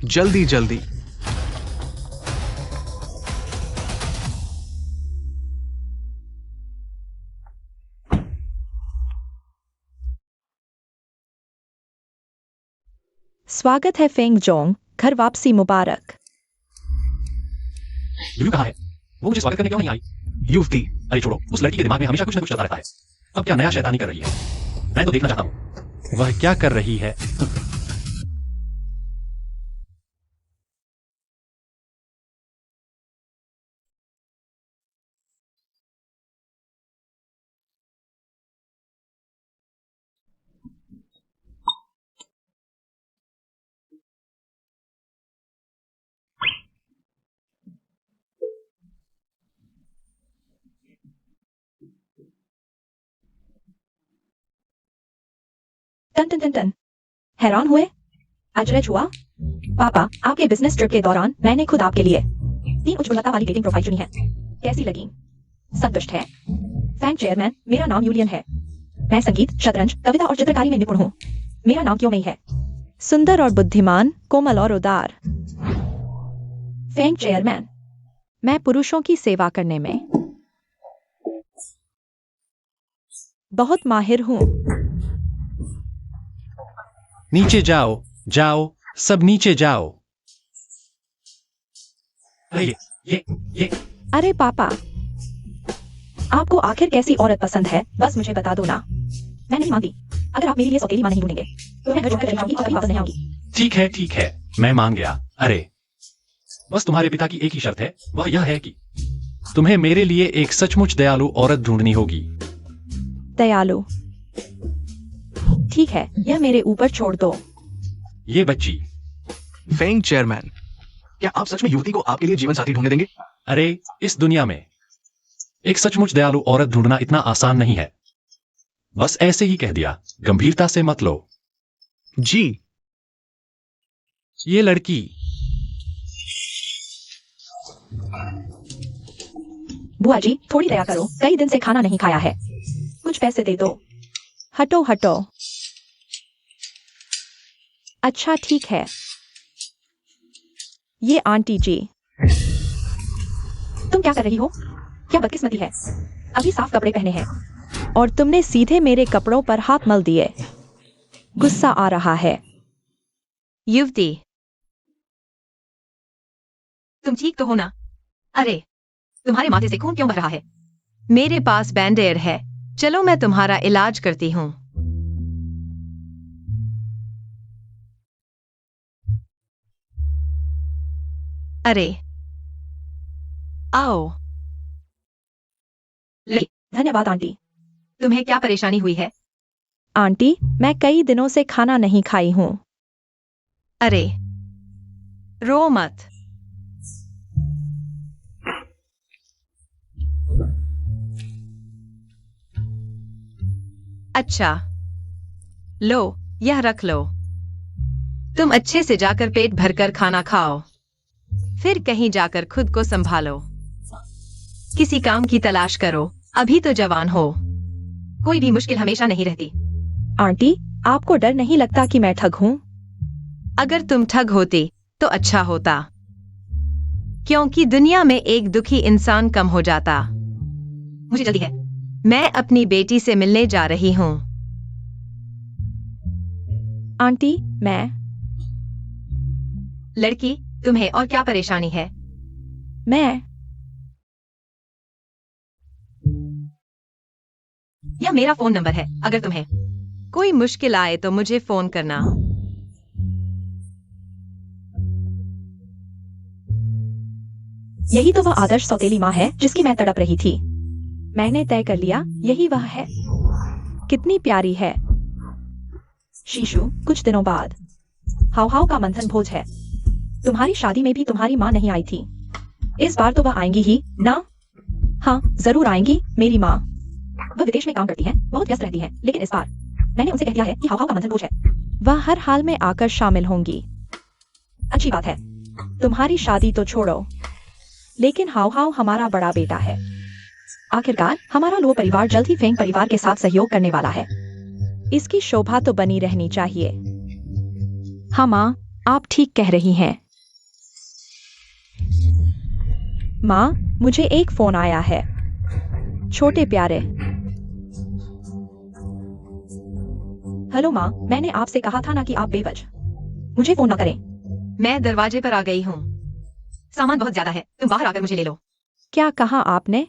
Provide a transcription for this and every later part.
जल्दी जल्दी। स्वागत है फेंग जोंग, घर वापसी मुबारक। यूयू कहाँ है? वो मुझे स्वागत करने क्यों नहीं आई? युवती। अरे छोड़ो, उस लड़की के दिमाग में हमेशा कुछ न कुछ चलता रहता है। अब क्या नया शैतानी कर रही है? मैं तो देखना चाहता हूँ वह क्या कर रही है। टन टन टन टन। हैरान हुए? अचरज हुआ? पापा, आपके बिजनेस ट्रिप के दौरान मैंने खुद आपके लिए 3 उच्च गुणवत्ता वाली डेटिंग प्रोफाइल चुनी है। कैसी लगी? संतुष्ट है? फैंग चेयरमैन, मेरा नाम यूलियन है। मैं संगीत, शतरंज, कविता और चित्रकारी में निपुण हूँ। मेरा नाम क्यों नहीं है? सुंदर और बुद्धिमान, कोमल और उदार। फैंग चेयरमैन, मैं पुरुषों की सेवा करने में बहुत माहिर हूँ। नीचे जाओ, जाओ, सब नीचे जाओ। अरे ये अरे पापा, आपको आखिर कैसी औरत पसंद है? बस मुझे बता दो ना। मैं नहीं मांगी। अगर आप मेरे लिए सौतेली मां नहीं ढूंढेंगे तो मैं घर छोड़कर चली जाऊंगी और कभी वापस नहीं आऊंगी। ठीक है, मैं मान गया। अरे बस तुम्हारे पिता की एक ही शर्त है, वह यह है कि तुम्हें मेरे लिए एक सचमुच दयालु औरत ढूंढनी होगी। दयालु? ठीक है, यह मेरे ऊपर छोड़ दो। ये बच्ची। फेंग चेयरमैन, क्या आप सच में युवती को आपके लिए जीवन साथी ढूंढने देंगे? अरे इस दुनिया में एक सचमुच दयालु औरत ढूंढना इतना आसान नहीं है। बस ऐसे ही कह दिया, गंभीरता से मत लो। जी। ये लड़की। बुआ जी, थोड़ी दया करो, कई दिन से खाना नहीं खाया है। कुछ पैसे दे दो। हटो हटो। अच्छा ठीक है। ये आंटी जी। तुम क्या कर रही हो? क्या बदकिस्मती है। अभी साफ कपड़े पहने हैं और तुमने सीधे मेरे कपड़ों पर हाथ मल दिए। गुस्सा आ रहा है। युवती, तुम ठीक तो हो ना? अरे, तुम्हारे माथे से खून क्यों बह रहा है? मेरे पास बैंडेड है, चलो मैं तुम्हारा इलाज करती हूँ। अरे, आओ। धन्यवाद आंटी। तुम्हें क्या परेशानी हुई है? आंटी, मैं कई दिनों से खाना नहीं खाई हूँ। अरे, रो मत। अच्छा, लो, यह रख लो। तुम अच्छे से जाकर पेट भरकर खाना खाओ, फिर कहीं जाकर खुद को संभालो। किसी काम की तलाश करो, अभी तो जवान हो। कोई भी मुश्किल हमेशा नहीं रहती। आंटी, आपको डर नहीं लगता कि मैं ठग हूँ? अगर तुम ठग होती तो अच्छा होता, क्योंकि दुनिया में एक दुखी इंसान कम हो जाता। मुझे जल्दी है, मैं अपनी बेटी से मिलने जा रही हूँ। आंटी, मैं। लड़की, तुम्हें और क्या परेशानी है? मैं। यह मेरा फोन नंबर है, अगर तुम्हें कोई मुश्किल आए तो मुझे फोन करना। यही तो वह आदर्श सौतेली माँ है जिसकी मैं तड़प रही थी। मैंने तय कर लिया, यही वह है। कितनी प्यारी है। शीशु, कुछ दिनों बाद हाव हाव का मंथन भोज है। तुम्हारी शादी में भी तुम्हारी माँ नहीं आई थी। इस बार तो वह आएंगी ही ना? हाँ, जरूर आएंगी मेरी माँ। वह विदेश में काम करती हैं, बहुत व्यस्त रहती हैं, लेकिन इस बार मैंने उनसे कह दिया है कि हाव हाव का मंथन भोज है। वह हर हाल में आकर शामिल होंगी। अच्छी बात है। तुम्हारी शादी तो छोड़ो, लेकिन हाव हाव हमारा बड़ा बेटा है। आखिरकार हमारा लो परिवार जल्द ही फेंग परिवार के साथ सहयोग करने वाला है। इसकी शोभा तो बनी रहनी चाहिए। हाँ माँ, आप ठीक कह रही हैं। माँ, मुझे एक फोन आया है। छोटे प्यारे। हेलो माँ, मैंने आपसे कहा था ना कि आप बेवजह मुझे फोन न करें। मैं दरवाजे पर आ गई हूँ। सामान बहुत ज्यादा है, तुम बाहर आकर मुझे ले लो। क्या कहा आपने?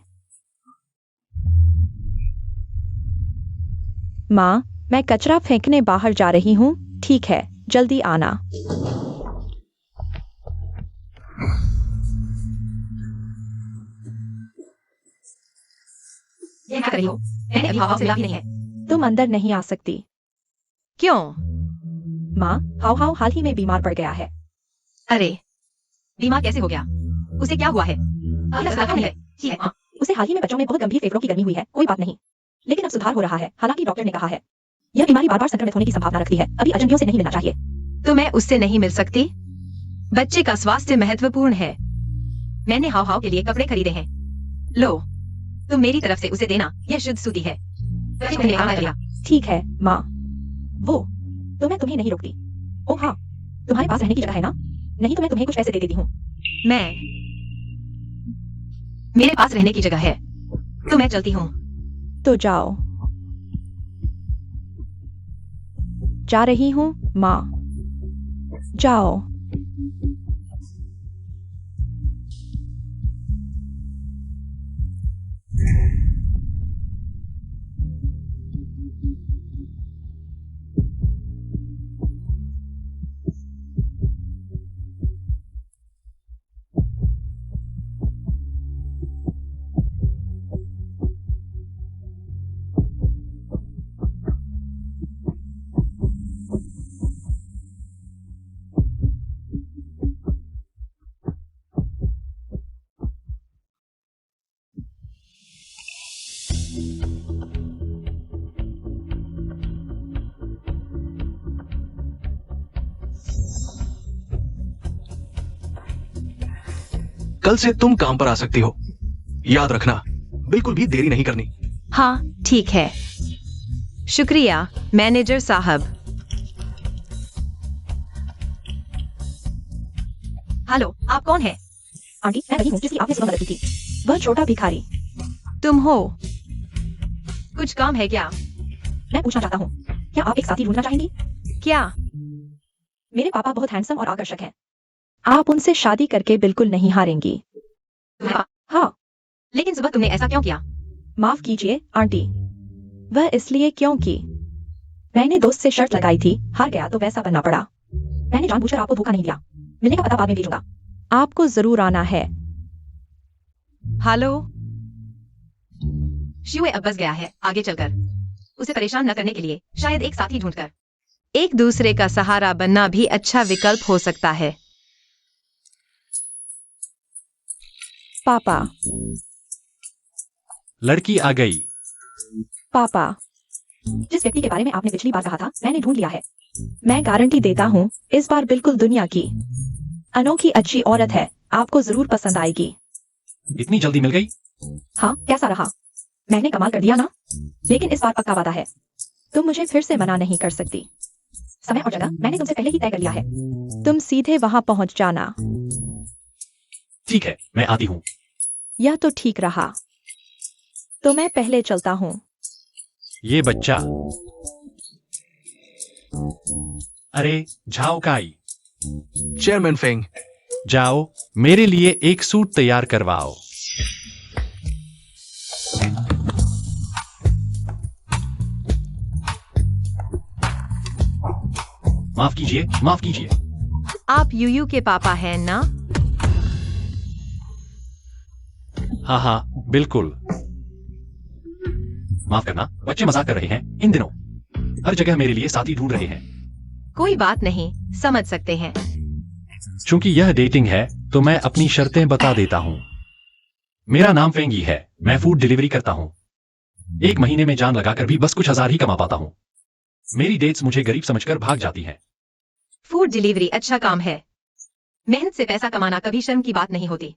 माँ, मैं कचरा फेंकने बाहर जा रही हूँ। ठीक है, जल्दी आना। ये क्या कर रही हो? मैंने अभी हाव से मिला भी नहीं है। तुम अंदर नहीं आ सकती। क्यों? माँ, हाव हाव हाल ही में बीमार पड़ गया है। अरे, बीमार कैसे हो गया? उसे क्या हुआ है? अभी अस्पताल में है। ठीक है, उसे हाल ही में बच्चों में बहुत गंभीर फेफड़ों की गर्मी हुई है। कोई बात नहीं, लेकिन अब सुधार हो रहा है। हालांकि डॉक्टर ने कहा है यह बीमारी बार बार संक्रमित होने की संभावना रखती है। अभी अजनबियों से नहीं मिलना चाहिए। तो मैं उससे नहीं मिल सकती? बच्चे का स्वास्थ्य महत्वपूर्ण है। मैंने हाव हाव के लिए कपड़े खरीदे हैं। लो, तुम मेरी तरफ से उसे देना। यह शुद्ध सूती है। ठीक है माँ। वो तो मैं तुम्हें नहीं रोकती। ओह हाँ, तुम्हारे पास रहने की जगह है ना? नहीं तो मैं तुम्हें कुछ पैसे दे देती हूँ। मेरे पास रहने की जगह है, तो मैं चलती हूँ। तो जाओ। जा रही हूँ माँ। जाओ। कल से तुम काम पर आ सकती हो। याद रखना, बिल्कुल भी देरी नहीं करनी। हाँ, ठीक है। शुक्रिया, मैनेजर साहब। हेलो, आप कौन हैं? आंटी, मैं वही हूँ जिसकी आपने सुबह मदद की थी। वह छोटा भिखारी। तुम हो? कुछ काम है क्या? मैं पूछना चाहता हूँ, क्या आप एक साथी ढूंढना चाहेंगी? क्या? मेरे पापा बहुत हैंडसम और आकर्षक हैं। आप उनसे शादी करके बिल्कुल नहीं हारेंगी। हाँ। लेकिन सुबह तुमने ऐसा क्यों किया? माफ कीजिए आंटी, वह इसलिए क्योंकि मैंने दोस्त से शर्त लगाई थी, हार गया तो वैसा बनना पड़ा। मैंने जानबूझकर आपको धोखा नहीं दिया। मिलने का पता बाद में भेजूंगा। आपको जरूर आना है। हेलो, शिवे अब बस गया है। आगे चलकर उसे परेशान न करने के लिए शायद एक साथी ढूंढकर एक दूसरे का सहारा बनना भी अच्छा विकल्प हो सकता है। पापा। लड़की आ गई। पापा, जिस व्यक्ति के बारे में आपने पिछली बार कहा था, मैंने ढूंढ लिया है। मैं गारंटी देता हूँ, इस बार बिल्कुल दुनिया की अनोखी अच्छी औरत है। आपको जरूर पसंद आएगी। इतनी जल्दी मिल गई? हाँ, कैसा रहा? मैंने कमाल कर दिया ना? लेकिन इस बार पक्का वादा है, तुम मुझे फिर से मना नहीं कर सकती। समय और जगह मैंने तुमसे पहले ही तय कर लिया है। तुम सीधे वहां पहुंच जाना। ठीक है, मैं आती हूँ। यह तो ठीक रहा। तो मैं पहले चलता हूँ। ये बच्चा। अरे झाओ काई, चेयरमैन फेंग, जाओ मेरे लिए एक सूट तैयार करवाओ। माफ कीजिए, माफ कीजिए। आप यूयू के पापा हैं ना? हाँ हाँ, बिल्कुल। माफ करना, बच्चे मजाक कर रहे हैं। इन दिनों हर जगह मेरे लिए साथी ढूंढ रहे हैं। कोई बात नहीं, समझ सकते हैं। चूंकि यह डेटिंग है, तो मैं अपनी शर्तें बता देता हूँ। मेरा नाम फेंगी है। मैं फूड डिलीवरी करता हूँ। एक महीने में जान लगाकर भी बस कुछ हजार ही कमा पाता हूँ। मेरी डेट्स मुझे गरीब समझकर भाग जाती हैं। फूड डिलीवरी अच्छा काम है। मेहनत से पैसा कमाना कभी शर्म की बात नहीं होती।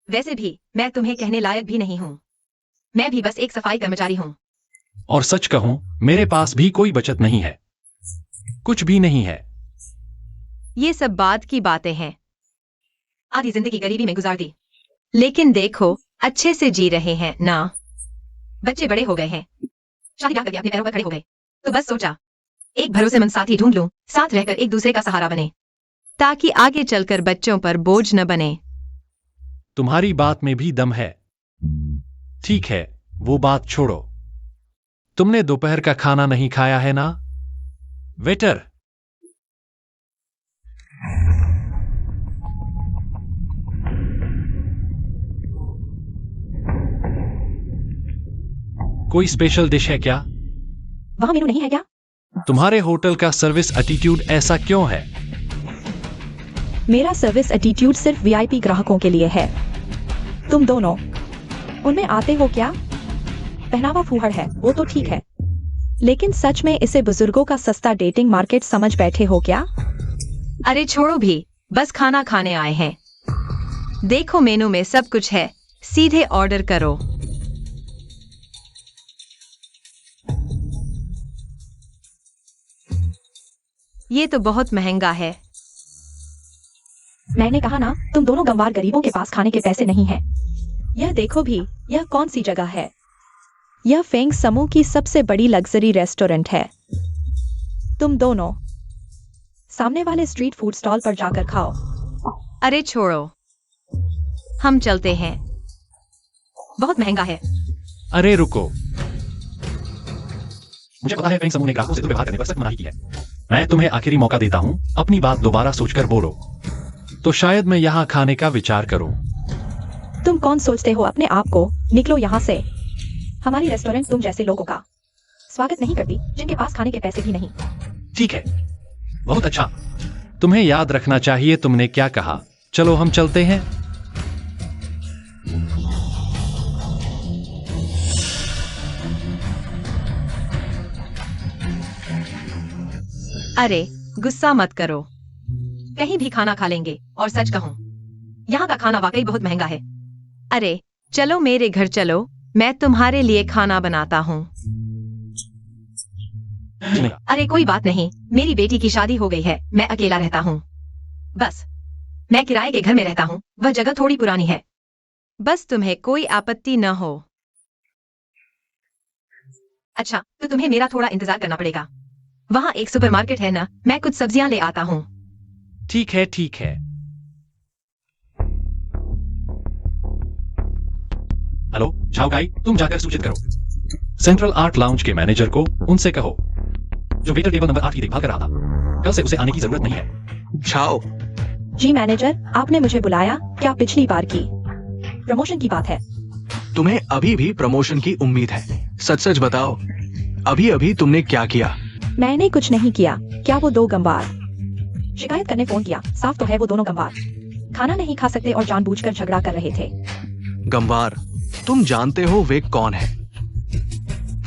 वैसे भी मैं तुम्हें कहने लायक भी नहीं हूँ। मैं भी बस एक सफाई कर्मचारी हूँ। और सच कहूं, मेरे पास भी कोई बचत नहीं है। कुछ भी नहीं है। ये सब बाद की बातें हैं। आधी जिंदगी गरीबी में गुजार दी, लेकिन देखो अच्छे से जी रहे हैं ना। बच्चे बड़े हो गए हैं, शादी ब्याह करके अपने पैरों पर खड़े हो गए, तो बस सोचा एक भरोसेमंद साथी ढूंढ लूं, साथ रहकर एक दूसरे का सहारा बने, ताकि आगे चलकर बच्चों पर बोझ न बने। तुम्हारी बात में भी दम है। ठीक है, वो बात छोड़ो। तुमने दोपहर का खाना नहीं खाया है ना? वेटर, कोई स्पेशल डिश है क्या? वहां मेनू नहीं है क्या? तुम्हारे होटल का सर्विस एटीट्यूड ऐसा क्यों है? मेरा सर्विस एटीट्यूड सिर्फ वीआईपी ग्राहकों के लिए है। तुम दोनों उनमें आते हो क्या? पहनावा फूहड़ है, वो तो ठीक है, लेकिन सच में इसे बुजुर्गों का सस्ता डेटिंग मार्केट समझ बैठे हो क्या? अरे छोड़ो भी, बस खाना खाने आए हैं। देखो मेनू में सब कुछ है, सीधे ऑर्डर करो। ये तो बहुत महंगा है। मैंने कहा ना, तुम दोनों गंवार गरीबों के पास खाने के पैसे नहीं हैं। यह देखो भी, यह कौन सी जगह है? यह फेंग समूह की सबसे बड़ी लग्जरी रेस्टोरेंट है। तुम दोनों सामने वाले स्ट्रीट फूड स्टॉल पर जाकर खाओ। अरे छोड़ो, हम चलते हैं, बहुत महंगा है। अरे रुको, मुझे पता है फेंग समूह ने ग्राहकों से दुर्व्यवहार करने पर सख्त मनाही की है। मैं तुम्हें आखिरी मौका देता हूं, अपनी बात दोबारा सोचकर बोलो, तो शायद मैं यहां खाने का विचार करूं। तुम कौन सोचते हो अपने आप को? निकलो यहाँ से। हमारी रेस्टोरेंट तुम जैसे लोगों का स्वागत नहीं करती, जिनके पास खाने के पैसे भी नहीं। ठीक है, बहुत अच्छा। तुम्हें याद रखना चाहिए तुमने क्या कहा। चलो हम चलते हैं। अरे गुस्सा मत करो, कहीं भी खाना खा लेंगे। और सच कहूं, यहाँ का खाना वाकई बहुत महंगा है। अरे चलो मेरे घर चलो, मैं तुम्हारे लिए खाना बनाता हूँ। अरे कोई बात नहीं, मेरी बेटी की शादी हो गई है, मैं अकेला रहता हूँ। बस मैं किराए के घर में रहता हूँ, वह जगह थोड़ी पुरानी है। बस तुम्हें कोई आपत्ति न हो। अच्छा, तो तुम्हें मेरा थोड़ा इंतजार करना पड़ेगा। वहाँ एक सुपरमार्केट है ना, मैं कुछ सब्जियां ले आता हूँ। ठीक है, ठीक है। हेलो झाओगाई, तुम जाकर सूचित करो सेंट्रल आर्ट लाउंज के मैनेजर को, उनसे कहो जो वेटर टेबल नंबर 8 की देखभाल कर रहा था, कल से उसे आने की जरूरत नहीं है। छाओ। जी मैनेजर, आपने मुझे बुलाया क्या? पिछली बार की प्रमोशन की बात है। तुम्हें अभी भी प्रमोशन की उम्मीद है? सच सच बताओ, अभी अभी तुमने क्या किया? मैंने कुछ नहीं किया। क्या वो दो गंवार शिकायत करने फोन किया? साफ तो है वो दोनों गंवार खाना नहीं खा सकते और जानबूझकर झगड़ा कर रहे थे। गंवार, तुम जानते हो वे कौन है?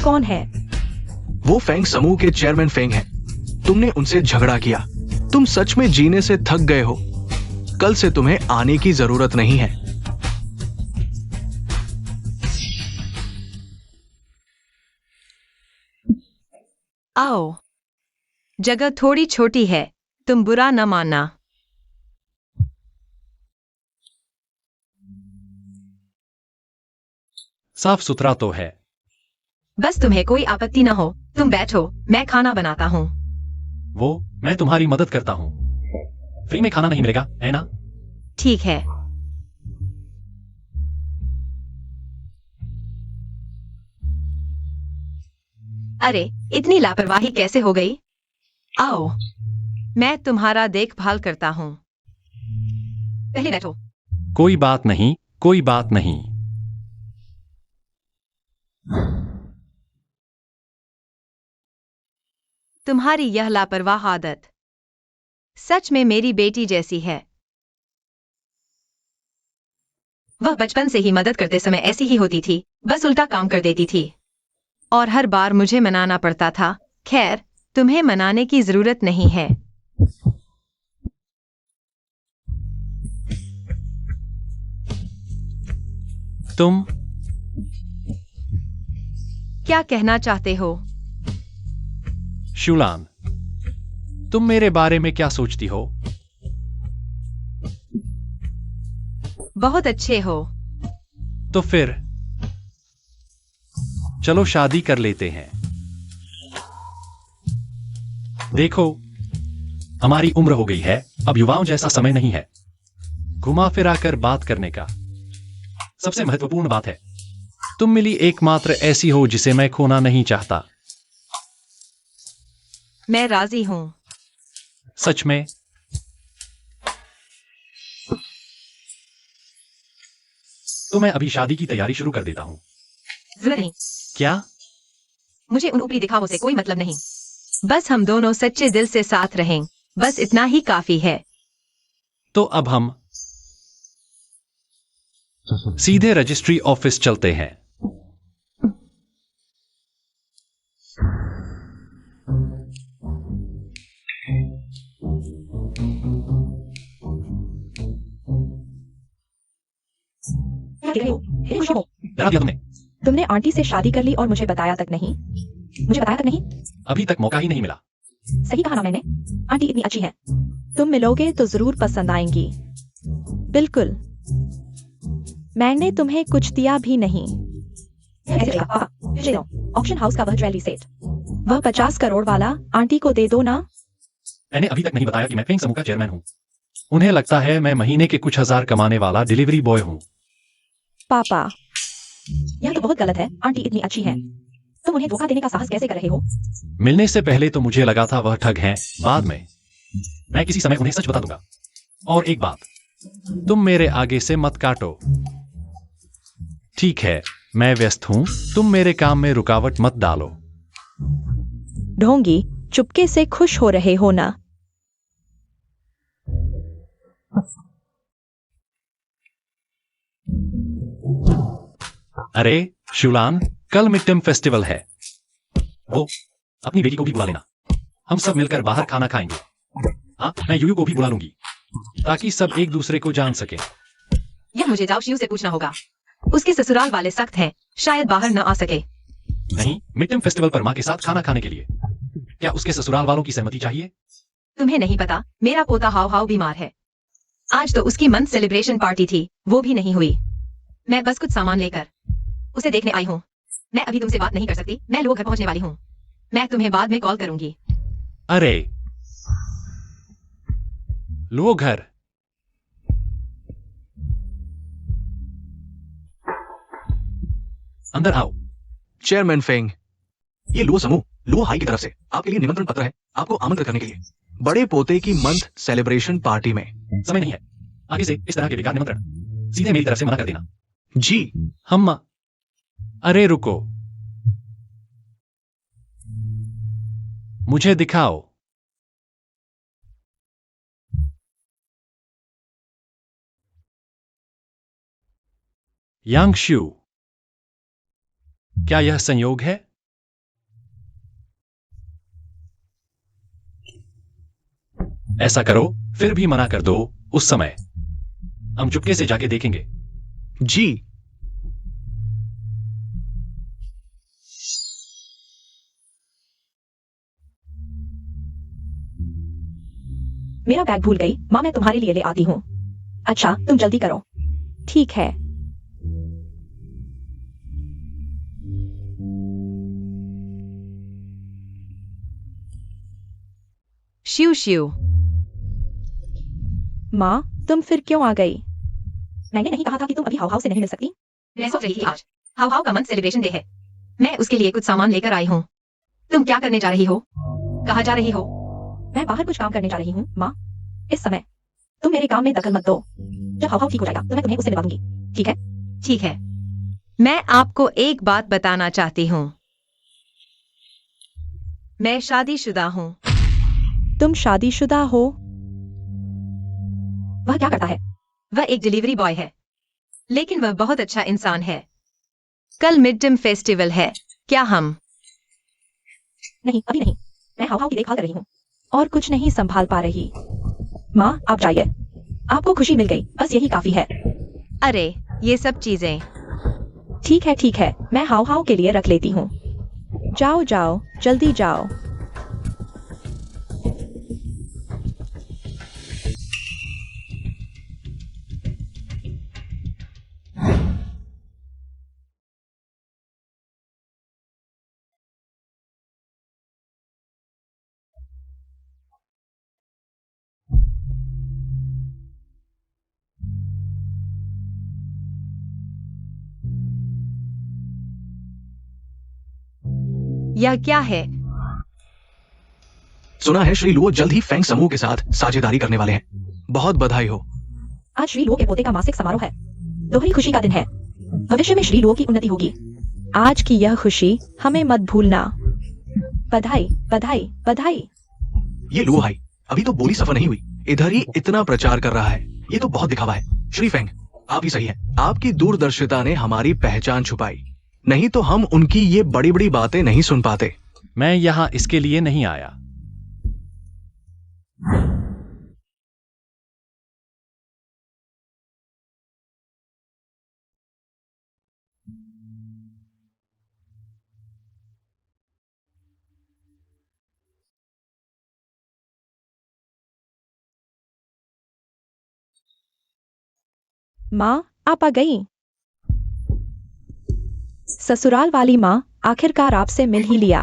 कौन है? वो फेंग समूह के चेयरमैन फेंग हैं। तुमने उनसे झगड़ा किया। तुम सच में जीने से थक गए हो। कल से तुम्हें आने की जरूरत नहीं है। आओ, जगह थोड़ी छोटी है, तुम बुरा न मानना। साफ सुथरा तो है। बस तुम्हें कोई आपत्ति न हो, तुम बैठो, मैं खाना बनाता हूँ। वो, मैं तुम्हारी मदद करता हूं। फ्री में खाना नहीं मिलेगा, है ना? ठीक है। अरे इतनी लापरवाही कैसे हो गई? आओ, मैं तुम्हारा देखभाल करता हूँ। पहले बैठो। कोई बात नहीं, कोई बात नहीं। तुम्हारी यह लापरवाह आदत सच में मेरी बेटी जैसी है। वह बचपन से ही मदद करते समय ऐसी ही होती थी, बस उल्टा काम कर देती थी और हर बार मुझे मनाना पड़ता था। खैर, तुम्हें मनाने की जरूरत नहीं है। तुम क्या कहना चाहते हो? शुलान, तुम मेरे बारे में क्या सोचती हो? बहुत अच्छे हो। तो फिर चलो शादी कर लेते हैं। देखो, हमारी उम्र हो गई है, अब युवाओं जैसा समय नहीं है घुमा फिरा कर बात करने का। सबसे महत्वपूर्ण बात है, तुम मिली एकमात्र ऐसी हो जिसे मैं खोना नहीं चाहता। मैं राजी हूं। सच में? तो मैं अभी शादी की तैयारी शुरू कर देता हूं। जरूरत नहीं। क्या? मुझे उन ऊपरी दिखावों से कोई मतलब नहीं। बस हम दोनों सच्चे दिल से साथ रहें, बस इतना ही काफी है। तो अब हम सीधे रजिस्ट्री ऑफिस चलते हैं। क्या देख रहे हो? खुश हो? डरा दिया तुमने। तुमने आंटी से शादी कर ली और मुझे बताया तक नहीं। मुझे बताया तक नहीं। अभी तक मौका ही नहीं मिला। सही कहा ना मैंने। आंटी इतनी अच्छी है, तुम मिलोगे तो जरूर पसंद आएंगी। बिल्कुल। मैंने तुम्हें कुछ दिया भी नहीं। ऐसे चलेगा, पापा, फिर ले लो। ऑक्शन हाउस का वह ज्वेलरी सेट, वह 50 करोड़ वाला, आंटी को दे दो ना। मैंने अभी तक नहीं बताया कि मैं फेंग समूह का चेयरमैन हूं। उन्हें लगता है मैं महीने के कुछ हजार कमाने वाला डिलीवरी बॉय हूं। पापा, यह तो बहुत गलत है। आंटी इतनी अच्छी है, तुम उन्हें धोखा देने का साहस कैसे कर रहे हो? मिलने से पहले तो मुझे लगा था वह ठग हैं, बाद में मैं किसी समय उन्हें सच बता दूंगा। और एक बात, तुम मेरे आगे से मत काटो। ठीक है, मैं व्यस्त हूं, तुम मेरे काम में रुकावट मत डालो। ढोंगी, चुपके से खुश हो रहे हो ना? अरे शुलान, कल मिड-टर्म फेस्टिवल है। वो अपनी बेटी को भी बुला लेना, हम सब मिलकर बाहर खाना खाएंगे। हाँ, मैं यूयू को भी बुला लूंगी ताकि सब एक दूसरे को जान सके। यह मुझे जाओ शिव से पूछना होगा। उसके ससुराल वाले सख्त हैं, शायद बाहर न आ सके। नहीं, मिड-टर्म फेस्टिवल पर माँ के साथ खाना खाने के लिए क्या उसके ससुराल वालों की सहमति चाहिए? तुम्हें नहीं पता, मेरा पोता हाव हाव बीमार है। आज तो उसकी मंथ सेलिब्रेशन पार्टी थी, वो भी नहीं हुई। मैं बस कुछ सामान लेकर उसे देखने आई हूँ। मैं अभी तुमसे बात नहीं कर सकती, मैं लोग घर पहुंचने वाली हूँ। मैं तुम्हें बाद में कॉल करूंगी। अरे लो घर। अंदर आओ। चेयरमैन फेंग, ये लुओ समूह, लुओ हाई की तरफ से आपके लिए निमंत्रण पत्र है, आपको आमंत्रित करने के लिए बड़े पोते की मंथ सेलिब्रेशन पार्टी में। समय नहीं है, आगे से इस तरह के बेकार निमंत्रण सीधे मेरी तरफ से मना कर देना। जी। हम अरे रुको, मुझे दिखाओ। यांग शू, क्या यह संयोग है? ऐसा करो, फिर भी मना कर दो। उस समय हम चुपके से जाके देखेंगे। जी। मेरा बैग भूल गई, माँ मैं तुम्हारे लिए ले आती हूँ। अच्छा, तुम जल्दी करो। ठीक है। शिव शिव, माँ, तुम फिर क्यों आ गई? मैंने नहीं कहा था कि तुम अभी हाव हाव से नहीं मिल सकती? मैं सोच रही थी आज हाव हाव का मंथ सेलिब्रेशन डे है। मैं उसके लिए कुछ सामान लेकर आई हूँ। तुम क्या करने जा रही हो? कहाँ जा रही हो? मैं बाहर कुछ काम करने जा रही हूँ, माँ। इस समय तुम मेरे काम में दखल मत दो। जब हाव हाव ठीक हो जाएगा तो मैं तुम्हें उससे मिलवा दूंगी, ठीक है? ठीक है। मैं आपको एक बात बताना चाहती हूँ। मैं शादीशुदा हूँ। तुम शादीशुदा हो? वह क्या करता है? वह एक डिलीवरी बॉय है, लेकिन वह बहुत अच्छा इंसान है। कल मिड-टर्म फेस्टिवल है, क्या हम? नहीं, अभी नहीं। मैं हाव हाव की देखभाल कर रही हूँ और कुछ नहीं संभाल पा रही। माँ, आप जाइए। आपको खुशी मिल गई, बस यही काफी है। अरे, ये सब चीजें। ठीक है, मैं हाव हाव के लिए रख लेती हूँ। जाओ जाओ, जल्दी जाओ। यह क्या है? सुना है श्री लुओ जल्द ही फेंग समूह के साथ साझेदारी करने वाले हैं। बहुत बधाई हो। आज श्री लुओ के पोते का मासिक समारोह है। दोहरी खुशी का दिन है। भविष्य में श्री लुओ की उन्नति होगी। आज की यह खुशी हमें मत भूलना। बधाई, बधाई, बधाई। ये लुओ हाई अभी तो बोली सफर नहीं हुई, इधर ही इतना प्रचार कर रहा है। ये तो बहुत दिखावा है। श्री फेंग, आप ही सही है। आपकी दूरदर्शिता ने हमारी पहचान छुपाई, नहीं तो हम उनकी ये बड़ी बड़ी बातें नहीं सुन पाते। मैं यहाँ इसके लिए नहीं आया। माँ, आप आ गई। ससुराल वाली माँ, आखिरकार आपसे मिल ही लिया।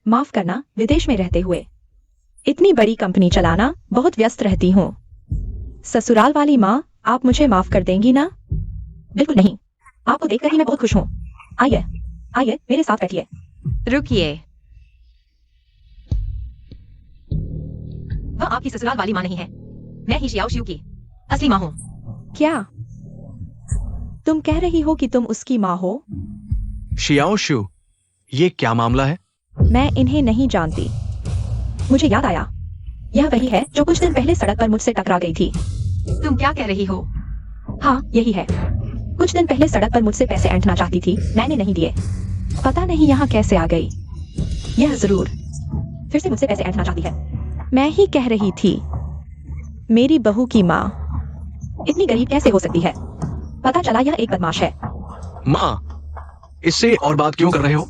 माफ करना, विदेश में रहते हुए इतनी बड़ी कंपनी चलाना बहुत व्यस्त रहती हूँ। ससुराल वाली माँ, आप मुझे माफ कर देंगी ना? बिल्कुल नहीं। आपको देखकर ही मैं बहुत खुश हूँ। आइए, आइए, मेरे साथ बैठिए। रुकिए, वह आपकी ससुराल वाली माँ नहीं है। मैं ही शियाओ शिव की असली माँ हूँ। क्या तुम कह रही हो कि तुम उसकी माँ हो? शियाओ शू, ये क्या मामला है? मैं इन्हें नहीं जानती। मुझे याद आया, यह वही है जो कुछ दिन पहले सड़क पर मुझसे टकरा गई थी। तुम क्या कह रही हो? हाँ, यही है। कुछ दिन पहले सड़क पर मुझसे पैसे ऐंठना चाहती थी, मैंने नहीं दिए। पता नहीं यहाँ कैसे आ गई। यह जरूर फिर से मुझसे पैसे ऐंठना चाहती है। मैं ही कह रही थी, मेरी बहू की माँ इतनी गरीब कैसे हो सकती है? पता चला यह एक बदमाश है। माँ, इससे और बात क्यों कर रहे हो?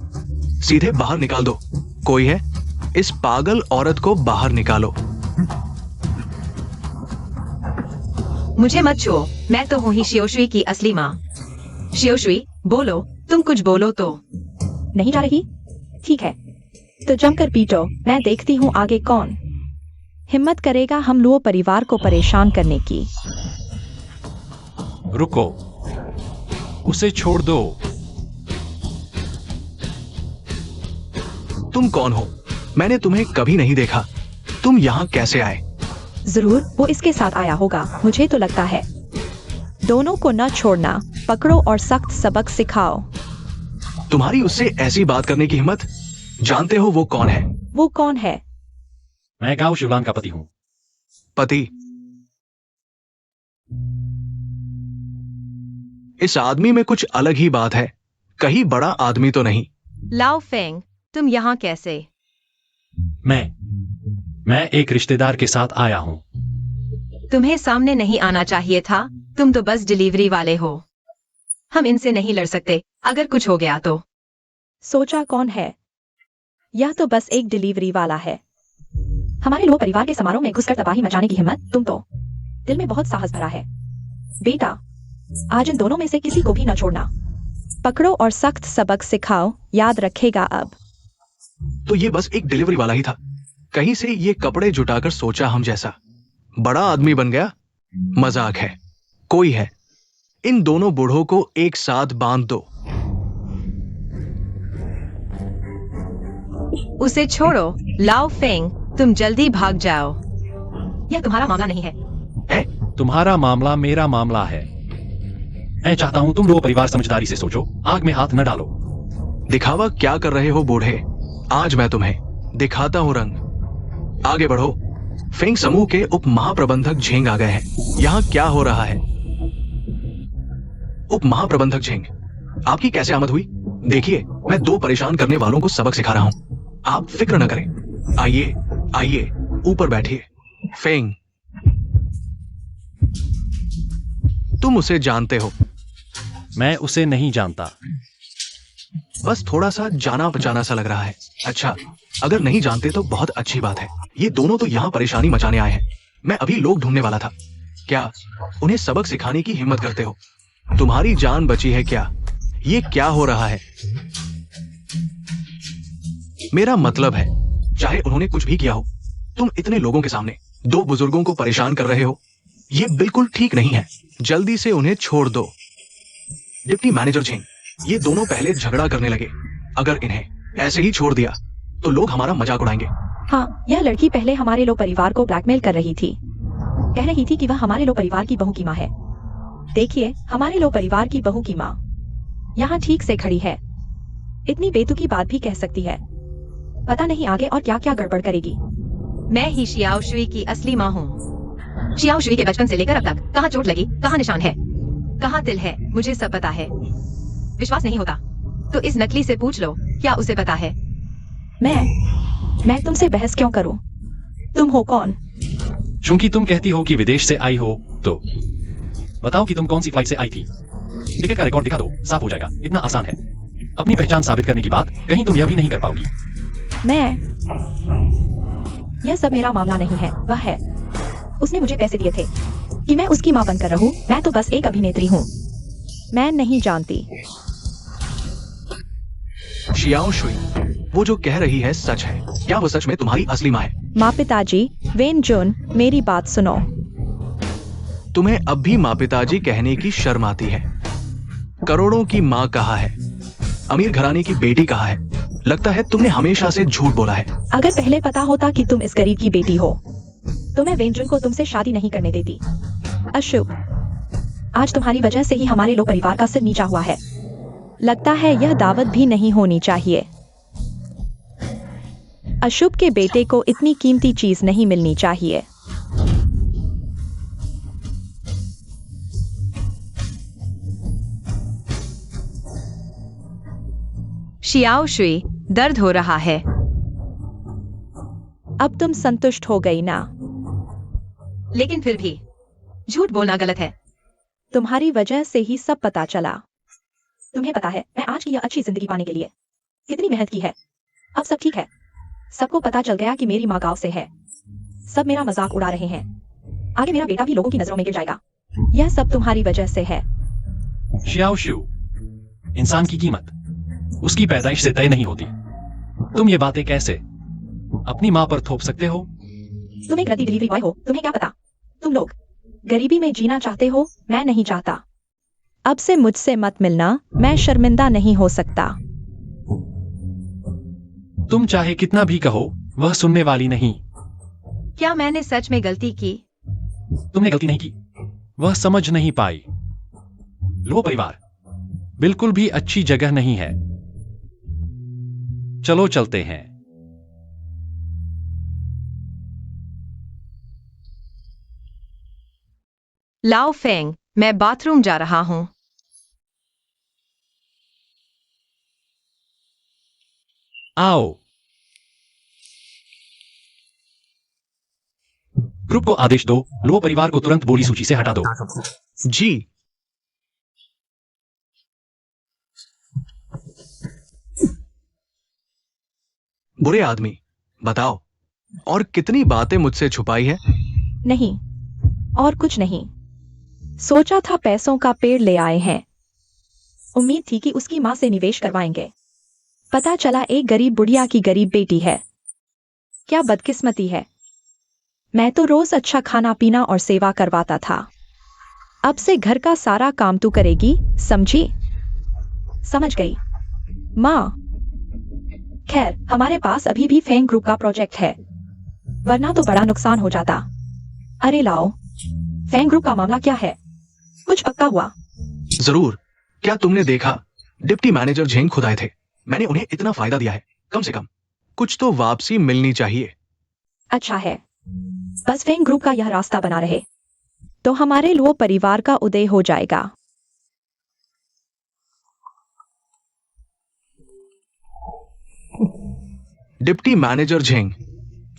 सीधे बाहर निकाल दो। कोई है? इस पागल औरत को बाहर निकालो। मुझे मत छुओ, मैं तो हूँ ही शियोशुई की असली माँ। शियोशुई, बोलो, तुम कुछ बोलो तो। नहीं जा रही? ठीक है, तो जमकर पीटो, मैं देखती हूँ आगे कौन हिम्मत करेगा हम लुओ परिवार को परेशान करने की। रुको, उसे छोड़ दो। तुम कौन हो? मैंने तुम्हें कभी नहीं देखा। तुम यहाँ कैसे आए? जरूर वो इसके साथ आया होगा, मुझे तो लगता है। दोनों को न छोड़ना, पकड़ो और सख्त सबक सिखाओ। तुम्हारी उससे ऐसी बात करने की हिम्मत? जानते हो वो कौन है? वो कौन है? मैं गाओ शिवलान का पति हूँ। पति? इस आदमी में कुछ अलग ही बात है। कहीं बड़ा आदमी तो नहीं? लाओ फेंग, तुम यहाँ कैसे? मैं एक रिश्तेदार के साथ आया हूँ। तुम्हें सामने नहीं आना चाहिए था, तुम तो बस डिलीवरी वाले हो। हम इनसे नहीं लड़ सकते, अगर कुछ हो गया तो। सोचा कौन है? यह तो बस एक डिलीवरी वाला है। हमारे लोग परिवार के समारोह में घुसकर तबाही मचाने की हिम्मत, तुम तो दिल में बहुत साहस भरा है। बेटा, आज इन दोनों में से किसी को भी न छोड़ना। पकड़ो और सख्त सबक सिखाओ, याद रखेगा अब। तो ये बस एक डिलीवरी वाला ही था। कहीं से ये कपड़े जुटाकर सोचा हम जैसा बड़ा आदमी बन गया। मजाक है। कोई है, इन दोनों बूढ़ों को एक साथ बांध दो। उसे छोड़ो। लाओ फेंग, तुम जल्दी भाग जाओ। यह तुम्हारा मामला नहीं है। तुम्हारा मामला मेरा मामला है। मैं चाहता हूँ तुम लोग परिवार समझदारी से सोचो, आग में हाथ न डालो। दिखावा क्या कर रहे हो बूढ़े? आज मैं तुम्हें दिखाता हूं रंग। आगे बढ़ो। फेंग समूह के उप महाप्रबंधक झेंग आ गए हैं। यहाँ क्या हो रहा है? उप महाप्रबंधक झेंग, आपकी कैसे आमद हुई? देखिए, मैं दो परेशान करने वालों को सबक सिखा रहा हूं। आप फिक्र न करें। आइए, आइए, ऊपर बैठिए। फेंग, तुम उसे जानते हो? मैं उसे नहीं जानता। बस थोड़ा सा जाना पहचाना सा लग रहा है। अच्छा, अगर नहीं जानते तो बहुत अच्छी बात है। ये दोनों तो यहाँ परेशानी मचाने आए हैं। मैं अभी लोग ढूंढने वाला था। क्या उन्हें सबक सिखाने की हिम्मत करते हो? तुम्हारी जान बची है क्या? ये क्या हो रहा है? मेरा मतलब है, चाहे उन्होंने कुछ भी किया हो, तुम इतने लोगों के सामने दो बुजुर्गों को परेशान कर रहे हो। ये बिल्कुल ठीक नहीं है। जल्दी से उन्हें छोड़ दो। डिप्टी मैनेजर झेंग, ये दोनों पहले झगड़ा करने लगे। अगर इन्हें ऐसे ही छोड़ दिया तो लोग हमारा मजाक उड़ाएंगे। हाँ, यह लड़की पहले हमारे लो परिवार को ब्लैकमेल कर रही थी। कह रही थी कि वह हमारे लो परिवार की बहू की माँ है। देखिए, हमारे लो परिवार की बहू की माँ यहाँ ठीक से खड़ी है। इतनी बेतुकी बात भी कह सकती है। पता नहीं आगे और क्या क्या गड़बड़ करेगी। मैं ही शियाओ शुई की असली माँ हूँ। शियाओ शुई के बचपन से लेकर अब तक कहाँ चोट लगी, कहाँ निशान है, कहाँ तिल है, मुझे सब पता है। विश्वास नहीं होता तो इस नकली से पूछ लो, क्या उसे पता है? मैं तुमसे बहस क्यों करूं? तुम हो कौन? चूंकि तुम कहती हो कि विदेश से आई हो, तो बताओ कि तुम कौन सी फ्लाइट से आई थी। टिकट का रिकॉर्ड दिखा दो, साफ हो जाएगा। इतना आसान है। अपनी पहचान साबित करने की बात कहीं तुम यह भी नहीं कर पाओगी। यह सब मेरा मामला नहीं है, वह है। उसने मुझे पैसे दिए थे कि मैं उसकी मां बनकर रहूं। मैं तो बस एक अभिनेत्री हूं। मैं नहीं जानती। शियाओ शुई, वो जो कह रही है सच है। क्या वो सच में तुम्हारी असली माँ है? माँ पिताजी, वेन जुन, मेरी बात सुनो। तुम्हें अब भी माँ पिताजी कहने की शर्म आती है। करोड़ों की माँ कहा है, अमीर घराने की बेटी कहा है। लगता है तुमने हमेशा से झूठ बोला है। अगर पहले पता होता कि तुम इस गरीब की बेटी हो तो मैं वेन जुन को तुमसे शादी नहीं करने देती। अशुभ, आज तुम्हारी वजह से ही हमारे लो परिवार का सिर नीचा हुआ है। लगता है यह दावत भी नहीं होनी चाहिए। अशुभ के बेटे को इतनी कीमती चीज नहीं मिलनी चाहिए। शियाओ शुई, दर्द हो रहा है। अब तुम संतुष्ट हो गई ना? लेकिन फिर भी झूठ बोलना गलत है। तुम्हारी वजह से ही सब पता चला। तुम्हें पता है मैं आज की यह अच्छी जिंदगी पाने के लिए कितनी मेहनत की है। अब सब ठीक है। सबको पता चल गया कि मेरी माँ गांव से है। सब मेरा मजाक उड़ा रहे हैं। आगे मेरा बेटा भी लोगों की नजरों में गिर जाएगा। यह सब तुम्हारी वजह से है। शियाओ शू, इंसान की कीमत उसकी पैदाइश से तय नहीं होती। तुम ये बातें कैसे अपनी माँ पर थोप सकते हो? तुम एक रद्दी डिलीवरी बॉय हो, तुम्हें क्या पता? तुम लोग गरीबी में जीना चाहते हो, मैं नहीं चाहता। अब से मुझसे मत मिलना, मैं शर्मिंदा नहीं हो सकता। तुम चाहे कितना भी कहो, वह सुनने वाली नहीं। क्या मैंने सच में गलती की? तुमने गलती नहीं की, वह समझ नहीं पाई। लो परिवार बिल्कुल भी अच्छी जगह नहीं है। चलो चलते हैं। लाओ फेंग, मैं बाथरूम जा रहा हूं। आओ। ग्रुप को आदेश दो, लो परिवार को तुरंत बोली सूची से हटा दो। जी। बुरे आदमी, बताओ और कितनी बातें मुझसे छुपाई है? नहीं, और कुछ नहीं। सोचा था पैसों का पेड़ ले आए हैं। उम्मीद थी कि उसकी मां से निवेश करवाएंगे। पता चला एक गरीब बुढ़िया की गरीब बेटी है। क्या बदकिस्मती है। मैं तो रोज अच्छा खाना पीना और सेवा करवाता था। अब से घर का सारा काम तू करेगी, समझी? समझ गई मां। खैर, हमारे पास अभी भी फेंग ग्रुप का प्रोजेक्ट है, वरना तो बड़ा नुकसान हो जाता। अरे लाओ, फेंग ग्रुप का मामला क्या है? कुछ पक्का हुआ? जरूर। क्या तुमने देखा, डिप्टी मैनेजर झेंग खुद आए थे। मैंने उन्हें इतना फायदा दिया है, कम से कम कुछ तो वापसी मिलनी चाहिए। अच्छा है, बस फेंग ग्रुप का यह रास्ता बना रहे तो हमारे लो परिवार का उदय हो जाएगा। डिप्टी मैनेजर झेंग,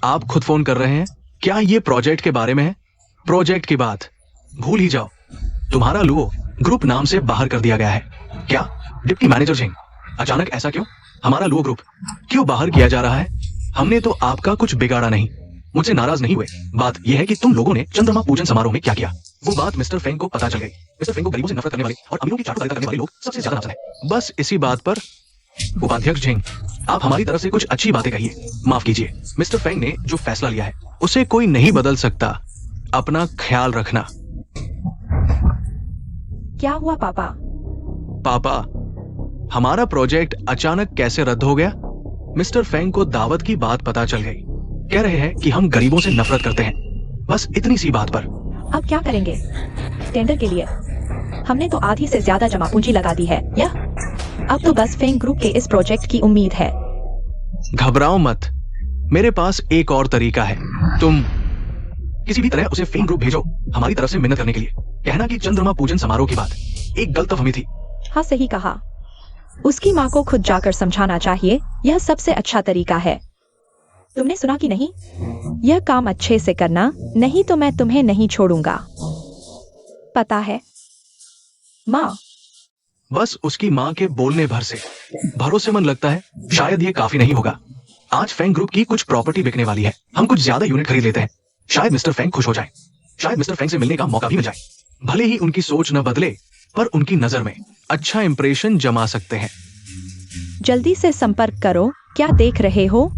आप खुद फोन कर रहे हैं? क्या ये प्रोजेक्ट के बारे में है? प्रोजेक्ट की बात भूल ही जाओ। तुम्हारा लुओ ग्रुप नाम से बाहर कर दिया गया है। क्या डिप्टी मैनेजर झेंग, अचानक ऐसा क्यों? हमारा लुओ ग्रुप क्यों बाहर किया जा रहा है? हमने तो आपका कुछ बिगाड़ा नहीं। मुझसे नाराज नहीं हुए। बात यह है कि तुम लोगों ने चंद्रमा पूजन समारोह में क्या किया। वो बात मिस्टर फेंग को पता चल गई। मिस्टर फेंग को गरीबों से नफरत करने वाले और अमीरों की चाटुकारिता करने वाले लोग सबसे ज्यादा नाराज है। बस इसी बात पर उपाध्यक्ष झेंग, आप हमारी तरफ से कुछ अच्छी बातें कहिए। माफ कीजिए, मिस्टर फेंग ने जो फैसला लिया है उसे कोई नहीं बदल सकता। अपना ख्याल रखना। क्या हुआ पापा? पापा, हमारा प्रोजेक्ट अचानक कैसे रद्द हो गया? मिस्टर फेंग को दावत की बात पता चल गई। कह रहे हैं कि हम गरीबों से नफरत करते हैं, बस इतनी सी बात पर। अब क्या करेंगे? टेंडर के लिए हमने तो आधी से ज्यादा जमा पूंजी लगा दी है। या अब तो बस फेंग ग्रुप के इस प्रोजेक्ट की उम्मीद है। घबराओ मत, मेरे पास एक और तरीका है। तुम किसी भी तरह उसे फेंग ग्रुप भेजो हमारी तरफ से मिन्नत करने के लिए। कहना कि चंद्रमा पूजन समारोह की बात एक गलतफहमी थी। हाँ, सही कहा। उसकी माँ को खुद जाकर समझाना चाहिए, यह सबसे अच्छा तरीका है। तुमने सुना कि नहीं? यह काम अच्छे से करना, नहीं तो मैं तुम्हें नहीं छोड़ूंगा। पता है माँ? बस उसकी माँ के बोलने भर से भरोसेमंद लगता है। शायद ये काफी नहीं होगा। आज फेंग ग्रुप की कुछ प्रॉपर्टी बिकने वाली है। हम कुछ ज्यादा यूनिट खरीद लेते हैं। शायद मिस्टर फेंग खुश हो जाए। शायद मिस्टर फेंग से मिलने का मौका भी मिल जाए। भले ही उनकी सोच न बदले, पर उनकी नजर में अच्छा इंप्रेशन जमा सकते हैं। जल्दी से संपर्क करो। क्या देख रहे हो?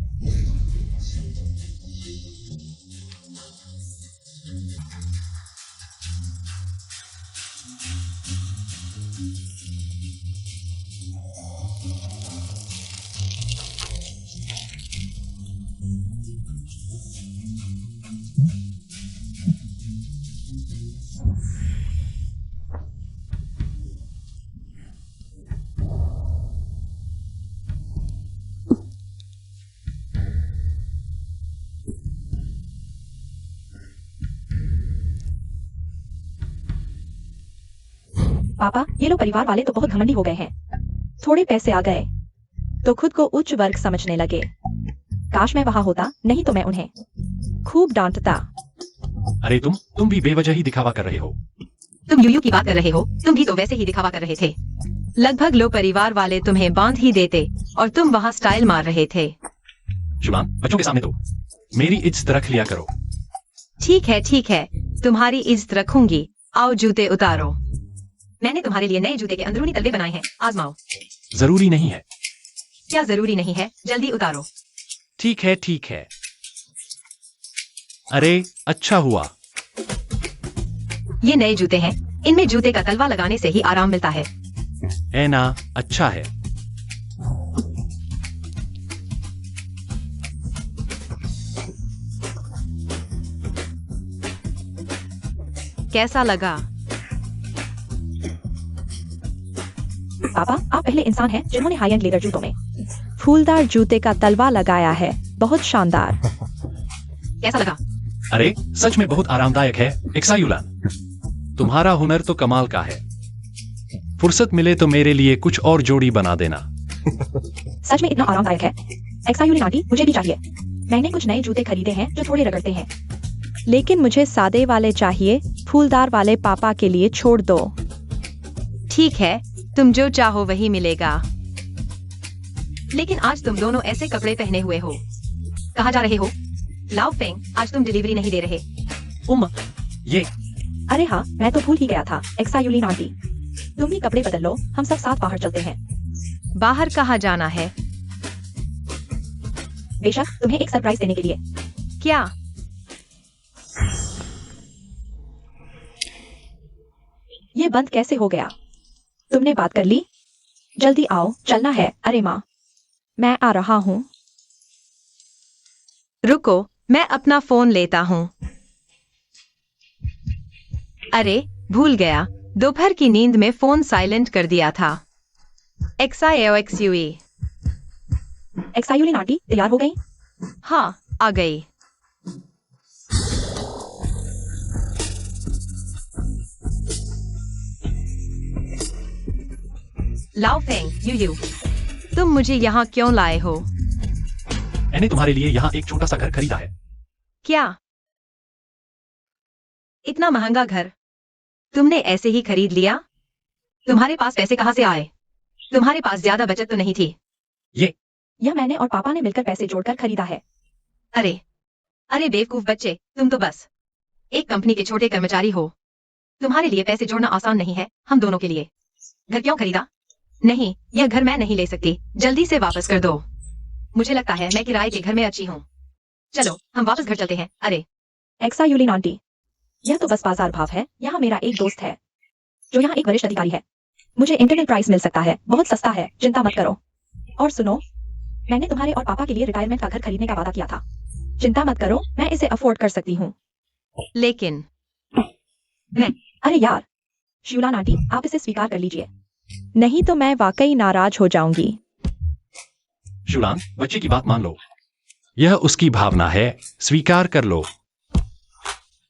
पापा, ये लोग परिवार वाले तो बहुत घमंडी हो गए हैं। थोड़े पैसे आ गए तो खुद को उच्च वर्ग समझने लगे। काश मैं वहां होता, नहीं तो मैं उन्हें खूब डांटता। अरे तुम भी बेवजह ही दिखावा कर रहे हो। तुम यूयू की बात कर रहे हो, तुम भी तो वैसे ही दिखावा कर रहे थे। लगभग लो परिवार वाले तुम्हें बांध ही देते और तुम वहाँ स्टाइल मार रहे थे। शुभान, बच्चों के सामने तो मेरी इज्जत रख लिया करो। ठीक है, तुम्हारी इज्जत रखूंगी। आओ जूते उतारो। मैंने तुम्हारे लिए नए जूते के अंदरूनी तलवे बनाए हैं, आजमाओ। जरूरी नहीं है। क्या जरूरी नहीं है? जल्दी उतारो। ठीक है। अरे अच्छा हुआ। ये नए जूते हैं, इनमें जूते का तलवा लगाने से ही आराम मिलता है। है ना, अच्छा है। कैसा लगा? पापा, आप पहले इंसान हैं जिन्होंने हाई एंड लेदर जूतों में फूलदार जूते का तलवा लगाया है। बहुत शानदार। कैसा लगा? अरे सच में बहुत आरामदायक है। एक्सायुलान, तुम्हारा हुनर तो कमाल का है। फुर्सत मिले तो मेरे लिए कुछ और जोड़ी बना देना। सच में इतना आरामदायक है। एक्सायुलिन आंटी, मुझे भी चाहिए। मैंने कुछ नए जूते खरीदे हैं जो थोड़े रगड़ते हैं, लेकिन मुझे सादे वाले चाहिए। फूलदार वाले पापा के लिए छोड़ दो। ठीक है, तुम जो चाहो वही मिलेगा। लेकिन आज तुम दोनों ऐसे कपड़े पहने हुए हो। कहाँ जा रहे हो? लाओ फेंग, आज तुम डिलीवरी नहीं दे रहे। ये अरे हाँ, मैं तो भूल ही गया था। एक्सायुलिन आंटी, तुम भी कपड़े बदल लो, हम सब साथ बाहर चलते हैं। बाहर कहाँ जाना है? बेशक, तुम्हें एक सरप्राइज देने के लिए। क्या? ये बंद कैसे हो गया? तुमने बात कर ली? जल्दी आओ, चलना है। अरे माँ, मैं आ रहा हूँ। रुको, मैं अपना फोन लेता हूँ। अरे भूल गया, दोपहर की नींद में फोन साइलेंट कर दिया था। XIOXUE। एक्सायुलिन आंटी तैयार हो गई? हाँ, आ गई। लाओ फेंग, यूयू, तुम मुझे यहाँ क्यों लाए हो? मैंने तुम्हारे लिए यहाँ एक छोटा सा घर खरीदा है। क्या? इतना महंगा घर तुमने ऐसे ही खरीद लिया? तुम्हारे पास पैसे कहाँ से आए? तुम्हारे पास ज्यादा बचत तो नहीं थी? यह मैंने और पापा ने मिलकर पैसे जोड़कर खरीदा है। अरे बेवकूफ बच्चे, तुम तो बस एक कंपनी के छोटे कर्मचारी हो। तुम्हारे लिए पैसे जोड़ना आसान नहीं है, हम दोनों के लिए। घर क्यों खरीदा? नहीं, यह घर मैं नहीं ले सकती। जल्दी से वापस कर दो। मुझे लगता है मैं किराए के घर में अच्छी हूँ। चलो, हम वापस घर चलते हैं। अरे एक्सायुलिन आंटी, यह तो बस बाजार भाव है। यहाँ मेरा एक दोस्त है जो यहाँ एक वरिष्ठ अधिकारी है। मुझे इंटरनेट प्राइस मिल सकता है, बहुत सस्ता है, चिंता मत करो। और सुनो, मैंने तुम्हारे और पापा के लिए रिटायरमेंट का घर खरीदने का वादा किया था। चिंता मत करो, मैं इसे अफोर्ड कर सकती हूँ। लेकिन अरे यार, शिवलान आंटी, आप इसे स्वीकार कर लीजिए, नहीं तो मैं वाकई नाराज हो जाऊंगी। शुलान, बच्चे की बात मान लो। यह उसकी भावना है, स्वीकार कर लो।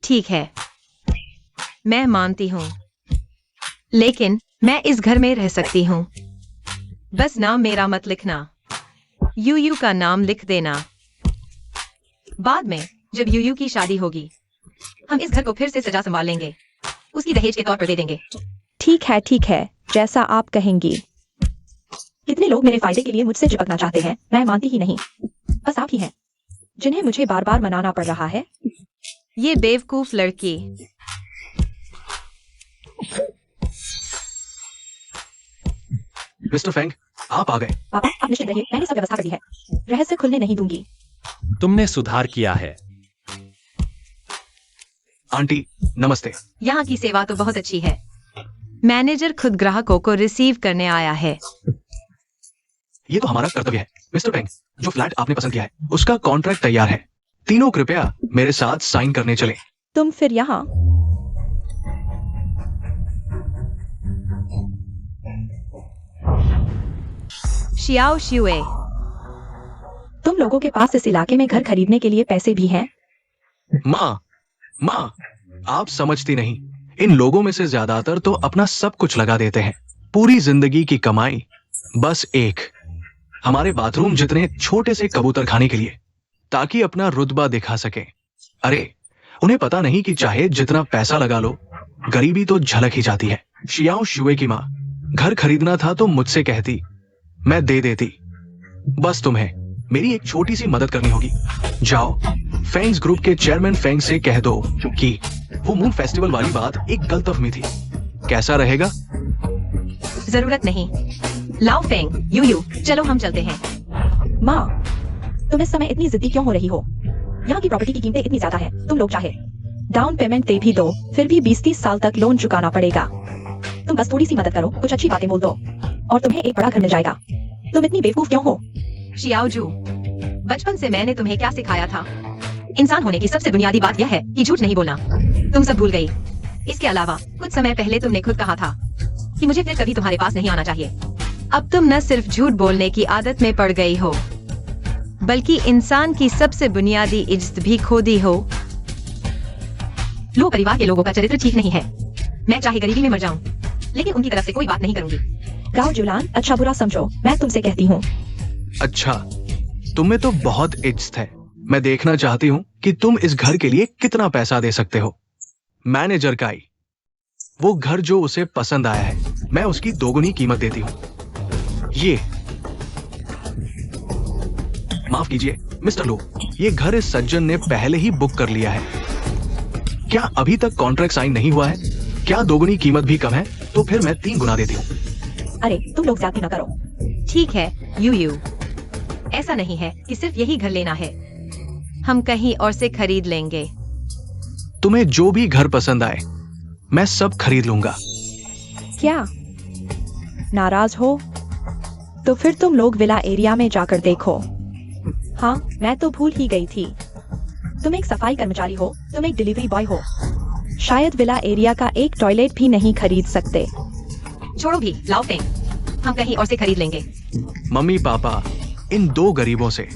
ठीक है, मैं मानती हूँ, लेकिन मैं इस घर में रह सकती हूँ। बस नाम मेरा मत लिखना, यूयू का नाम लिख देना। बाद में जब यूयू की शादी होगी, हम इस घर को फिर से सजा संभाल लेंगे, उसकी दहेज के तौर पर दे देंगे। ठीक है, जैसा आप कहेंगी। कितने लोग मेरे फायदे के लिए मुझसे चिपकना चाहते हैं, मैं मानती ही नहीं। बस आप ही हैं जिन्हें मुझे बार बार मनाना पड़ रहा है। ये बेवकूफ लड़की। मिस्टर फेंग, आप आ गए। पापा, आप निश्चित रहिए, मैंने सब व्यवस्था कर दी है। रहस्य खुलने नहीं दूंगी। तुमने सुधार किया है। आंटी, नमस्ते। यहाँ की सेवा तो बहुत अच्छी है। मैनेजर खुद ग्राहकों को रिसीव करने आया है। ये तो हमारा कर्तव्य है। मिस्टर फेंग, जो फ्लैट आपने पसंद किया है, उसका कॉन्ट्रैक्ट तैयार है। तीनों कृपया मेरे साथ साइन करने चले। तुम फिर यहाँ? शियाओ शिवे, तुम लोगों के पास इस इलाके में घर खरीदने के लिए पैसे भी हैं? माँ, आप समझती नहीं। इन लोगों में से ज्यादातर तो अपना सब कुछ लगा देते हैं, पूरी जिंदगी की कमाई बस एक हमारे बाथरूम जितने छोटे से कबूतर खाने के लिए, ताकि अपना रुतबा दिखा सके। अरे, उन्हें पता नहीं कि चाहे जितना पैसा लगा लो, गरीबी तो झलक ही जाती है। शियाओ शुए की माँ घर खरीदना था तो मुझसे कहती, मैं दे देती। बस तुम्हें मेरी एक छोटी सी मदद करनी होगी। जाओ, फेंग्स ग्रुप के चेयरमैन फेंग से कह दो कि वो मून फेस्टिवल वाली बात एक गलतफहमी थी। कैसा रहेगा? जरूरत नहीं। लाओ फेंग, यूयू, चलो हम चलते हैं। माँ, तुम इस समय इतनी जिद्दी क्यों हो रही हो? यहाँ की प्रॉपर्टी की कीमतें इतनी ज्यादा है, तुम लोग चाहे डाउन पेमेंट दे भी दो, फिर भी 20-30 साल तक लोन चुकाना पड़ेगा। तुम बस थोड़ी सी मदद करो, कुछ अच्छी बातें बोल दो और तुम्हें एक बड़ा घर मिल जाएगा। तुम इतनी बेवकूफ क्यों हो? शियाओजू, बचपन से मैंने तुम्हें क्या सिखाया था? इंसान होने की सबसे बुनियादी बात यह है कि झूठ नहीं बोलना। तुम सब भूल गई। इसके अलावा कुछ समय पहले तुमने खुद कहा था कि मुझे फिर कभी तुम्हारे पास नहीं आना चाहिए। अब तुम न सिर्फ झूठ बोलने की आदत में पड़ गई हो, बल्कि इंसान की सबसे बुनियादी इज्जत भी खो दी हो। लो, परिवार के लोगों का चरित्र ठीक नहीं है। मैं चाहे गरीबी में मर जाऊं, लेकिन उनकी तरफ से कोई बात नहीं करूंगी। गाओ जुलान, अच्छा बुरा समझो, मैं तुमसे कहती हूँ। अच्छा, तुम्हें तो बहुत इज्जत है। मैं देखना चाहती हूँ कि तुम इस घर के लिए कितना पैसा दे सकते हो। मैनेजर काई, वो घर जो उसे पसंद आया है, मैं उसकी दोगुनी कीमत देती हूँ। ये माफ कीजिए मिस्टर लो, ये घर इस सज्जन ने पहले ही बुक कर लिया है। क्या अभी तक कॉन्ट्रैक्ट साइन नहीं हुआ है? क्या दोगुनी कीमत भी कम है? तो फिर मैं 3 गुना देती हूँ। अरे, तुम लोग ज्यादती न करो। ठीक है यूयू, ऐसा नहीं है कि सिर्फ यही घर लेना है, हम कहीं और से खरीद लेंगे। तुम्हें जो भी घर पसंद आए, मैं सब खरीद लूंगा। क्या नाराज हो? तो फिर तुम लोग विला एरिया में जाकर देखो। हाँ, मैं तो भूल ही गई थी, तुम एक सफाई कर्मचारी हो, तुम एक डिलीवरी बॉय हो, शायद विला एरिया का एक टॉयलेट भी नहीं खरीद सकते। छोड़ो भी, लाओ फेंग, हम कहीं और से खरीद लेंगे। मम्मी पापा, इन 2 गरीबों से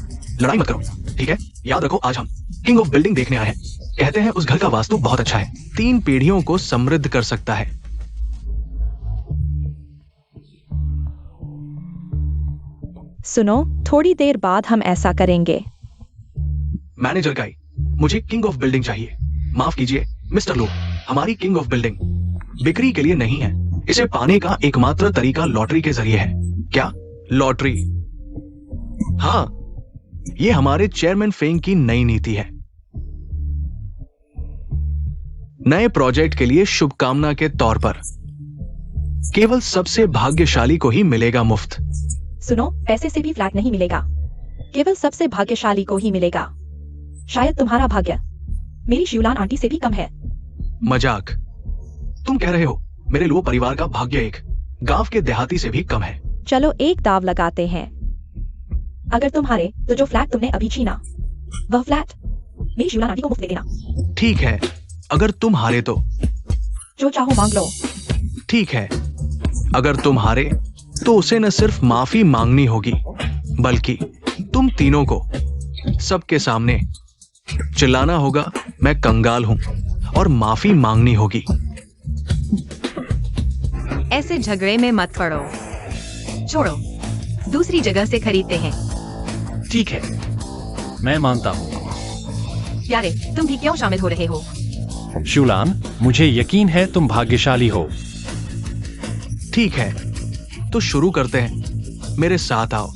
लड़ाई मत करो, ठीक है? याद रखो, आज हम किंग ऑफ बिल्डिंग देखने आए हैं। कहते हैं उस घर का वास्तु बहुत अच्छा है, 3 पीढ़ियों को समृद्ध कर सकता है। सुनो, थोड़ी देर बाद हम ऐसा करेंगे। मैनेजर गाई, मुझे किंग ऑफ बिल्डिंग चाहिए। माफ कीजिए मिस्टर लो, हमारी किंग ऑफ बिल्डिंग बिक्री के लिए नहीं है। इसे पाने का एकमात्र तरीका लॉटरी के जरिए है। क्या लॉटरी? हाँ, ये हमारे चेयरमैन फेंग की नई नीति है। नए प्रोजेक्ट के लिए शुभकामना के तौर पर केवल सबसे भाग्यशाली को ही मिलेगा मुफ्त। सुनो, पैसे से भी फ्लैट नहीं मिलेगा, केवल सबसे भाग्यशाली को ही मिलेगा। शायद तुम्हारा भाग्य मेरी शिवलान आंटी से भी कम है। मजाक? तुम कह रहे हो मेरे लो परिवार का भाग्य एक गांव के देहाती से भी कम है? चलो एक दाव लगाते हैं। अगर तुम हारे तो जो फ्लैट तुमने अभी छीना वह फ्लैट मेरी शिवलान आंटी को मुफ्त दे देना। ठीक है, अगर तुम हारे तो। जो चाहो मांग लो। ठीक है, अगर तुम हारे तो उसे न सिर्फ माफी मांगनी होगी बल्कि तुम तीनों को सबके सामने चिल्लाना होगा मैं कंगाल हूं और माफी मांगनी होगी। ऐसे झगड़े में मत पड़ो, छोड़ो, दूसरी जगह से खरीदते हैं। ठीक है, मैं मानता हूँ। प्यारे, तुम भी क्यों शामिल हो रहे हो? शिवलान, मुझे यकीन है तुम भाग्यशाली हो। ठीक है, तो शुरू करते हैं, मेरे साथ आओ।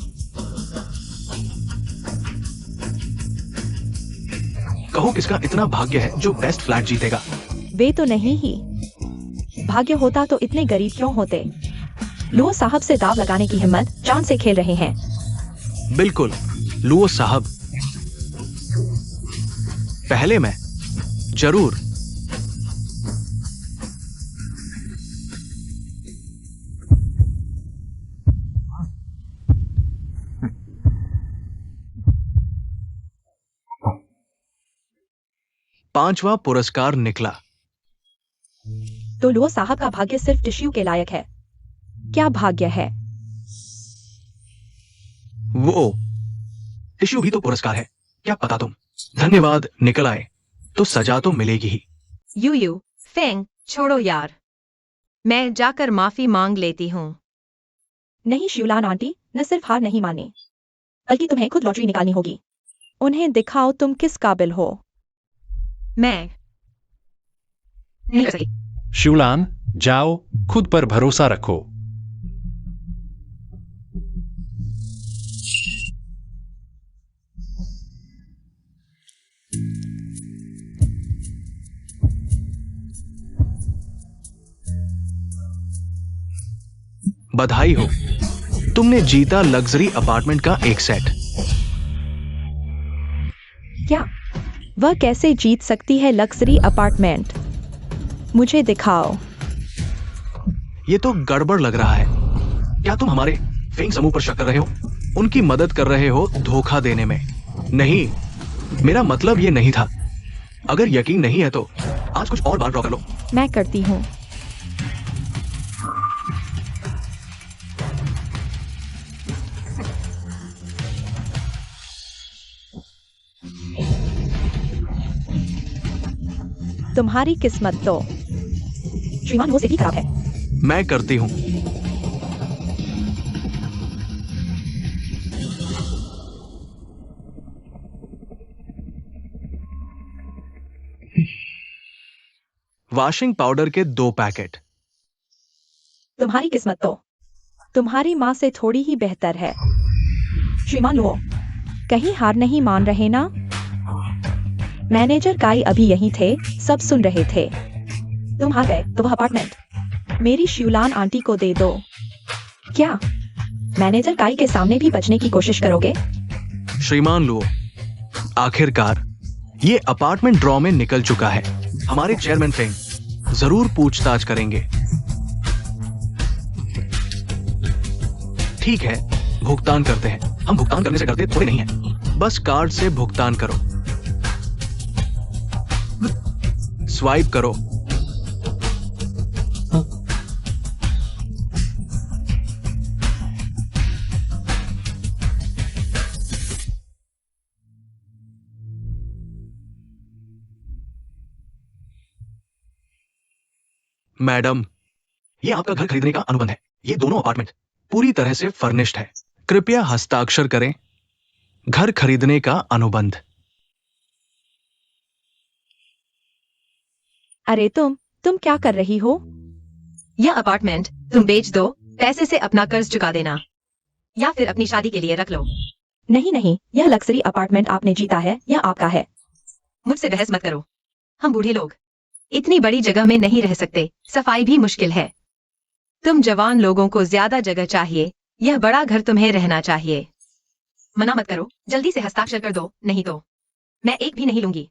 कहो किसका इतना भाग्य है जो बेस्ट फ्लैट जीतेगा? वे तो नहीं ही। भाग्य होता तो इतने गरीब क्यों होते? लुओ साहब से दाव लगाने की हिम्मत चांद से खेल रहे हैं। बिल्कुल, लुओ साहब। पहले मैं, जरूर। पांचवा पुरस्कार निकला। तो लुओ साहब का भाग्य सिर्फ टिश्यू के लायक है। क्या भाग्य है? वो टिश्यू भी तो पुरस्कार है, क्या पता तुम। धन्यवाद, निकल आए तो सजा तो मिलेगी ही। यू फेंग, छोड़ो यार, मैं जाकर माफी मांग लेती हूँ। नहीं शिवलान आंटी, न सिर्फ हार नहीं माने बल्कि तुम्हें खुद लॉटरी निकालनी होगी। उन्हें दिखाओ तुम किस काबिल हो। मैं नहीं कर सकी। शिवलान, जाओ, खुद पर भरोसा रखो। बधाई हो, तुमने जीता लग्जरी अपार्टमेंट का एक सेट। क्या वह कैसे जीत सकती है लग्जरी अपार्टमेंट? मुझे दिखाओ। ये तो गड़बड़ लग रहा है। क्या तुम हमारे फेंग समूह पर शक कर रहे हो? उनकी मदद कर रहे हो धोखा देने में? नहीं, मेरा मतलब ये नहीं था। अगर यकीन नहीं है तो आज कुछ और बार ड्रॉ कर लो। मैं करती हूँ। तुम्हारी किस्मत तो श्रीमान वो से भी खराब है। मैं करती हूं। वॉशिंग पाउडर के 2 पैकेट। तुम्हारी किस्मत तो तुम्हारी माँ से थोड़ी ही बेहतर है। श्रीमान लो, कहीं हार नहीं मान रहे ना? मैनेजर काई अभी यहीं थे, सब सुन रहे थे। तुम हार गए तो वह अपार्टमेंट मेरी शिवलान आंटी को दे दो। क्या मैनेजर काई के सामने भी बचने की कोशिश करोगे? श्रीमान लुओ, आखिरकार ये अपार्टमेंट ड्रॉ में निकल चुका है। हमारे चेयरमैन फेंग जरूर पूछताछ करेंगे। ठीक है, भुगतान करते हैं। हम भुगतान करने से डरते थोड़े नहीं हैं। बस कार्ड से भुगतान करो। स्वाइप करो। मैडम, ये आपका घर खरीदने का अनुबंध है। ये दोनों अपार्टमेंट पूरी तरह से फर्निश्ड है। कृपया हस्ताक्षर करें। घर खरीदने का अनुबंध। अरे तुम क्या कर रही हो? यह अपार्टमेंट तुम बेच दो, पैसे से अपना कर्ज चुका देना, या फिर अपनी शादी के लिए रख लो। नहीं नहीं, यह लग्जरी अपार्टमेंट आपने जीता है, यह आपका है। मुझसे बहस मत करो। हम बूढ़े लोग इतनी बड़ी जगह में नहीं रह सकते, सफाई भी मुश्किल है। तुम जवान लोगों को ज्यादा जगह चाहिए, यह बड़ा घर तुम्हें रहना चाहिए। मना मत करो, जल्दी से हस्ताक्षर कर दो, नहीं तो मैं एक भी नहीं लूंगी।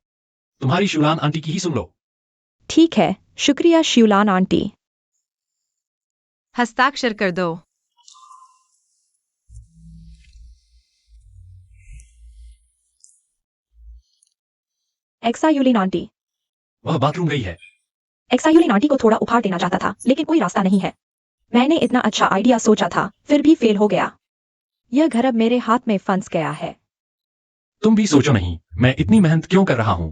तुम्हारी शिवलान आंटी की ही सुन लो। ठीक है, शुक्रिया शिवलान आंटी। हस्ताक्षर कर दो। एक्सायुलिन आंटी। वह बाथरूम गई है। एक्सायुलिन आंटी को थोड़ा उपहार देना चाहता था, लेकिन कोई रास्ता नहीं है। मैंने इतना अच्छा आइडिया सोचा था, फिर भी फेल हो गया। यह घर अब मेरे हाथ में फंस गया है। तुम भी सोचो नहीं, मैं इतनी मेहनत क्यों कर रहा हूं।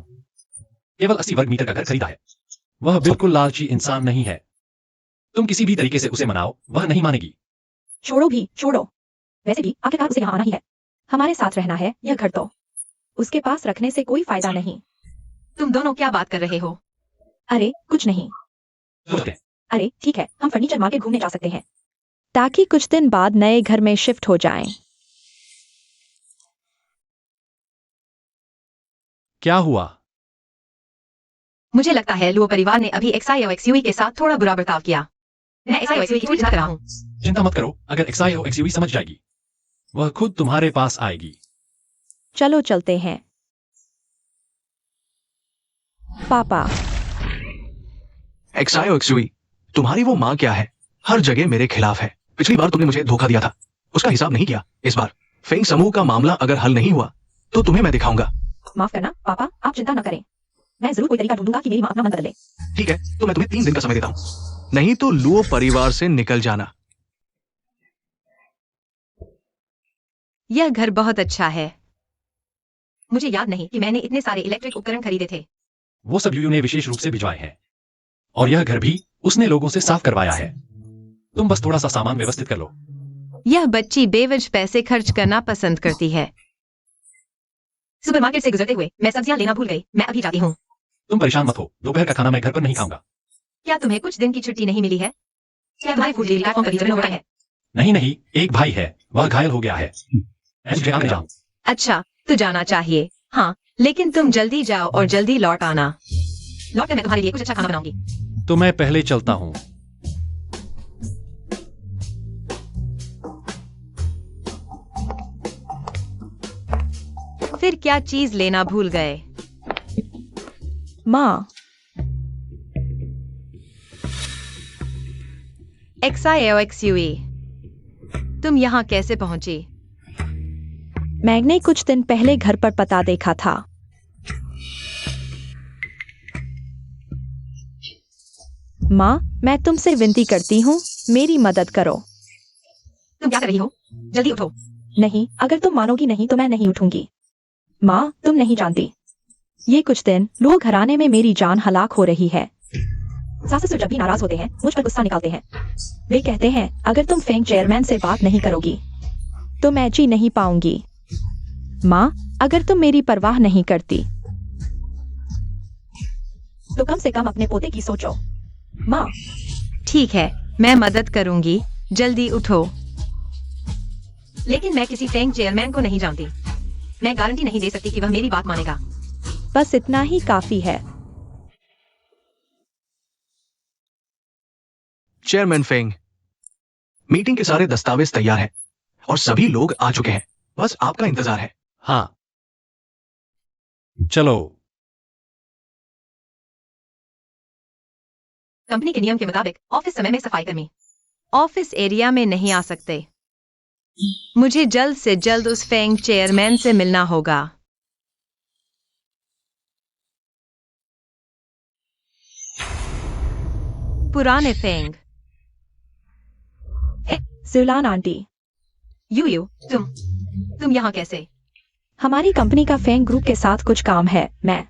केवल 80 वर्ग मीटर का घर खरीदा है। वह बिल्कुल लालची इंसान नहीं है। तुम किसी भी तरीके से उसे मनाओ, वह नहीं मानेगी। छोड़ो। वैसे भी आखिरकार उसे यहाँ आना ही है। हमारे साथ रहना है, यह घर तो उसके पास रखने से कोई फायदा नहीं। तुम दोनों क्या बात कर रहे हो? अरे कुछ नहीं। सोचते हैं। अरे ठीक है, हम फर्नीचर मार्केट घूमने जा सकते हैं, ताकि कुछ दिन बाद नए घर में शिफ्ट हो जाएं। क्या हुआ? मुझे लगता है लुओ परिवार ने अभी XIOXUE के साथ थोड़ा बुरा बर्ताव किया। मैं XIOXUE की चिंता कर रहा हूँ। चिंता मत करो, अगर XIOXUE समझ जाएगी, वह खुद तुम्हारे पास आएगी। चलो चलते हैं। पापा, XIOXUE, तुम्हारी वो माँ क्या है, हर जगह मेरे खिलाफ है। पिछली बार तुमने मुझे धोखा दिया था, उसका हिसाब नहीं किया। इस बार फेंग समूह का मामला अगर हल नहीं हुआ तो तुम्हें मैं दिखाऊंगा। माफ करना पापा, आप चिंता न करें। मैं जरूर कोई तरीका ढूंढूंगा कि मेरी माँ अपना मन बदले। ठीक है, तो मैं तुम्हें 3 दिन का समय देता हूँ, नहीं तो लुओ परिवार से निकल जाना। यह घर बहुत अच्छा है। मुझे याद नहीं कि मैंने इतने सारे इलेक्ट्रिक उपकरण खरीदे थे। वो सब यूयू ने विशेष रूप से भिजवाए हैं, और यह घर भी उसने लोगों से साफ करवाया है। तुम बस थोड़ा सा सामान व्यवस्थित कर लो। यह बच्ची बेवजह पैसे खर्च करना पसंद करती है। सुपरमार्केट से गुजरते हुए मैं सब्जियां लेना भूल गई। मैं अभी जाती हूँ। तुम परेशान मत हो, दोपहर का खाना मैं घर पर नहीं खाऊंगा। क्या तुम्हें कुछ दिन की छुट्टी नहीं मिली है? क्या तुम्हारे फूड डिलीवरी प्लेटफॉर्म कभी जमीन हो गया है? नहीं, एक भाई है, वह घायल हो गया है। मैं तुझे आने जाऊं। अच्छा, तो जाना चाहिए। हाँ, लेकिन तुम जल्दी जाओ और जल्दी लौट आना। लौट कर मैं तुम्हारे लिए कुछ अच्छा खाना बनाऊंगी। तो मैं पहले चलता हूँ। फिर क्या चीज लेना भूल गए? माँ, XIOXUE, तुम यहाँ कैसे पहुंची? मैंने कुछ दिन पहले घर पर पता देखा था। माँ, मैं तुमसे विनती करती हूँ, मेरी मदद करो। तुम क्या कर रही हो? जल्दी उठो। नहीं, अगर तुम मानोगी नहीं तो मैं नहीं उठूंगी। माँ, तुम नहीं जानती, ये कुछ दिन लोग घराने में मेरी जान हलाक हो रही है। सासू जब भी नाराज होते हैं मुझ पर गुस्सा निकालते हैं। वे कहते हैं अगर तुम फेंग चेयरमैन से बात नहीं करोगी तो मैं जी नहीं पाऊंगी। माँ, अगर तुम मेरी परवाह नहीं करती तो कम से कम अपने पोते की सोचो। माँ, ठीक है, मैं मदद करूंगी। जल्दी उठो। लेकिन मैं किसी फेंग चेयरमैन को नहीं जानती। मैं गारंटी नहीं दे सकती कि वह मेरी बात मानेगा। बस इतना ही काफी है। चेयरमैन फेंग, मीटिंग के सारे दस्तावेज तैयार हैं और सभी लोग आ चुके हैं, बस आपका इंतजार है। हाँ, चलो। कंपनी के नियम के मुताबिक ऑफिस समय में सफाई कर्मी ऑफिस एरिया में नहीं आ सकते। मुझे जल्द से जल्द उस फेंग चेयरमैन से मिलना होगा। पुराने फेंग। जुलान आंटी, यू तुम यहाँ कैसे? हमारी कंपनी का फेंग ग्रुप के साथ कुछ काम है। मैं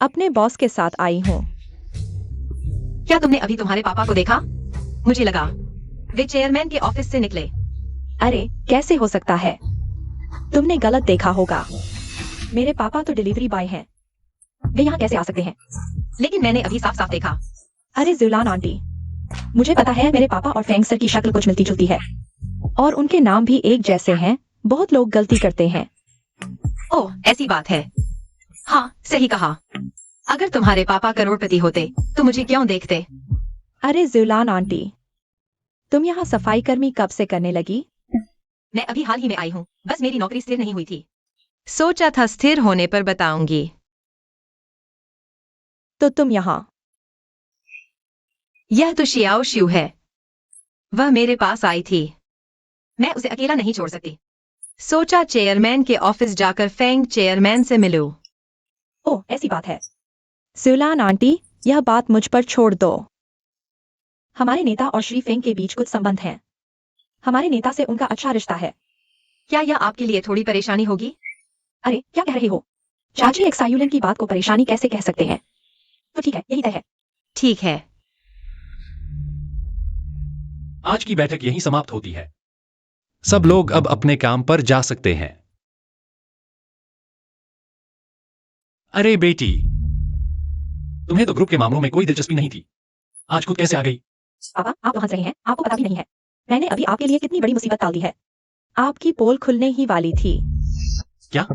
अपने बॉस के साथ आई हूँ। क्या तुमने अभी तुम्हारे पापा को देखा? मुझे लगा वे चेयरमैन के ऑफिस से निकले। अरे कैसे हो सकता है, तुमने गलत देखा होगा। मेरे पापा तो डिलीवरी बॉय हैं, वे यहाँ कैसे आ सकते हैं? लेकिन मैंने अभी साफ साफ देखा। अरे जुलान आंटी, मुझे पता है मेरे पापा और फेंग सर की शक्ल कुछ मिलती जुलती है और उनके नाम भी एक जैसे हैं। बहुत लोग गलती करते हैं। ओह, ऐसी बात है। हाँ, सही कहा। अगर तुम्हारे पापा करोड़पति होते तो मुझे क्यों देखते? अरे जुलान आंटी, तुम यहाँ सफाई कर्मी कब से करने लगी? मैं अभी हाल ही में आई हूँ, बस मेरी नौकरी स्थिर नहीं हुई थी। सोचा था स्थिर होने पर बताऊंगी। तो तुम यहाँ? यह तो शियाओ शिउ है। वह मेरे पास आई थी। मैं उसे अकेला नहीं छोड़ सकती। सोचा चेयरमैन के ऑफिस जाकर फेंग चेयरमैन से मिलूं। ओह, ऐसी बात है। सुलान आंटी, यह बात मुझ पर छोड़ दो। हमारे नेता और श्री फेंग के बीच कुछ संबंध हैं। हमारे नेता से उनका अच्छा रिश्ता है। क्या यह आपके लिए थोड़ी परेशानी होगी? अरे, क्या कह रहे हो? चाची एक्सायुलन की बात को परेशानी कैसे कह सकते हैं? तो ठीक है, यही तय है। ठीक है। आज की बैठक यहीं समाप्त होती है। सब लोग अब अपने काम पर जा सकते हैं। अरे बेटी, तुम्हें तो ग्रुप के मामलों में कोई दिलचस्पी नहीं थी। आज खुद कैसे आ गई? पापा, आप तो हंस रहे हैं, आपको पता भी नहीं है मैंने अभी आपके लिए कितनी बड़ी मुसीबत टाल दी है। आपकी पोल खुलने ही वाली थी। क्या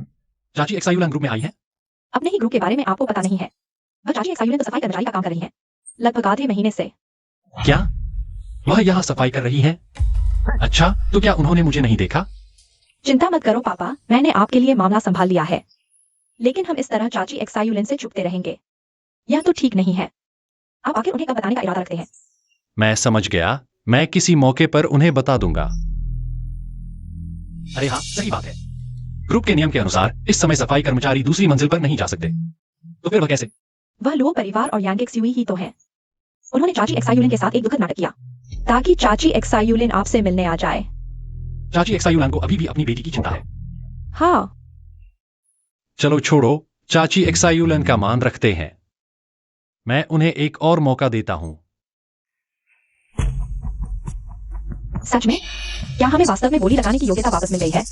चाची एक्सायुलन ग्रुप में आई है? अपने ही ग्रुप के बारे में आपको पता नहीं है। वह चाची एक्सायुलन तो सफाई कर्मचारी का काम कर रही है, लगभग आधे महीने से। क्या वह यहाँ सफाई कर रही है? अच्छा, तो क्या उन्होंने मुझे नहीं देखा? चिंता मत करो पापा, मैंने आपके लिए मामला संभाल लिया है। लेकिन हम इस तरह चाची एक्सायुलन से छुपते रहेंगे, यह तो ठीक नहीं है। आप आखिर उन्हें कब बताने का इरादा रखते हैं? मैं समझ गया, मैं किसी मौके पर उन्हें बता दूंगा। अरे हाँ, सही बात है। ग्रुप के नियम के अनुसार इस समय सफाई कर्मचारी दूसरी मंजिल पर नहीं जा सकते। तो फिर वह कैसे? वह लो परिवार और यांग एक्सयूई ही तो है। उन्होंने चाची एक्सायुलन के साथ एक दुखद नाटक किया ताकि चाची एक्सायुलन आपसे मिलने आ जाए। चाची एक्सायुलन को अभी भी अपनी बेटी की चिंता है। हाँ, चलो छोड़ो, चाची एक्सायुलन का मान रखते हैं। मैं उन्हें एक और मौका देता हूं। सच में? क्या हमें वास्तव में बोली लगाने की योग्यता वापस मिल गई है?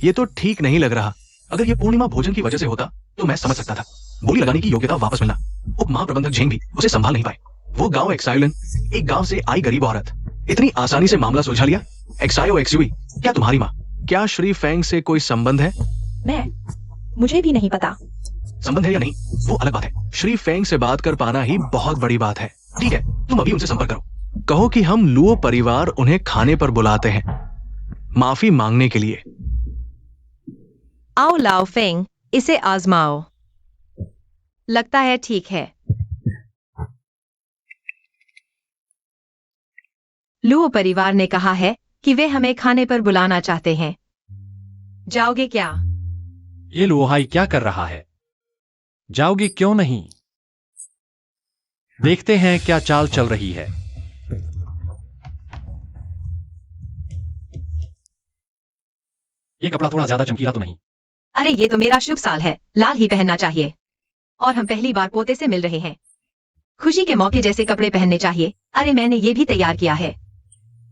ये तो ठीक नहीं लग रहा। अगर ये पूर्णिमा भोजन की वजह से होता तो मैं समझ सकता था। बोली लगाने की योग्यता वापस मिलना। उप महाप्रबंधक झेंग भी उसे संभाल नहीं पाए। वो गांव एक्सायुलन, एक गांव से आई गरीब औरत, इतनी आसानी से मामला सुलझा लिया। एक्सायो एक्सयूई, क्या तुम्हारी माँ? क्या श्री फेंग से कोई संबंध है? मुझे भी नहीं पता। संबंध है या नहीं वो अलग बात है। श्री फेंग से बात कर पाना ही बहुत बड़ी बात है। ठीक है, तुम अभी उनसे संपर्क करो। कहो कि हम लुओ परिवार उन्हें खाने पर बुलाते हैं, माफी मांगने के लिए। आओ लाओ फेंग, इसे आजमाओ। लगता है ठीक है। लुओ परिवार ने कहा है कि वे हमें खाने पर बुलाना चाहते हैं। जाओगे क्या? ये लुओहाई क्या कर रहा है? जाओगे क्यों नहीं? देखते हैं क्या चाल चल रही है। ये कपड़ा थोड़ा ज्यादा चमकीला तो नहीं? अरे ये तो मेरा शुभ साल है, लाल ही पहनना चाहिए। और हम पहली बार पोते से मिल रहे हैं, खुशी के मौके जैसे कपड़े पहनने चाहिए। अरे मैंने ये भी तैयार किया है।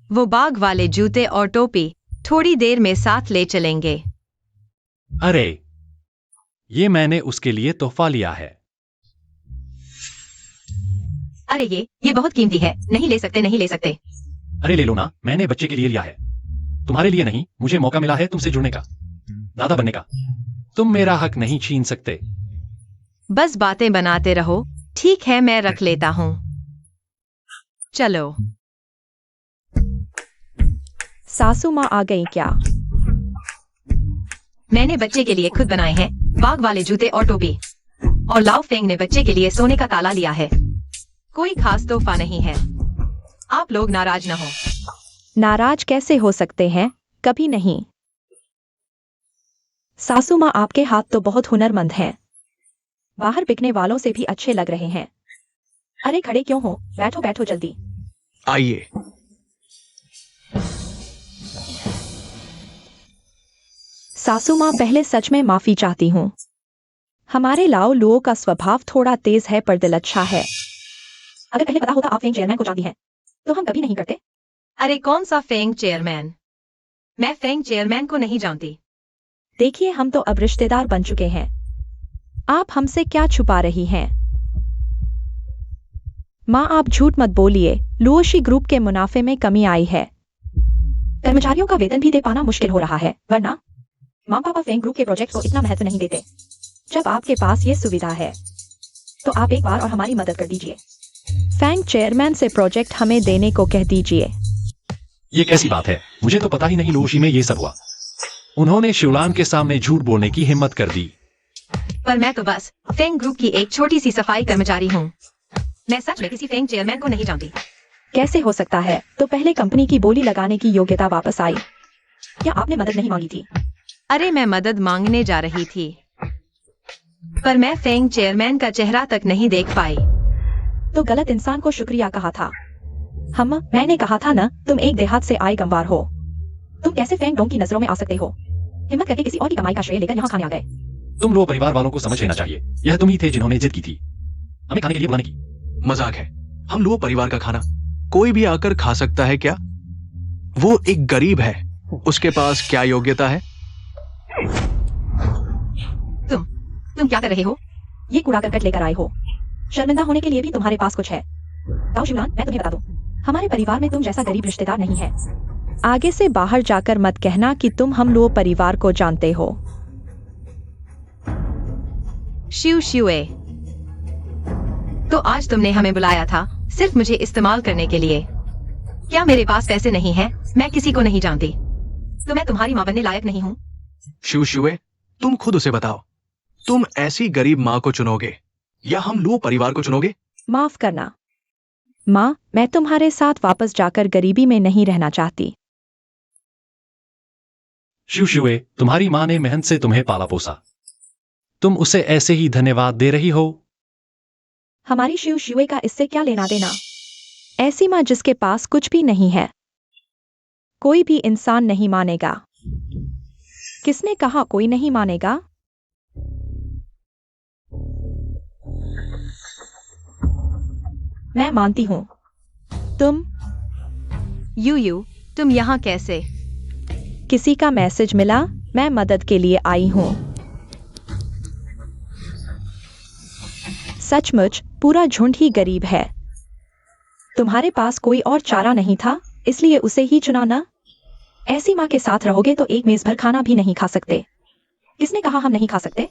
वो बाग वाले जूते और टोपी थोड़ी देर में साथ ले चलेंगे। अरे ये मैंने उसके लिए तोहफा लिया है। अरे ये बहुत कीमती है, नहीं ले सकते, नहीं ले सकते। अरे ले लो ना, मैंने बच्चे के लिए लिया है, तुम्हारे लिए नहीं। मुझे मौका मिला है तुमसे जुड़ने का, दादा बनने का। तुम मेरा हक नहीं छीन सकते। बस बातें बनाते रहो। ठीक है, मैं रख लेता हूँ। चलो। सासू माँ आ गई क्या? मैंने बच्चे के लिए खुद बनाए हैं बाग वाले जूते और टोपी। और लाओ फेंग ने बच्चे के लिए सोने का ताला लिया है। कोई खास तोहफा नहीं है। आप लोग नाराज न हो। नाराज कैसे हो सकते हैं? कभी नहीं। सासू माँ, आपके हाथ तो बहुत हुनरमंद हैं। बाहर बिकने वालों से भी अच्छे लग रहे हैं। अरे खड़े क्यों हो? बैठो बैठो जल्दी। आइए। सासू माँ, पहले सच में माफी चाहती हूँ। हमारे लाओ लुओ का स्वभाव थोड़ा तेज है पर दिल अच्छा है। अगर पहले पता होता आप फेंग चेयरमैन को जानती हैं तो हम कभी नहीं करते। अरे कौन सा फेंग चेयरमैन? मैं फेंग चेयरमैन को नहीं जानती। देखिए, हम तो अब रिश्तेदार बन चुके हैं। आप हमसे क्या छुपा रही हैं? माँ, आप झूठ मत बोलिए। लुओशी ग्रुप के मुनाफे में कमी आई है। कर्मचारियों का वेतन भी दे पाना मुश्किल हो रहा है, वरना माँ पापा फेंग ग्रुप के प्रोजेक्ट को इतना महत्व नहीं देते। जब आपके पास ये सुविधा है तो आप एक बार और हमारी मदद कर दीजिए। फेंग चेयरमैन से प्रोजेक्ट हमें देने को कह दीजिए। ये कैसी बात है? मुझे तो पता ही नहीं लुओशी में ये सब हुआ। उन्होंने शिवलान के सामने झूठ बोलने की हिम्मत कर दी। पर मैं तो बस फेंग ग्रुप की एक छोटी सी सफाई कर्मचारी हूँ। मैं सच में किसी फेंग चेयरमैन को नहीं जानती। कैसे हो सकता है? तो पहले कंपनी की बोली लगाने की योग्यता वापस आई। क्या आपने मदद नहीं मांगी थी? अरे मैं मदद मांगने जा रही थी। पर मैं फेंग चेयरमैन का चेहरा तक नहीं देख पाई। तो गलत इंसान को शुक्रिया कहा था। मैंने कहा था ना, तुम एक देहात से आए गंवार हो। तुम कैसे फेंग डोंग की नजरों में आ सकते हो? हिम्मत करके किसी और की कमाई का श्रेय लेकर यहाँ खाने आ गए। तुम लो परिवार वालों को समझ लेना चाहिए, यह तुम ही थे जिन्होंने जिद की थी हमें खाने के लिए बुलाने की। मजाक है। हम लोग परिवार का खाना कोई भी आकर खा सकता है क्या? वो एक गरीब है, उसके पास क्या योग्यता है? तुम क्या कर रहे हो? ये कूड़ा करकट लेकर आए हो। शर्मिंदा होने के लिए भी तुम्हारे पास कुछ है? गाओ शिवलान, मैं तुम्हें बता दूं, हमारे परिवार में तुम जैसा गरीब रिश्तेदार नहीं है। आगे से बाहर जाकर मत कहना कि तुम हम लोग परिवार को जानते हो। शिव शिवे, तो आज तुमने हमें बुलाया था सिर्फ मुझे इस्तेमाल करने के लिए। क्या मेरे पास पैसे नहीं हैं? मैं किसी को नहीं जानती, तो मैं तुम्हारी माँ बनने लायक नहीं हूँ। शिवे, तुम खुद उसे बताओ, तुम ऐसी गरीब माँ को चुनोगे या हम लोग परिवार को चुनोगे? माफ करना माँ, मैं तुम्हारे साथ वापस जाकर गरीबी में नहीं रहना चाहती। शिवे, तुम्हारी माँ ने मेहनत से तुम्हें पाला पोसा, तुम उसे ऐसे ही धन्यवाद दे रही हो? हमारी शिवे का इससे क्या लेना देना? ऐसी माँ जिसके पास कुछ भी नहीं है, कोई भी इंसान नहीं मानेगा। किसने कहा कोई नहीं मानेगा? मैं मानती हूँ। तुम तुम यहाँ कैसे? किसी का मैसेज मिला, मैं मदद के लिए आई हूँ। सचमुच पूरा झुंड ही गरीब है। तुम्हारे पास कोई और चारा नहीं था, इसलिए उसे ही चुना ना? ऐसी माँ के साथ रहोगे तो एक मेज भर खाना भी नहीं खा सकते। किसने कहा हम नहीं खा सकते?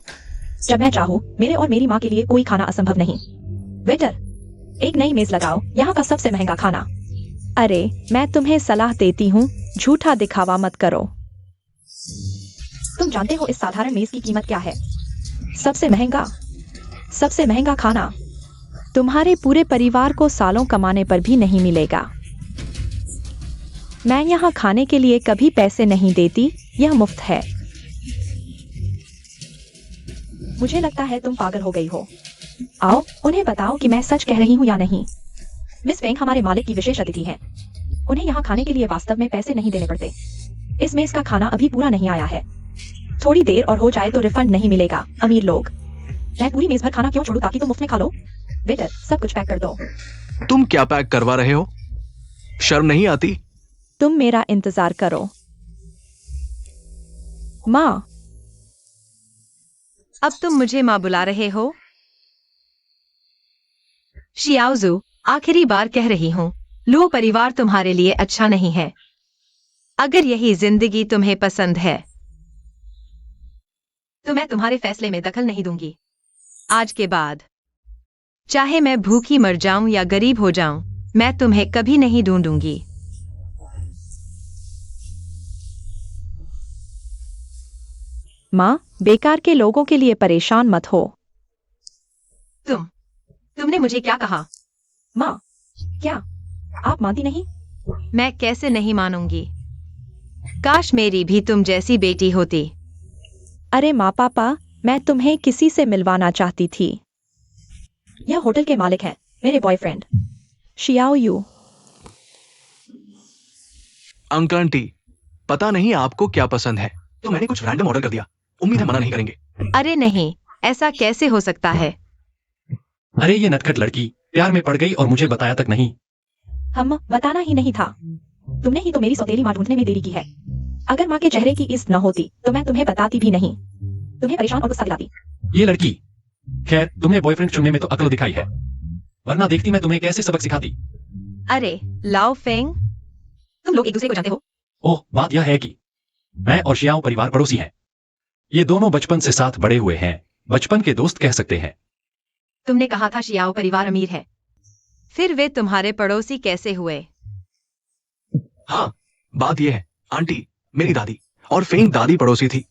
जब मैं चाहूँ, मेरे और मेरी माँ के लिए कोई खाना असंभव नहीं। वेटर, एक नई मेज लगाओ, यहाँ का सबसे महंगा खाना। अरे, मैं तुम्हें सलाह देती हूँ, झूठा दिखावा मत करो। तुम जानते हो इस साधारण मेज की कीमत क्या है? सबसे महंगा खाना तुम्हारे पूरे परिवार को सालों कमाने पर भी नहीं मिलेगा। मैं यहाँ खाने के लिए कभी पैसे नहीं देती, यह मुफ्त है। मुझे लगता है तुम पागल हो गई हो। आओ, उन्हें बताओ कि मैं सच कह रही हूँ या नहीं। मिस फेंग हमारे मालिक की विशेष अतिथि हैं। उन्हें यहाँ खाने के लिए वास्तव में पैसे नहीं देने पड़ते। इस मेज का खाना अभी पूरा नहीं आया है। थोड़ी देर और हो जाए तो रिफंड नहीं मिलेगा। अमीर लोग, मैं पूरी मेज भर खाना क्यों छोड़ूं ताकि तुम मुफ्त में खा लो? वेटर, सब कुछ पैक कर दो। तुम क्या पैक करवा रहे हो? शर्म नहीं आती? तुम मेरा इंतजार करो। माँ, अब तुम मुझे माँ बुला रहे हो? शियाओजू, आखिरी बार कह रही हूँ, लो परिवार तुम्हारे लिए अच्छा नहीं है। अगर यही जिंदगी तुम्हें पसंद है तो मैं तुम्हारे फैसले में दखल नहीं दूंगी। आज के बाद चाहे मैं भूखी मर जाऊं या गरीब हो जाऊं, मैं तुम्हें कभी नहीं ढूंढूंगी। माँ, बेकार के लोगों के लिए परेशान मत हो। तुमने मुझे क्या कहा? माँ, क्या आप मानती नहीं? मैं कैसे नहीं मानूंगी? काश मेरी भी तुम जैसी बेटी होती। अरे माँ पापा, मैं तुम्हें किसी से मिलवाना चाहती थी। यह होटल के मालिक हैं, मेरे boyfriend Xiao you. Uncle aunty, पता नहीं आपको क्या पसंद है, तो मैंने कुछ रैंडम ऑर्डर कर दिया। उम्मीद है मना नहीं करेंगे। अरे नहीं, ऐसा कैसे हो सकता है? अरे ये नटखट लड़की प्यार में पड़ गई और मुझे बताया तक नहीं। हम बताना ही नहीं था। तुमने ही तो मेरी सौतेली माँ ढूंढने में देरी की है। अगर माँ के चेहरे की इज्जत न होती तो मैं तुम्हें बताती भी नहीं। तुम्हें परेशान और गुस्सा दिलाती। ये लड़की, खैर तुमने बॉयफ्रेंड चुनने में तो अक्ल दिखाई है, वरना देखती मैं तुम्हें कैसे सबक सिखाती। अरे लाओ फेंग, तुम लोग एक दूसरे को जानते हो? ओह, बात यह है कि मैं और शियाओ परिवार पड़ोसी हैं। ये दोनों बचपन से साथ बड़े हुए हैं, बचपन के दोस्त कह सकते हैं। तुमने कहा था शियाओ परिवार अमीर है, फिर वे तुम्हारे पड़ोसी कैसे हुए? हाँ, बात यह है आंटी, मेरी दादी और फेंग दादी पड़ोसी थी।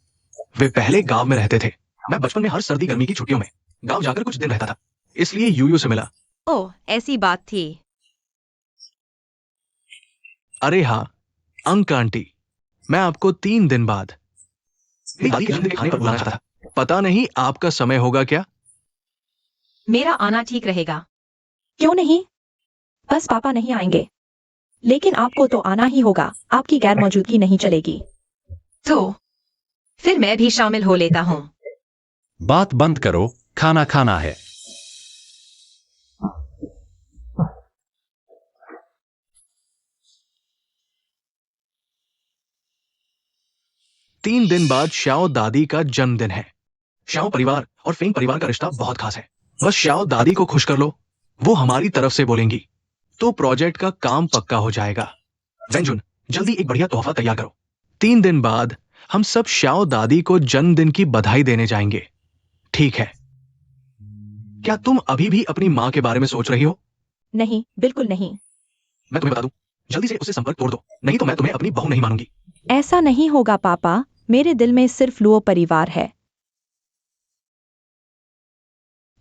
वे पहले गांव में रहते थे। मैं बचपन में हर सर्दी गर्मी की छुट्टियों में गांव जाकर कुछ दिन रहता था, इसलिए यूयू से मिला। ओह, ऐसी बात थी। अरे हाँ अंक आंटी, मैं आपको 3 दिन बाद मेरी दादी के जन्मदिन के खाने पर बुलाना चाहता था। पता नहीं आपका समय होगा क्या? मेरा आना ठीक रहेगा। क्यों नहीं? बस पापा नहीं आएंगे। लेकिन आपको तो आना ही होगा, आपकी गैर मौजूदगी नहीं चलेगी। तो फिर मैं भी शामिल हो लेता हूँ। बात बंद करो, खाना खाना है। तीन दिन बाद श्याओ दादी का जन्मदिन है। श्याओ परिवार और फेंग परिवार का रिश्ता बहुत खास है। बस श्याओ दादी को खुश कर लो, वो हमारी तरफ से बोलेंगी तो प्रोजेक्ट का काम पक्का हो जाएगा। वेंजुन, जल्दी एक बढ़िया तोहफा तैयार करो। 3 दिन बाद हम सब श्याओ दादी को जन्मदिन की बधाई देने जाएंगे। ठीक है। क्या तुम अभी भी अपनी माँ के बारे में सोच रही हो? नहीं, बिल्कुल नहीं। मैं तुम्हें बता दूं, जल्दी से उससे संपर्क तोड़ दो, नहीं तो मैं तुम्हें अपनी बहू नहीं मानूंगी। ऐसा नहीं होगा पापा, मेरे दिल में सिर्फ लुओ परिवार है।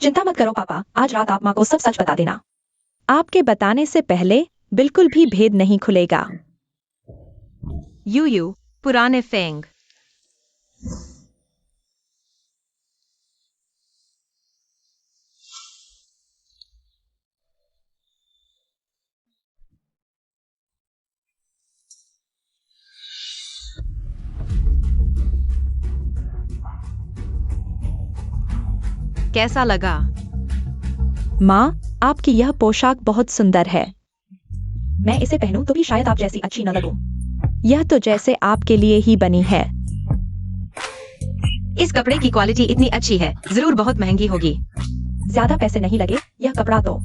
चिंता मत करो पापा, आज रात आप माँ को सब सच बता देना। आपके बताने से पहले बिल्कुल भी भेद नहीं खुलेगा। यू पुराने फेंग। कैसा लगा? माँ, आपकी यह पोशाक बहुत सुंदर है। मैं इसे पहनूं तो भी शायद आप जैसी अच्छी न लगूं। यह तो जैसे आपके लिए ही बनी है। इस कपड़े की क्वालिटी इतनी अच्छी है, जरूर बहुत महंगी होगी। ज्यादा पैसे नहीं लगे, यह कपड़ा तो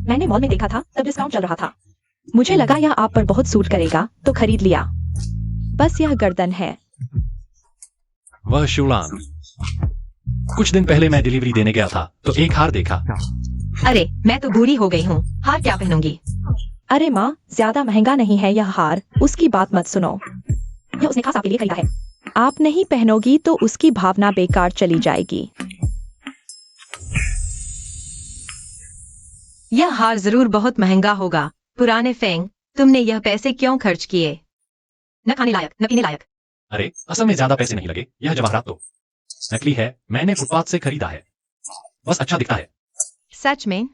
मैंने मॉल में देखा था, तब डिस्काउंट चल रहा था। मुझे लगा यह आप पर बहुत सूट करेगा तो खरीद लिया। बस यह गर्दन है। वह शुलान। कुछ दिन पहले मैं डिलीवरी देने गया था तो एक हार देखा। अरे मैं तो बूढ़ी हो गई हूँ, हार क्या पहनूंगी? अरे माँ, ज्यादा महंगा नहीं है यह हार, उसकी बात मत सुनो। यह उसने खास आपके लिए खरीदा है। आप नहीं पहनोगी तो उसकी भावना बेकार चली जाएगी। यह हार जरूर बहुत महंगा होगा। पुराने फेंग, तुमने यह पैसे क्यों खर्च किए? न खाने लायक, न पीने लायक। अरे असल में ज्यादा पैसे नहीं लगे, यह जवाहरात तो नकली है, मैंने फुटपाथ से खरीदा है, बस अच्छा दिखता है। सच में?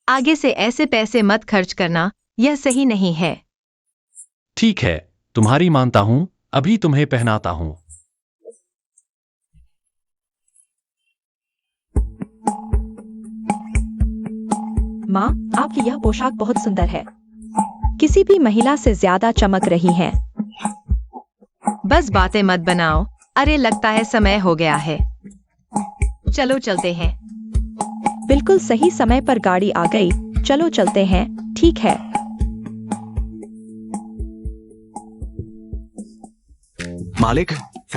आगे से ऐसे पैसे मत खर्च करना, यह सही नहीं है। ठीक है, तुम्हारी मानता हूँ, अभी तुम्हें पहनाता हूँ। माँ, आपकी यह पोशाक बहुत सुंदर है, किसी भी महिला से ज्यादा चमक रही है। बस बातें मत बनाओ। अरे लगता है समय हो गया है, चलो चलते हैं। बिल्कुल सही समय पर गाड़ी आ गई, चलो चलते हैं। ठीक है। मालिक,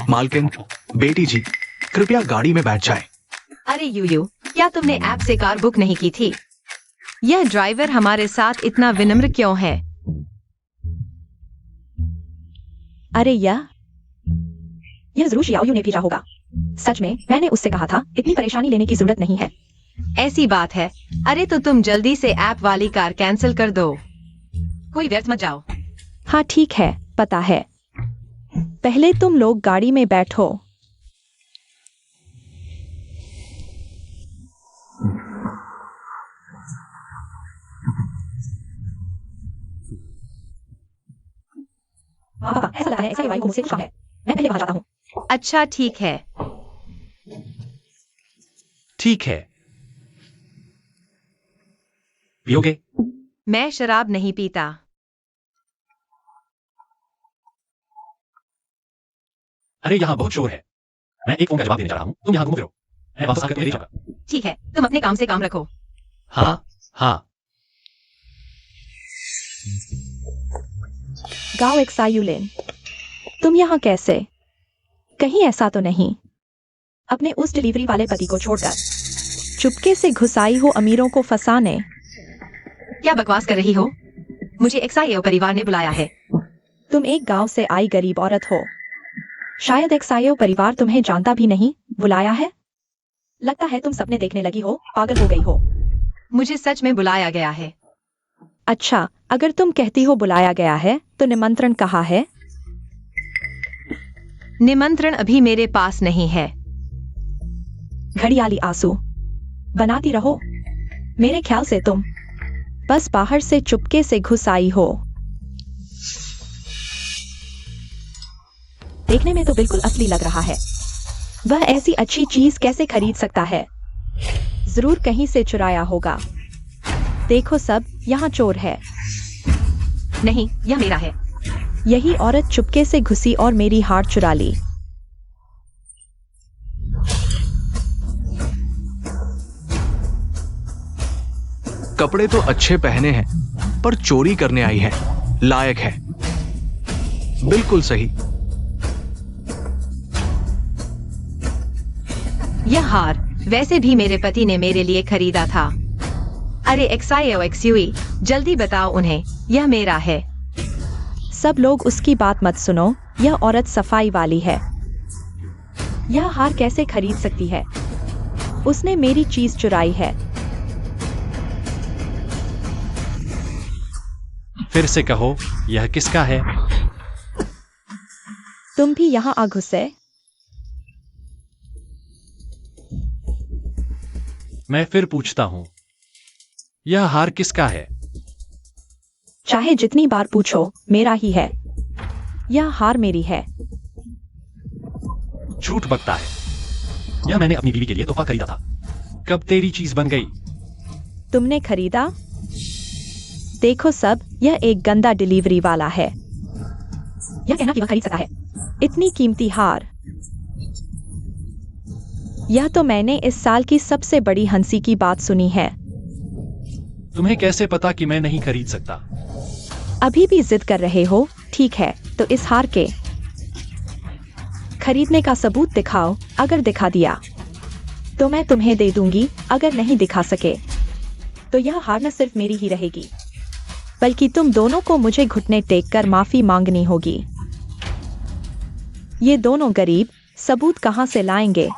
मालकिन, बेटी जी, कृपया गाड़ी में बैठ जाएं। अरे यू, क्या तुमने ऐप से कार बुक नहीं की थी? यह ड्राइवर हमारे साथ इतना विनम्र क्यों है? अरे यह जरूर शियाओयू ने भेजा होगा। सच में, मैंने उससे कहा था, इतनी परेशानी लेने की जरूरत नहीं है। ऐसी बात है। अरे तो तुम जल्दी से ऐप वाली कार कैंसिल कर दो, कोई व्यर्थ मत जाओ। हाँ ठीक है, पता है। पहले तुम लोग गाड़ी में बैठो। पापा, ऐसा लगता है ऐसा वायु को मुझसे कुछ कम है। मैं पहले वहां जाता हूँ। अच्छा ठीक है। ठीक है, पियोगे? मैं शराब नहीं पीता। अरे यहाँ बहुत शोर है, मैं एक फोन का जवाब देने जा रहा हूँ, तुम यहाँ घूम फिरो, मैं वापस आकर तुम्हें ले जाऊंगा। ठीक है, तुम अपने काम से काम रखो। हाँ हाँ। गाओ एक्सायुलेन, तुम यहाँ कैसे? कहीं ऐसा तो नहीं अपने उस डिलीवरी वाले पति को छोड़कर चुपके से घुसाई हो अमीरों को फंसाने? क्या बकवास कर रही हो? मुझे एक्साइओ परिवार ने बुलाया है। तुम एक गांव से आई गरीब औरत हो, शायद एक्साइओ परिवार तुम्हें जानता भी नहीं। बुलाया है? लगता है तुम सपने देखने लगी हो, पागल हो गई हो। मुझे सच में बुलाया गया है। अच्छा, अगर तुम कहती हो बुलाया गया है तो निमंत्रण कहाँ है? निमंत्रण अभी मेरे पास नहीं है। घड़ियाली आंसू बनाती रहो। मेरे ख्याल से तुम बस बाहर से चुपके से घुस आई हो। देखने में तो बिल्कुल असली लग रहा है। वह ऐसी अच्छी चीज कैसे खरीद सकता है? जरूर कहीं से चुराया होगा। देखो सब, यहाँ चोर है। नहीं, यह मेरा है। यही औरत चुपके से घुसी और मेरी हार चुरा ली। कपड़े तो अच्छे पहने हैं, पर चोरी करने आई है। लायक है। बिल्कुल सही। यह हार वैसे भी मेरे पति ने मेरे लिए खरीदा था। अरे XIOXUE, जल्दी बताओ उन्हें, यह मेरा है। सब लोग उसकी बात मत सुनो। यह औरत सफाई वाली है। यह हार कैसे खरीद सकती है? उसने मेरी चीज चुराई है। फिर से कहो, यह किसका है? तुम भी यहाँ आ घुसे। मैं फिर पूछता हूँ, यह हार किसका है? चाहे जितनी बार पूछो, मेरा ही है। यह हार मेरी है। झूठ बकता है। यह मैंने अपनी बीवी के लिए तोहफा खरीदा था। कब तेरी चीज बन गई? तुमने खरीदा? देखो सब, यह एक गंदा डिलीवरी वाला है। यह कहना कि वह खरीद सकता है इतनी कीमती हार। यह तो मैंने इस साल की सबसे बड़ी हंसी की बात सुनी है। तुम्हें कैसे पता कि मैं नहीं खरीद सकता? अभी भी जिद कर रहे हो? ठीक है, तो इस हार के खरीदने का सबूत दिखाओ। अगर दिखा दिया तो मैं तुम्हें दे दूंगी। अगर नहीं दिखा सके तो यह हार न सिर्फ मेरी ही रहेगी, बल्कि तुम दोनों को मुझे घुटने टेक कर माफी मांगनी होगी। ये दोनों गरीब सबूत कहां से लाएंगे?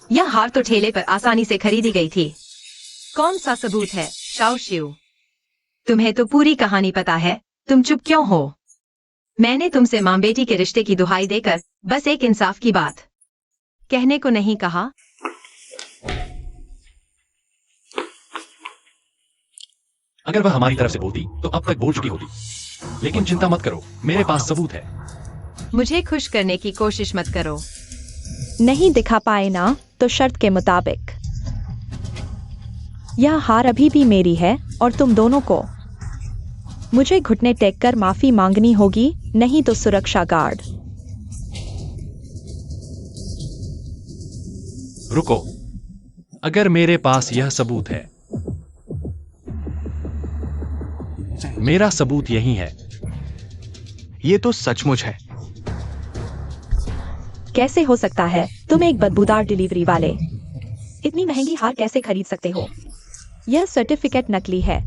यह हार तो ठेले पर आसानी से खरीदी गई थी। कौन सा सबूत है, शाओ शिव? तुम्हें तो पूरी कहानी पता है। तुम चुप क्यों हो? मैंने तुमसे मां बेटी के रिश्ते की दुहाई देकर बस एक इंसाफ की बात कहने को नहीं कहा। अगर वह हमारी तरफ से बोलती तो अब तक बोल चुकी होती। लेकिन चिंता मत करो, मेरे पास सबूत है। मुझे खुश करने की कोशिश मत करो। नहीं दिखा पाए ना, तो शर्त के मुताबिक यह हार अभी भी मेरी है और तुम दोनों को मुझे घुटने टेक कर माफी मांगनी होगी, नहीं तो सुरक्षा गार्ड। रुको, अगर मेरे पास यह सबूत है। मेरा सबूत यही है। ये तो सचमुच है। कैसे हो सकता है? तुम एक बदबूदार डिलीवरी वाले इतनी महंगी हार कैसे खरीद सकते हो? यह सर्टिफिकेट नकली है।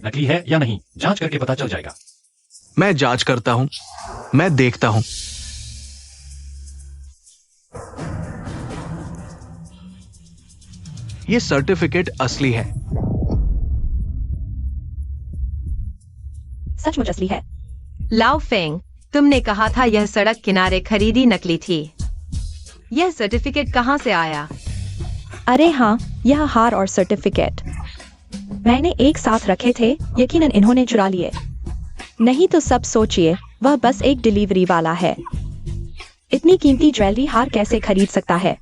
नकली है या नहीं, जांच करके पता चल जाएगा। मैं जांच करता हूं। मैं देखता हूं। ये सर्टिफिकेट असली है। सचमुच असली है। लाओ फेंग, तुमने कहा था यह सड़क किनारे खरीदी नकली थी। यह सर्टिफिकेट कहां से आया? अरे हाँ, यह हार और सर्टिफिकेट मैंने एक साथ रखे थे। यकीनन इन्होंने चुरा लिए। नहीं तो सब सोचिए, वह बस एक डिलीवरी वाला है। इतनी कीमती ज्वेलरी हार कैसे खरीद सकता है?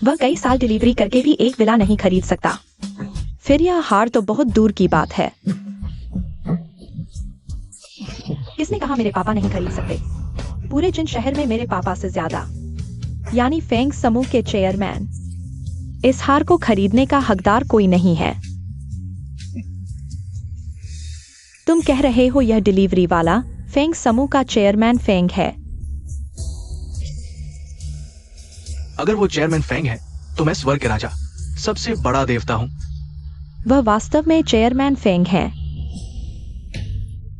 वह कई साल डिलीवरी करके भी एक विला नहीं खरीद सकता। फिर यह हार तो बहुत दूर की बात है। किसने कहा मेरे पापा नहीं खरीद सकते? पूरे जिन शहर में मेरे पापा से ज्यादा, यानी फेंग समूह के चेयरमैन, इस हार को खरीदने का हकदार कोई नहीं है। तुम कह रहे हो यह डिलीवरी वाला फेंग समूह का चेयरमैन फेंग है? अगर वो चेयरमैन फेंग है तो मैं स्वर्ग के राजा, सबसे बड़ा देवता हूं। वह वास्तव में चेयरमैन फेंग है।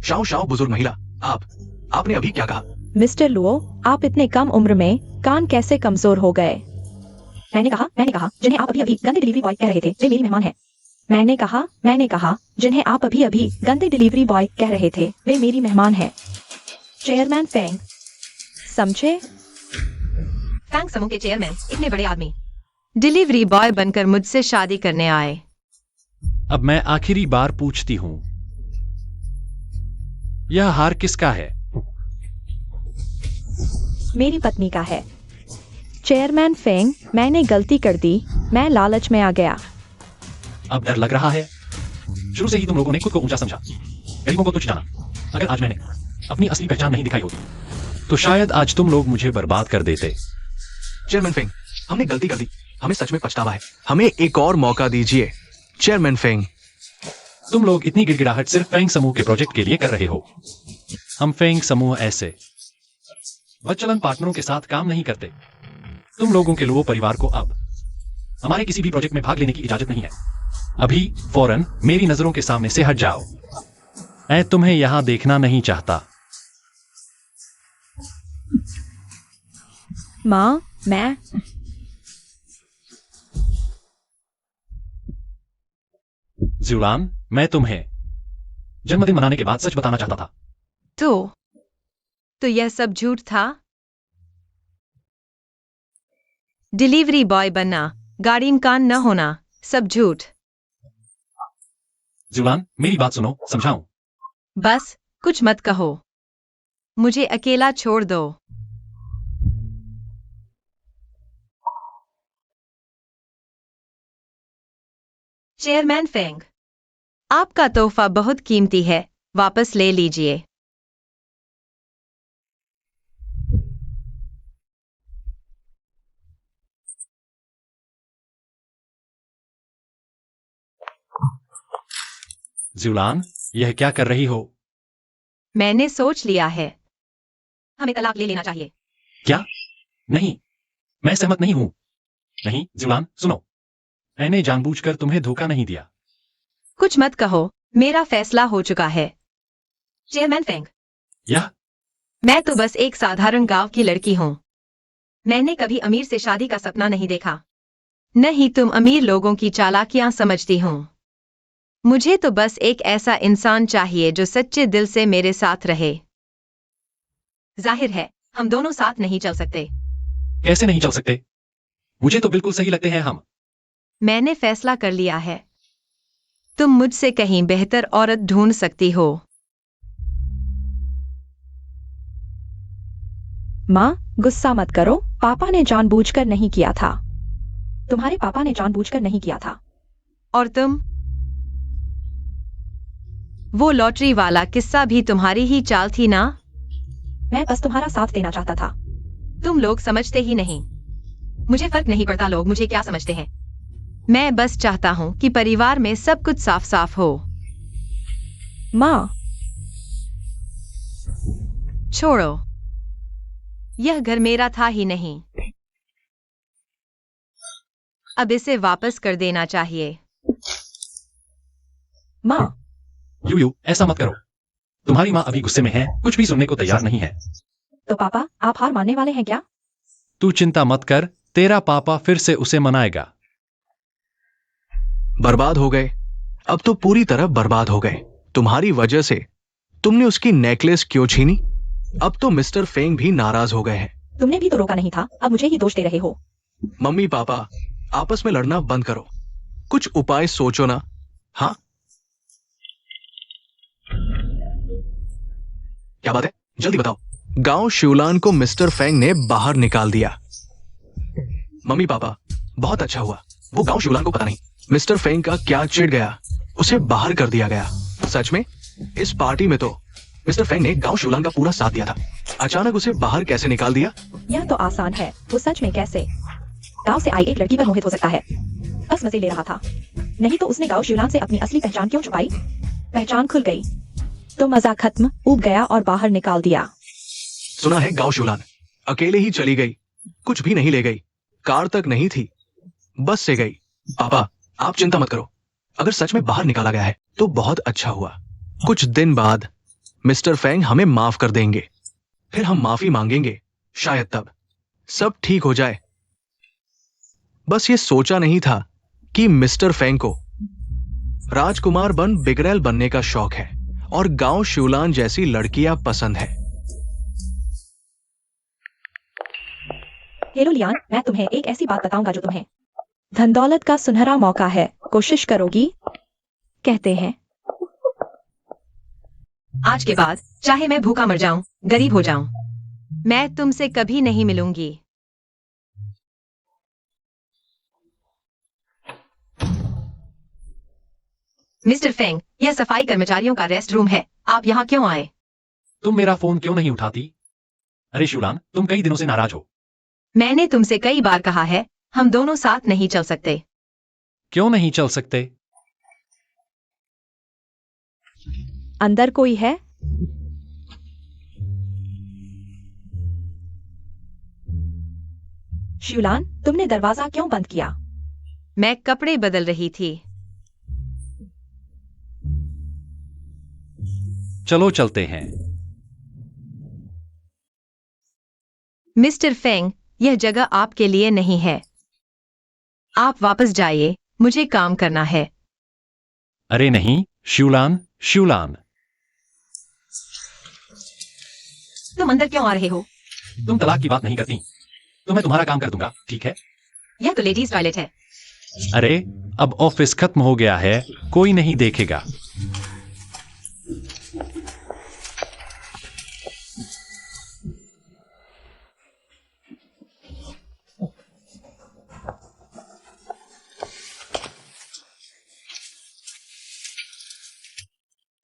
शाओ शाओ बुजुर्ग महिला, आपने अभी क्या कहा? मिस्टर लुओ, आप इतने कम उम्र में कान कैसे कमजोर हो गए? मैंने कहा जिन्हें आप अभी अभी गंदे डिलीवरी बॉय कह रहे थे वे मेरी मेहमान हैं। मैंने कहा जिन्हें आप अभी अभी गंदे डिलीवरी बॉय कह रहे थे वे मेरी मेहमान हैं। चेयरमैन फेंग, समझे? फैंग समूह के चेयरमैन इतने बड़े आदमी डिलीवरी बॉय बनकर मुझसे शादी करने आए। अब मैं आखिरी बार पूछती हूं, यह हार किसका है? मेरी पत्नी का है। चेयरमैन फेंग, मैंने गलती कर दी, मैं लालच में आ गया। अब डर लग रहा है? शुरू से ही तुम लोगों ने खुद को ऊंचा समझा, गरीबों को तुच्छ जाना। अगर आज मैंने अपनी असली पहचान नहीं दिखाई होती तो शायद आज तुम लोग मुझे बर्बाद कर देते। चेयरमैन फेंग, हमने गलती कर दी, हमें सच में पछतावा है, हमें एक और मौका दीजिए। चेयरमैन फेंग, तुम लोग इतनी गिड़गिड़ाहट सिर्फ फेंग समूह के प्रोजेक्ट के लिए कर रहे हो। हम फेंग समूह ऐसे बदचलन पार्टनरों के साथ काम नहीं करते। तुम लोगों के लोगों परिवार को अब हमारे किसी भी प्रोजेक्ट में भाग लेने की इजाजत नहीं है। अभी फौरन मेरी नजरों के सामने से हट जाओ। मैं तुम्हें यहां देखना नहीं चाहता। माँ, मैं ज़ुलान, मैं तुम्हें जन्मदिन मनाने के बाद सच बताना चाहता था। तो यह सब झूठ था? डिलीवरी बॉय बनना, गाड़ी इनकान न होना, सब झूठ। ज़ुलान, मेरी बात सुनो, समझाऊं? बस कुछ मत कहो, मुझे अकेला छोड़ दो। चेयरमैन फेंग, आपका तोहफा बहुत कीमती है, वापस ले लीजिए। ज़ुलान, यह क्या कर रही हो? मैंने सोच लिया है, हमें तलाक ले लेना चाहिए। क्या? नहीं, मैं सहमत नहीं हूं। नहीं ज़ुलान, सुनो, मैंने जानबूझकर तुम्हें धोखा नहीं दिया। कुछ मत कहो, मेरा फैसला हो चुका है। चेयरमैन फेंग, यह मैं तो बस एक साधारण गांव की लड़की हूं। मैंने कभी अमीर से शादी का सपना नहीं देखा। नहीं, तुम अमीर लोगों की चालाकियां समझती हो। मुझे तो बस एक ऐसा इंसान चाहिए जो सच्चे दिल से मेरे साथ रहे। जाहिर है, हम दोनों साथ नहीं चल सकते। कैसे नहीं चल सकते? मुझे तो बिल्कुल सही लगते हैं हम। मैंने फैसला कर लिया है, तुम मुझसे कहीं बेहतर औरत ढूंढ सकती हो। माँ, गुस्सा मत करो, पापा ने जानबूझकर नहीं किया था। तुम्हारे पापा ने जानबूझकर नहीं किया था। और तुम? वो लॉटरी वाला किस्सा भी तुम्हारी ही चाल थी ना? मैं बस तुम्हारा साथ देना चाहता था। तुम लोग समझते ही नहीं। मुझे फर्क नहीं पड़ता लोग मुझे क्या समझते हैं। मैं बस चाहता हूं कि परिवार में सब कुछ साफ साफ हो। माँ, छोड़ो, यह घर मेरा था ही नहीं। अब इसे वापस कर देना चाहिए। माँ, यू ऐसा मत करो। तुम्हारी माँ अभी गुस्से में है, कुछ भी सुनने को तैयार नहीं है। तो पापा, आप हार मानने वाले हैं क्या? तू चिंता मत कर, तेरा पापा फिर से उसे मनाएगा। बर्बाद हो गए, अब तो पूरी तरह बर्बाद हो गए। तुम्हारी वजह से तुमने उसकी नेकलेस क्यों छीनी? अब तो मिस्टर फेंग भी नाराज हो गए हैं। तुमने भी तो रोका नहीं था, अब मुझे ही दोष दे रहे हो। मम्मी पापा, आपस में लड़ना बंद करो, कुछ उपाय सोचो ना। हाँ, क्या बात है, जल्दी बताओ। गांव शिवलान को मिस्टर फेंग ने बाहर निकाल दिया। मम्मी पापा, बहुत अच्छा हुआ, वो गांव शिवलान को पता नहीं मिस्टर फेंग का क्या चिढ़ गया, उसे बाहर कर दिया गया। सच में इस पार्टी में तो मिस्टर फेंग ने गांव शिवलान का पूरा साथ दिया था, अचानक उसे बाहर कैसे निकाल दिया? यह तो आसान है, वो सच में कैसे गांव से आई एक लड़की पर मोहित हो सकता है? बस मजे ले रहा था। नहीं तो उसने गांव शिवलान से अपनी असली पहचान क्यों छुपाई? पहचान खुल गई तो मजा खत्म, ऊब गया और बाहर निकाल दिया। सुना है गांव शिवलान अकेले ही चली गई, कुछ भी नहीं ले गई, कार तक नहीं थी, बस से गई। पापा, आप चिंता मत करो, अगर सच में बाहर निकाला गया है तो बहुत अच्छा हुआ। कुछ दिन बाद मिस्टर फेंग हमें माफ कर देंगे, फिर हम माफी मांगेंगे, शायद तब सब ठीक हो जाए। बस ये सोचा नहीं था कि मिस्टर फेंग को राजकुमार बन बिगड़ैल बनने का शौक है और गांव शिवलान जैसी लड़कियां पसंद है। हेलो लियान, मैं तुम्हें एक ऐसी बात बताऊंगा जो तुम्हें धन दौलत का सुनहरा मौका है। कोशिश करोगी? कहते हैं आज के बाद चाहे मैं भूखा मर जाऊं, गरीब हो जाऊं, मैं तुमसे कभी नहीं मिलूंगी। मिस्टर फेंग, यह सफाई कर्मचारियों का रेस्ट रूम है। आप यहाँ क्यों आए? तुम मेरा फोन क्यों नहीं उठाती? अरे शिवलान, तुम कई दिनों से नाराज हो। मैंने तुमसे कई बार कहा है, हम दोनों साथ नहीं चल सकते। क्यों नहीं चल सकते? अंदर कोई है? शिवलान, तुमने दरवाजा क्यों बंद किया? मैं कपड़े बदल रही थी। चलो चलते हैं। मिस्टर फेंग, यह जगह आपके लिए नहीं है। आप वापस जाइए, मुझे काम करना है। अरे नहीं, शिवलान, शिवलान। तुम अंदर क्यों आ रहे हो? तुम तलाक की बात नहीं करती तो मैं तुम्हारा काम कर दूंगा, ठीक है? यह तो लेडीज टॉयलेट है। अरे, अब ऑफिस खत्म हो गया है, कोई नहीं देखेगा।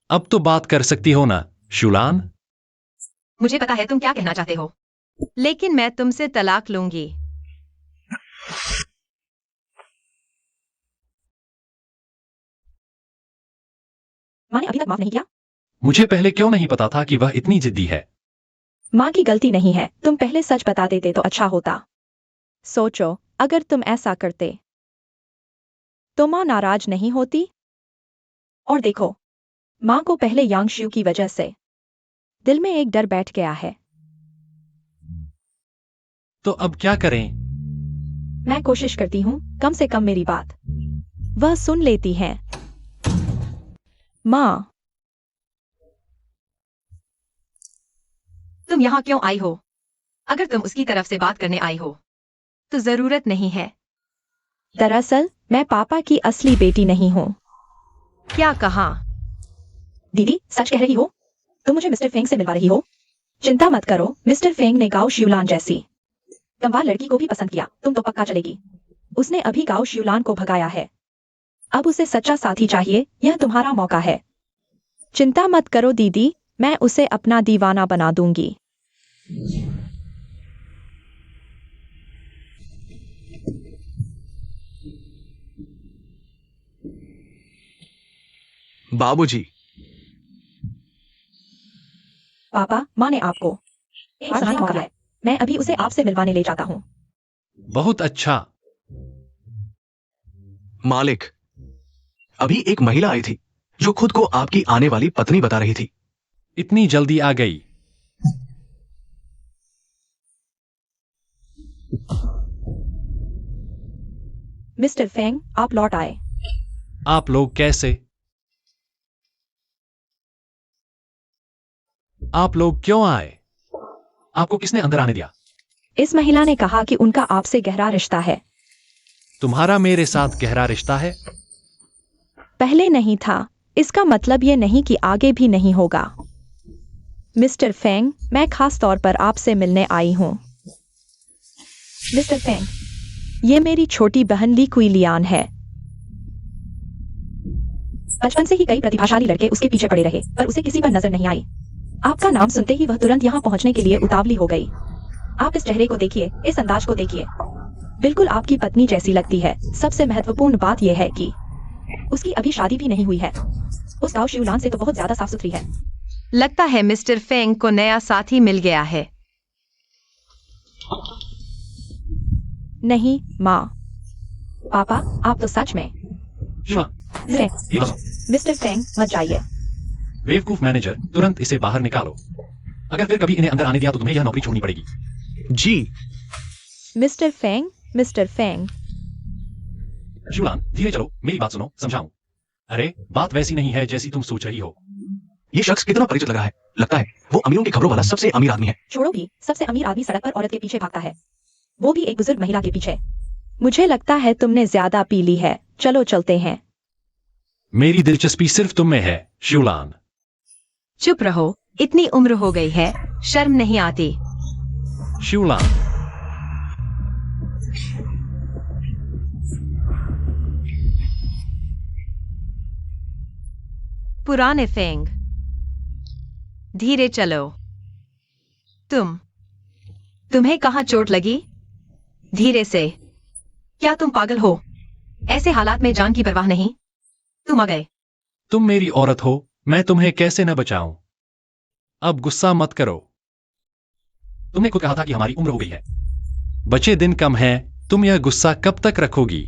अब तो बात कर सकती हो ना, शिवलान? मुझे पता है तुम क्या कहना चाहते हो, लेकिन मैं तुमसे तलाक लूंगी। माँ ने अभी तक माफ नहीं किया? मुझे पहले क्यों नहीं पता था कि वह इतनी जिद्दी है? माँ की गलती नहीं है, तुम पहले सच बता देते तो अच्छा होता। सोचो, अगर तुम ऐसा करते तो माँ नाराज नहीं होती? और देखो, माँ को पहले यांगशु की वजह से दिल में एक डर बैठ गया है। तो अब क्या करें? मैं कोशिश करती हूँ कम से कम मेरी बात वह सुन लेती हैं। माँ, तुम यहाँ क्यों आई हो? अगर तुम उसकी तरफ से बात करने आई हो तो जरूरत नहीं है। दरअसल मैं पापा की असली बेटी नहीं हूँ। क्या कहा? दीदी, सच कह रही हो? तुम मुझे मिस्टर फेंग से मिलवा रही हो? चिंता मत करो, मिस्टर फेंग ने गाओ शिवलान जैसी कमवार लड़की को भी पसंद किया। तुम तो पक्का चलेगी। उसने अभी गाओ शिवलान को भगाया है। अब उसे सच्चा साथी चाहिए, यह तुम्हारा मौका है। चिंता मत करो दीदी, मैं उसे अपना दीवाना बना दूंगी। बाबूजी, पापा, माँ ने आपको एक सहायक मौका है। मैं अभी उसे आपसे मिलवाने ले जाता हूँ। बहुत अच्छा। मालिक, अभी एक महिला आई थी जो खुद को आपकी आने वाली पत्नी बता रही थी। इतनी जल्दी आ गई? मिस्टर फेंग, आप लौट आए। आप लोग कैसे? आप लोग क्यों आए? आपको किसने अंदर आने दिया? इस महिला ने कहा कि उनका आपसे गहरा रिश्ता है। तुम्हारा मेरे साथ गहरा रिश्ता है? पहले नहीं था, इसका मतलब ये नहीं कि आगे भी नहीं होगा। मिस्टर फेंग, मैं खास तौर पर आपसे मिलने आई हूँ। मिस्टर फेंग, ये मेरी छोटी बहन ली कुई लियान है। बचपन से ही कई प्रतिभाशाली लड़के उसके पीछे पड़े रहे, पर उसे किसी पर नजर नहीं आई। आपका नाम सुनते ही वह तुरंत यहाँ पहुंचने के लिए उतावली हो गई। आप इस चेहरे को देखिए, इस अंदाज को देखिए, बिल्कुल आपकी पत्नी जैसी लगती है। सबसे महत्वपूर्ण बात यह है कि उसकी अभी शादी भी नहीं हुई है। उस गांव शिवलान से तो बहुत ज्यादा साफ सुथरी है। लगता है मिस्टर फेंग को नया साथी मिल गया है। नहीं माँ। पापा, आप तो सच में शिवलान, फेंग। ये लो। मिस्टर फेंग, मत जाइए। बेवकूफ मैनेजर, तुरंत इसे बाहर निकालो। अगर फिर कभी इन्हें अंदर आने दिया तो तुम्हें यह नौकरी छोड़नी पड़ेगी। जी। Mister Feng, mister Feng. Xiulan, धीरे चलो, मेरी बात सुनो, समझाऊं। अरे, बात वैसी नहीं है जैसी तुम सोच रही हो। ये शख्स कितना परिचित लग रहा है। लगता है वो अमीरों की खबरों वाला सबसे अमीर आदमी है। छोड़ो भी, सबसे अमीर आदमी सड़क पर औरत के पीछे भागता है। वो भी एक बुजुर्ग महिला के पीछे। मुझे लगता है तुमने ज्यादा पी ली है, चलो चलते हैं। मेरी दिलचस्पी सिर्फ तुम में है, शिवलान। चुप रहो, इतनी उम्र हो गई है, शर्म नहीं आती। शिवलान, पुराने फेंग, धीरे चलो। तुम्हें कहाँ चोट लगी? धीरे से। क्या तुम पागल हो? ऐसे हालात में जान की परवाह नहीं? तुम आ गए। तुम मेरी औरत हो, मैं तुम्हें कैसे न बचाऊं? अब गुस्सा मत करो। तुमने खुद कहा था कि हमारी उम्र हो गई है। बचे दिन कम हैं, तुम यह गुस्सा कब तक रखोगी?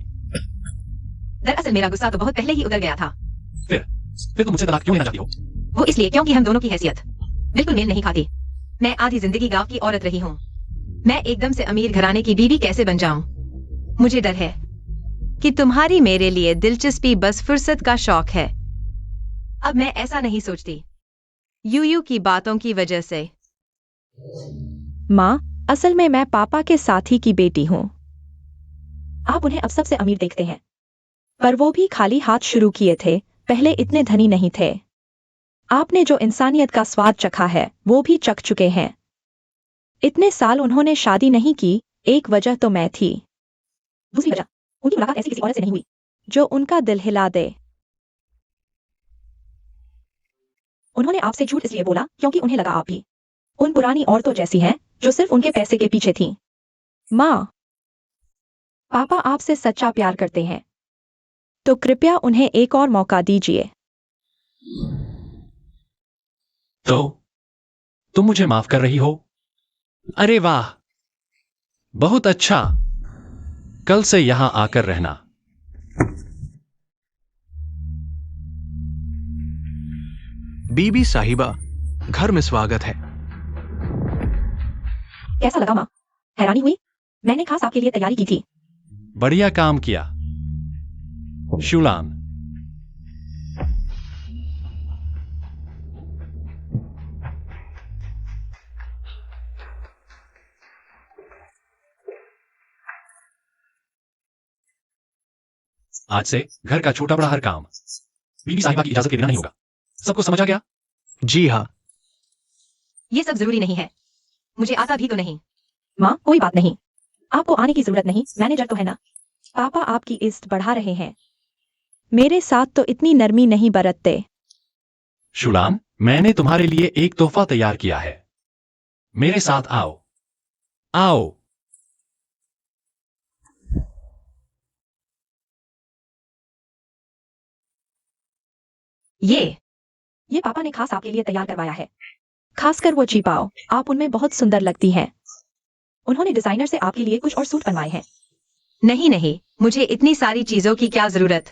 दरअसल मेरा गुस्सा तो बहुत पहले ही उतर गया था। फिर तुम मुझसे तलाक क्यों लेना चाहती हो? वो इसलिए क्योंकि हम दोनों की हैसियत बिल्कुल मेल नहीं खाती। मैं आधी जिंदगी गांव की औरत रही हूँ। मैं एकदम से अमीर घराने की बीवी कैसे बन जाऊं? मुझे डर है कि तुम्हारी मेरे लिए दिलचस्पी बस फुर्सत का शौक है। अब मैं ऐसा नहीं सोचती, यूयू की बातों की वजह से। माँ, असल में मैं पापा के साथी की बेटी हूँ। आप उन्हें अब सबसे अमीर देखते हैं, पर वो भी खाली हाथ शुरू किए थे, पहले इतने धनी नहीं थे। आपने जो इंसानियत का स्वाद चखा है वो भी चख चुके हैं। इतने साल उन्होंने शादी नहीं की, एक वजह तो मैं थी। दूसरी वजह, उनकी मुलाकात ऐसी किसी औरत से नहीं हुई जो उनका दिल हिला दे। उन्होंने आपसे झूठ इसलिए बोला क्योंकि उन्हें लगा आप भी उन पुरानी औरतों जैसी हैं जो सिर्फ उनके पैसे के पीछे थीं। माँ, पापा आपसे सच्चा प्यार करते हैं, तो कृपया उन्हें एक और मौका दीजिए। तो तुम मुझे माफ कर रही हो? अरे वाह, बहुत अच्छा। कल से यहां आकर रहना। बीबी साहिबा, घर में स्वागत है। कैसा लगा माँ? हैरानी हुई? मैंने खास आपके लिए तैयारी की थी। बढ़िया काम किया शिवलान। आज से घर का छोटा बड़ा हर काम बीबी साहिबा की इजाजत के बिना नहीं होगा। सबको समझ आ गया? जी हाँ। ये सब जरूरी नहीं है, मुझे आता भी तो नहीं। माँ, कोई बात नहीं, आपको आने की जरूरत नहीं, मैनेजर तो है ना। पापा आपकी इज्जत बढ़ा रहे हैं, मेरे साथ तो इतनी नरमी नहीं बरतते। शिवलान, मैंने तुम्हारे लिए एक तोहफा तैयार किया है। मेरे साथ आओ। आओ। ये पापा ने खास आपके लिए तैयार करवाया है। खासकर वो छिपाओ, आप उनमें बहुत सुंदर लगती हैं। उन्होंने डिजाइनर से आपके लिए कुछ और सूट बनवाए हैं। नहीं, मुझे इतनी सारी चीजों की क्या जरूरत।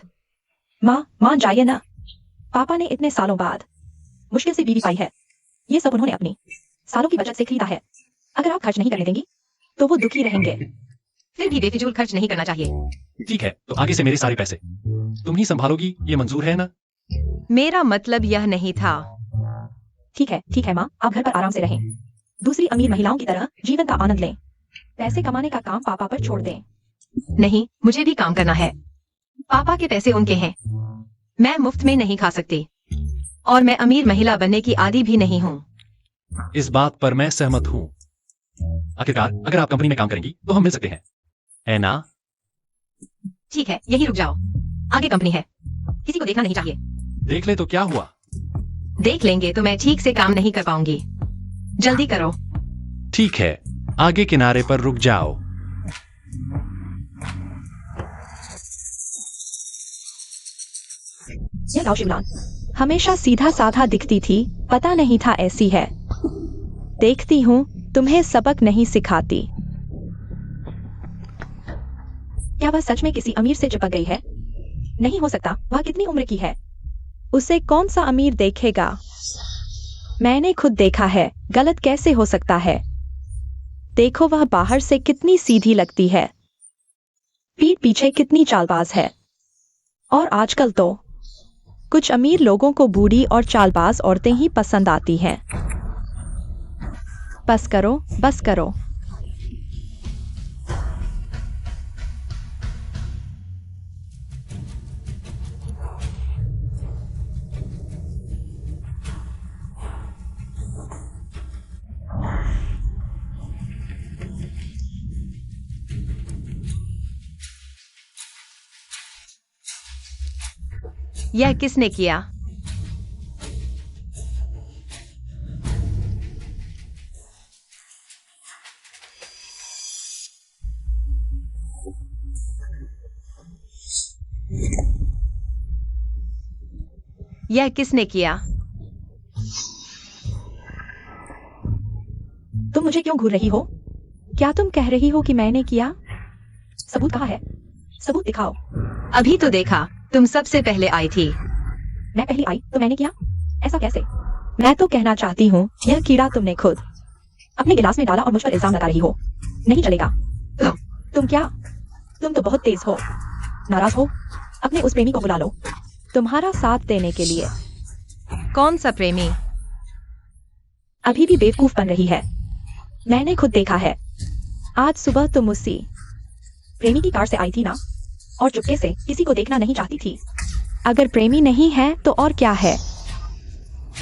माँ, मान जाइए ना, पापा ने इतने सालों बाद मुश्किल से बीवी पाई है। ये सब उन्होंने अपनी सालों की बचत से खरीदा है। अगर आप खर्च नहीं करने देंगी तो वो दुखी रहेंगे। फिर भी बेफिजूल खर्च नहीं करना चाहिए। ठीक है, तो आगे से मेरे सारे पैसे तुम ही संभालोगी, ये मंजूर है ना? मेरा मतलब यह नहीं था। ठीक है माँ, आप घर पर आराम से रहें, दूसरी अमीर महिलाओं की तरह जीवन का आनंद लें। पैसे कमाने का काम पापा पर छोड़ दें। नहीं, मुझे भी काम करना है। पापा के पैसे उनके हैं, मैं मुफ्त में नहीं खा सकती, और मैं अमीर महिला बनने की आदी भी नहीं हूँ। इस बात पर मैं सहमत हूं। आखिरकार अगर आप कंपनी में काम करेंगी तो हम मिल सकते हैं, है ना? ठीक है, यही रुक जाओ, आगे कंपनी है, किसी को देखना नहीं चाहिए। देख ले तो क्या हुआ? देख लेंगे तो मैं ठीक से काम नहीं कर पाऊंगी। जल्दी करो। ठीक है, आगे किनारे पर रुक जाओ। ये लाओ शिवलान, हमेशा सीधा साधा दिखती थी, पता नहीं था ऐसी है। देखती हूँ तुम्हें सबक नहीं सिखाती। क्या वह सच में किसी अमीर से चिपक गई है? नहीं हो सकता, वह कितनी उम्र की है? उसे कौन सा अमीर देखेगा? मैंने खुद देखा है, गलत कैसे हो सकता है? देखो वह बाहर से कितनी सीधी लगती है, पीठ पीछे कितनी चालबाज है। और आजकल तो कुछ अमीर लोगों को बूढ़ी और चालबाज औरतें ही पसंद आती हैं। बस करो, बस करो। यह किसने किया? यह किसने किया? तुम मुझे क्यों घूर रही हो? क्या तुम कह रही हो कि मैंने किया? सबूत कहाँ है? सबूत दिखाओ। अभी तो देखा, तुम सबसे पहले आई थी। मैं पहली आई तो मैंने किया? ऐसा कैसे? मैं तो कहना चाहती हूँ, यह कीड़ा तुमने खुद अपने गिलास में डाला और मुझ पर इल्जाम लगा रही हो। नहीं चलेगा। तुम क्या? तुम तो बहुत तेज हो। नाराज हो? अपने उस प्रेमी को बुला लो, तुम्हारा साथ देने के लिए। कौन सा प्रेमी? अभी भी बेवकूफ बन रही है। मैंने खुद देखा है। आज सुबह तुम उसी प्रेमी की कार से आई थी ना, और चुपके से किसी को देखना नहीं चाहती थी। अगर प्रेमी नहीं है तो और क्या है?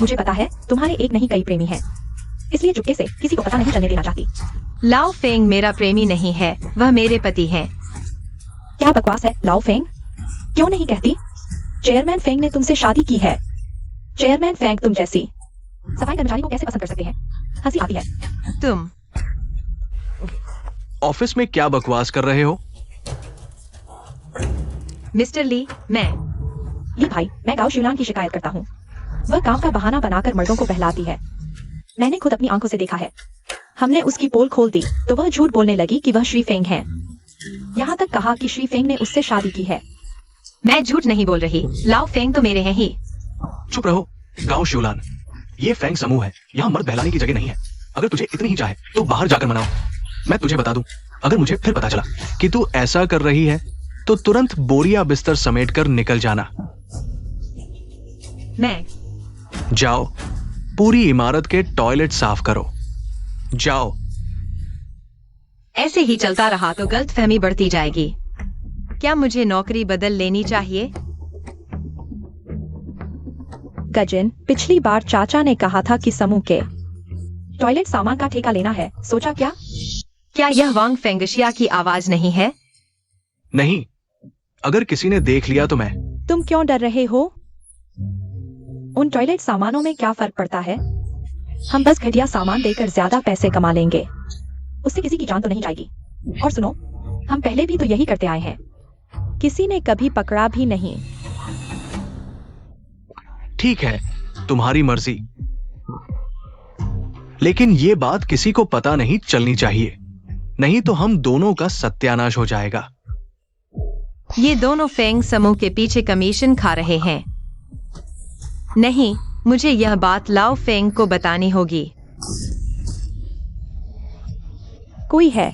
मुझे पता है तुम्हारे एक नहीं कई प्रेमी हैं, इसलिए चुपके से किसी को पता नहीं चलने देना चाहती। लाओ फेंग मेरा प्रेमी नहीं है, वह मेरे पति हैं। क्या बकवास है लाओ फेंग? क्यों नहीं कहती? चेयरमैन फेंग ने तुमसे शादी की है। चेयरमैन फेंग तुम जैसी सफाई कर्मचारी को कैसे पसंद कर सकते हैं? हंसी आती है। तुम ऑफिस में क्या बकवास कर रहे हो? मिस्टर ली, मैं ली भाई, मैं गाओ शिवलान की शिकायत करता हूँ। वह काम का बहाना बनाकर मर्दों को बहलाती है। मैंने खुद अपनी आंखों से देखा है। हमने उसकी पोल खोल दी तो वह झूठ बोलने लगी कि वह श्री फेंग है। यहाँ तक कहा कि श्री फेंग ने उससे शादी की है। मैं झूठ नहीं बोल रही। लाओ फेंग तो मेरे हैं ही। चुप रहो गांव शिवलान, ये फैंग समूह है, यहाँ मर्द बहलाने की जगह नहीं है। अगर तुझे इतनी ही चाहे तो बाहर जाकर मनाओ। मैं तुझे बता दूं, अगर मुझे फिर पता चला कि तू ऐसा कर रही है तो तुरंत बोरिया बिस्तर समेटकर निकल जाना। मैं जाओ, पूरी इमारत के टॉयलेट साफ करो। जाओ। ऐसे ही चलता रहा तो गलतफहमी बढ़ती जाएगी। क्या मुझे नौकरी बदल लेनी चाहिए? गजिन, पिछली बार चाचा ने कहा था कि समूह के टॉयलेट सामान का ठेका लेना है। सोचा क्या? क्या यह वांग फेंगशिया की आवाज नहीं है? नहीं, अगर किसी ने देख लिया तो मैं। तुम क्यों डर रहे हो? उन टॉयलेट सामानों में क्या फर्क पड़ता है? हम बस घटिया सामान देकर ज्यादा पैसे कमा लेंगे, उससे किसी की जान तो नहीं जाएगी। और सुनो, हम पहले भी तो यही करते आए हैं, किसी ने कभी पकड़ा भी नहीं। ठीक है, तुम्हारी मर्जी, लेकिन ये बात किसी को पता नहीं चलनी चाहिए, नहीं तो हम दोनों का सत्यानाश हो जाएगा। ये दोनों फेंग समूह के पीछे कमीशन खा रहे हैं। नहीं, मुझे यह बात लाओ फेंग को बतानी होगी। कोई है?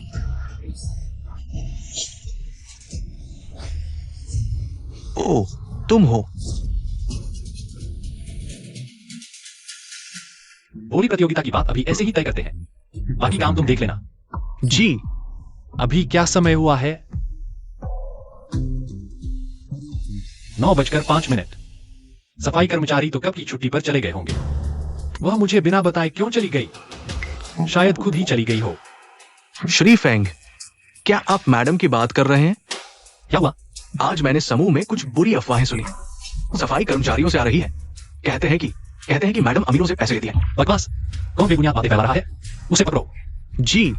ओ, तुम हो। बोली प्रतियोगिता की बात अभी ऐसे ही तय करते हैं, बाकी काम तुम देख लेना। जी। अभी क्या समय हुआ है? 9:05। सफाई कर्मचारी तो कब की छुट्टी पर चले गए होंगे। वह मुझे बिना बताए क्यों चली गई? शायद खुद ही चली गई हो। श्री फेंग, क्या आप मैडम की बात कर रहे हैं? क्या हुआ? आज मैंने समूह में कुछ बुरी अफवाहें सुनी। सफाई कर्मचारियों से आ रही है। कहते हैं कि मैडम अमीरों से पैसे लेती है। बकवास। कौन बेबुनियाद बातें फैला रहा है? उसे पकड़ो। जी।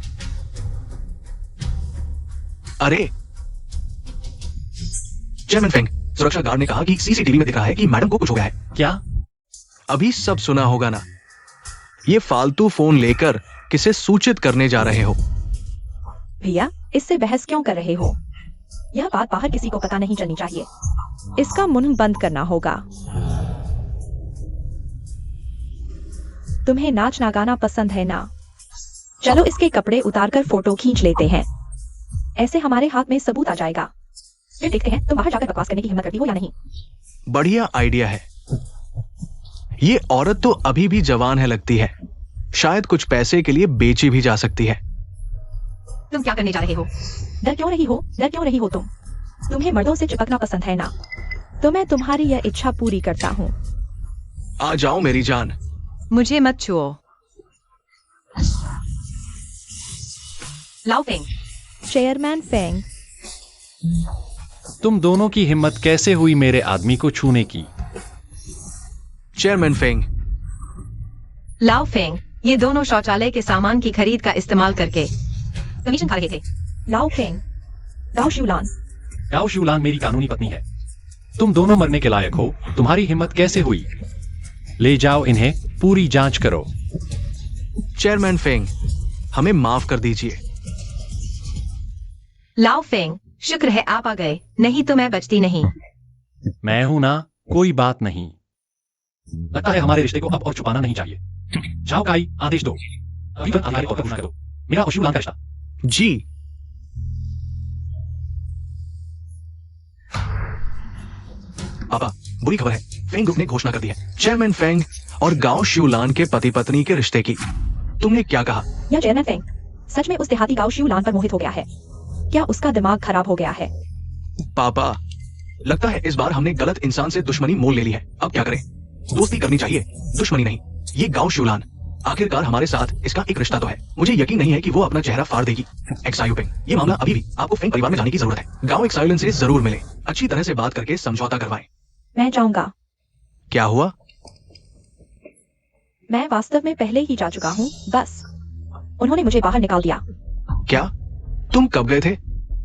अरे चेयरमैन फेंग, सुरक्षा गार्ड ने कहा कि सीसीटीवी में दिख रहा है कि मैडम को कुछ हो गया है। क्या? अभी सब सुना होगा ना। ये फालतू फोन लेकर किसे सूचित करने जा रहे हो? भैया, इससे बहस क्यों कर रहे हो? यह बात बाहर किसी को पता नहीं चलनी चाहिए। इसका मुंह बंद करना होगा। तुम्हें नाचना गाना पसंद है ना? चलो इसके कपड़े उतारकर फोटो खींच लेते हैं, ऐसे हमारे हाथ में सबूत आ जाएगा। फिर देखते हैं तुम बाहर जाकर बकवास करने की हिम्मत करती हो या नहीं। बढ़िया आइडिया है। ये औरत तो अभी भी जवान है लगती है, शायद कुछ पैसे के लिए बेची भी जा सकती है। तुम क्या करने जा रहे हो? डर क्यों रही हो? डर क्यों रही हो तुम? तुम्हें मर्दों से चिपकना पसंद है ना, तो मैं तुम्हारी यह इच्छा पूरी करता हूँ। आ जाओ मेरी जान। मुझे मत छुओ। लाओ फेंग। चेयरमैन फेंग, तुम दोनों की हिम्मत कैसे हुई मेरे आदमी को छूने की? चेयरमैन फेंग, लाओ फेंग, ये दोनों शौचालय के सामान की खरीद का इस्तेमाल करके कमीशन खा रहे थे। लाओ फेंग, लाओ शिवलान, याओ शिवलान मेरी कानूनी पत्नी है। तुम दोनों मरने के लायक हो। तुम्हारी हिम्मत कैसे हुई? ले जाओ इन्हें, पूरी जांच करो। चेयरमैन फेंग, हमें माफ कर दीजिए। लाओ फेंग, शुक्र है आप आ गए, नहीं तो मैं बचती नहीं। मैं हूं ना, कोई बात नहीं। लगता है हमारे रिश्ते को अब और छुपाना नहीं चाहिए। जाओ काई, आदेश दो, अभी तुरंत आधारित तौर पर घोषणा करो मेरा और शिवलान का रिश्ता। जी। पापा, बुरी खबर है, फेंग ग्रुप ने घोषणा कर दी है चेयरमैन फेंग और गांव शिवलान के पति पत्नी के रिश्ते की। तुमने क्या कहा? या चेयरमैन फेंग सच में उस देहाती गांव शिवलान पर मोहित हो गया है? क्या उसका दिमाग खराब हो गया है? पापा, लगता है इस बार हमने गलत इंसान से दुश्मनी मोल ले ली है। अब क्या करें? दोस्ती करनी चाहिए, दुश्मनी नहीं। ये गांव शिवलान, आखिरकार हमारे साथ इसका एक रिश्ता तो है। मुझे यकीन नहीं है कि वो अपना चेहरा फाड़ देगी। एक्साइयो फेंग, ये मामला अभी भी आपको फेंग परिवार में जाने की जरूरत है। गांव एक्साइलन से जरूर मिले, अच्छी तरह से बात करके समझौता करवाएं। मैं जाऊंगा। क्या हुआ? मैं वास्तव में पहले ही जा चुका हूँ, बस उन्होंने मुझे बाहर निकाल दिया। क्या? तुम कब गए थे?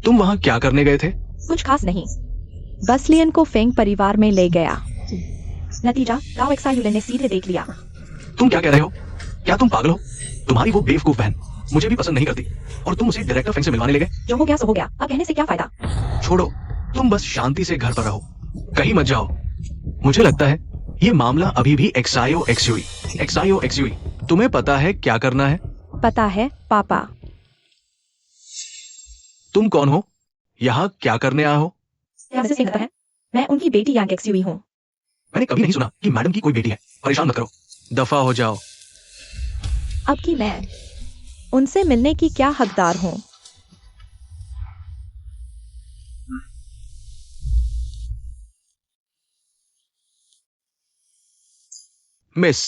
तुम वहाँ क्या करने गए थे? कुछ खास नहीं, बस लियन को फेंग परिवार में ले गया। नतीजा गांव एक्साइलन ने सीधे देख लिया। तुम क्या कह रहे हो? क्या तुम पागल हो? तुम्हारी वो बेवकूफ बहन मुझे भी पसंद नहीं करती और तुम उसे डायरेक्टर फेंग से मिलवाने ले गए। जो हो गया सो हो गया, अब कहने से क्या फायदा? छोड़ो, तुम बस शांति से घर पर रहो, कहीं मत जाओ। मुझे लगता है ये मामला अभी भी एक्सायो एक्सयूई। तुम्हें पता है क्या करना है? पता है पापा। तुम कौन हो? यहाँ क्या करने आए हो? क्या मिसेस फेंग पता है? मैं उनकी बेटी यांग एक्सयूई हूँ। मैंने कभी नहीं सुना कि मैडम की कोई बेटी है। परेशान मत करो, दफा हो जाओ। अब की मैं उनसे मिलने की क्या हकदार हूँ? मिस,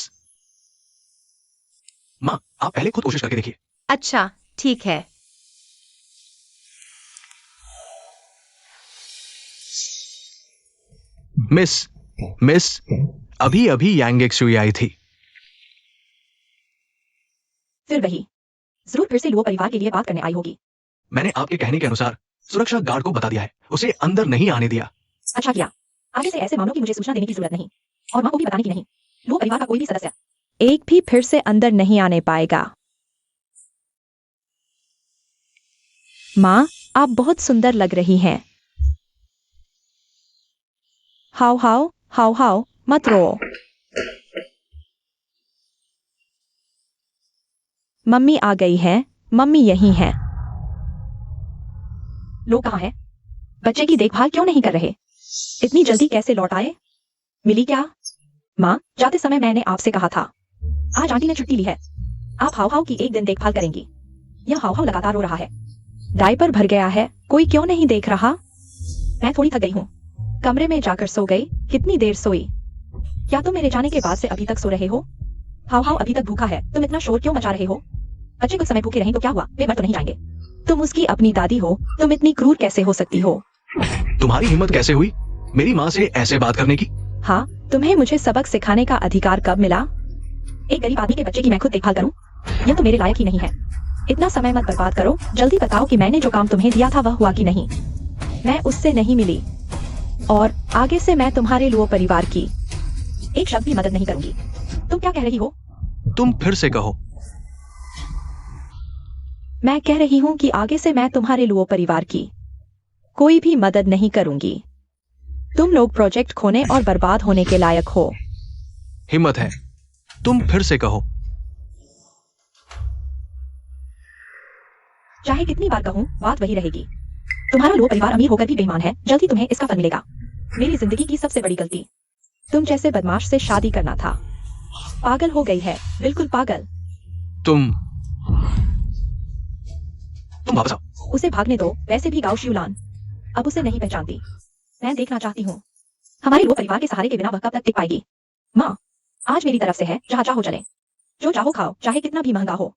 माँ, आप पहले खुद कोशिश करके देखिए। अच्छा, ठीक है। मिस, अभी अभी यांग एक्सयूई आई थी। फिर वही, जरूर फिर से लुओ परिवार के लिए बात करने आई होगी। मैंने आपके कहने के अनुसार सुरक्षा गार्ड को बता दिया है, उसे अंदर नहीं आने दिया। अच्छा किया। आगे से ऐसे मामलों की मुझे सूचना देने की जरूरत नहीं, और माँ को भी बताने की नहीं। लुओ परिवार का कोई भी सदस्य एक भी फिर से अंदर नहीं आने पाएगा। माँ, आप बहुत सुंदर लग रही हैं। हाउ हाउ हाउ हाउ मत रो। मम्मी आ गई है, मम्मी यहीं है। लोग कहाँ हैं? बच्चे की देखभाल क्यों नहीं कर रहे? इतनी जल्दी कैसे लौट आए? मिली क्या? माँ, जाते समय मैंने आपसे कहा था, आज आंटी ने छुट्टी ली है, आप हाउ हाउ की एक दिन देखभाल करेंगी। यह हाउ हाउ लगातार रो रहा है, डायपर भर गया है, कोई क्यों नहीं देख रहा? मैं थोड़ी थक गई हूँ, कमरे में जाकर सो गई। कितनी देर सोई? क्या तुम मेरे जाने के बाद से अभी तक सो रहे हो? हाउ हाउ अभी तक भूखा है, तुम इतना शोर क्यों मचा रहे हो? बच्चे कुछ समय भूखे रहें तो क्या हुआ, वे मर तो नहीं जाएंगे। तुम उसकी अपनी दादी हो, तुम इतनी क्रूर कैसे हो सकती हो? तुम्हारी हिम्मत कैसे हुई मेरी माँ से ऐसे बात करने की? हाँ, तुम्हें मुझे सबक सिखाने का अधिकार कब मिला? एक गरीब आदमी के बच्चे की मैं खुद देखभाल करूं? यह तो मेरे लायक ही नहीं है। इतना समय मत बर्बाद करो, जल्दी बताओ कि मैंने जो काम तुम्हें दिया था वह हुआ कि नहीं। मैं उससे नहीं मिली, और आगे से मैं तुम्हारे लुओ परिवार की एक शब्द भी मदद नहीं करूंगी। तुम क्या कह रही हो? तुम फिर से कहो। मैं कह रही हूँ कि आगे से मैं तुम्हारे लुओ परिवार की कोई भी मदद नहीं करूंगी। तुम लोग प्रोजेक्ट खोने और बर्बाद होने के लायक हो। हिम्मत है, तुम फिर से कहो। चाहे कितनी बार कहूं, बात वही रहेगी। तुम्हारा लुओ परिवार अमीर होकर भी बेईमान है, जल्दी तुम्हें इसका फल मिलेगा। मेरी जिंदगी की सबसे बड़ी गलती तुम जैसे बदमाश से शादी करना था। पागल हो गई है, बिल्कुल पागल। तुम वापस आओ। उसे भागने दो, वैसे भी गाओ शिवलान अब उसे नहीं पहचानती। मैं देखना चाहती हूँ हमारे लुओ परिवार के सहारे के बिना वह कब तक टिक पाएगी। माँ, आज मेरी तरफ से है, जहाँ चाहो चले, जो चाहो खाओ, चाहे कितना भी महंगा हो।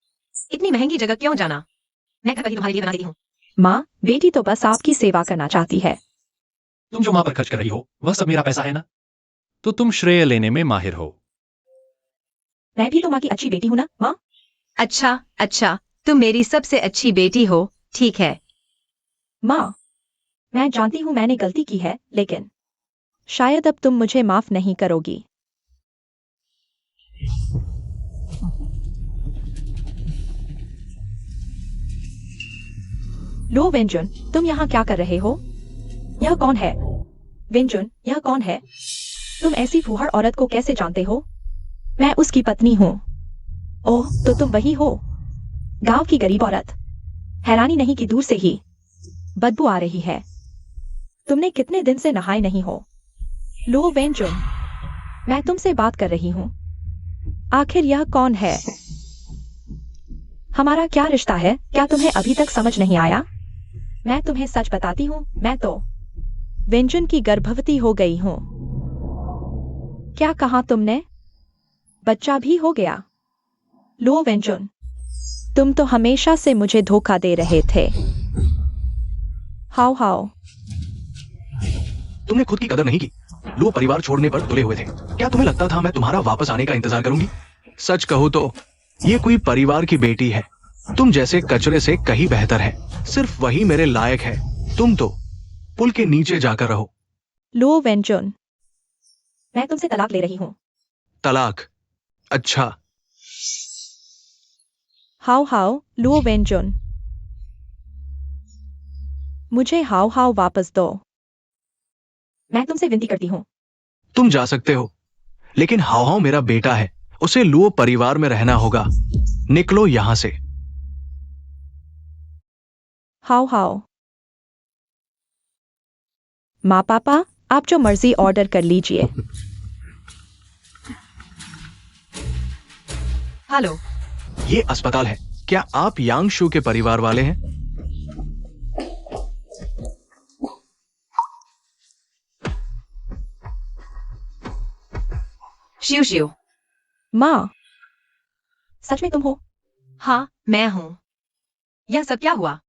इतनी महंगी जगह क्यों जाना? मैं घर पर ही तुम्हारे लिए बना देती हूँ। माँ, बेटी तो बस आपकी सेवा करना चाहती है। तुम जो माँ पर खर्च कर रही हो वह सब मेरा पैसा है ना, तो तुम श्रेय लेने में माहिर हो। मैं भी तो माँ की अच्छी बेटी हूँ ना माँ। अच्छा अच्छा, तुम मेरी सबसे अच्छी बेटी हो, ठीक है। माँ, मैं जानती हूँ मैंने गलती की है, लेकिन शायद अब तुम मुझे माफ नहीं करोगी। लो वेंजुन, तुम यहाँ क्या कर रहे हो? यह कौन है? वेंजुन, यह कौन है? तुम ऐसी फूहड़ औरत को कैसे जानते हो? मैं उसकी पत्नी हूँ। ओह, तो तुम वही हो, गांव की गरीब औरत। हैरानी नहीं कि दूर से ही बदबू आ रही है। तुमने कितने दिन से नहाए नहीं हो? लो वेंजुन, मैं तुमसे बात कर रही हूँ। आखिर यह कौन है? हमारा क्या रिश्ता है? क्या तुम्हें अभी तक समझ नहीं आया? मैं तुम्हें सच बताती हूँ, मैं तो वेंजुन की गर्भवती हो गई हूँ। क्या कहा तुमने? बच्चा भी हो गया? लो वेंजुन, तुम तो हमेशा से मुझे धोखा दे रहे थे। How how. तुमने खुद की कदर नहीं की। लो परिवार छोड़ने पर तुले हुए थे। क्या तुम्हें लगता था मैं तुम्हारा वापस आने का इंतजार करूंगी? सच कहूं तो ये कोई परिवार की बेटी है। तुम जैसे कचरे से कहीं बेहतर है। सिर्फ वही मेरे लायक है। तुम तो पुल के नीचे जाकर रहो। लो वेंजुन, मैं तुमसे तलाक ले रही हूँ। तलाक? अच्छा। Hao Hao. लो वेंजुन, मुझे हाउ हाउ वापस दो। मैं तुमसे विनती करती हूँ। तुम जा सकते हो, लेकिन हाउ हाउ मेरा बेटा है। उसे लुओ परिवार में रहना होगा। निकलो यहां से। How how. माँ पापा, आप जो मर्जी ऑर्डर कर लीजिए। हेलो, ये अस्पताल है। क्या आप यांग शू के परिवार वाले हैं? शिव शिव। माँ, सच में तुम हो? हाँ, मैं हूँ। यह सब क्या हुआ?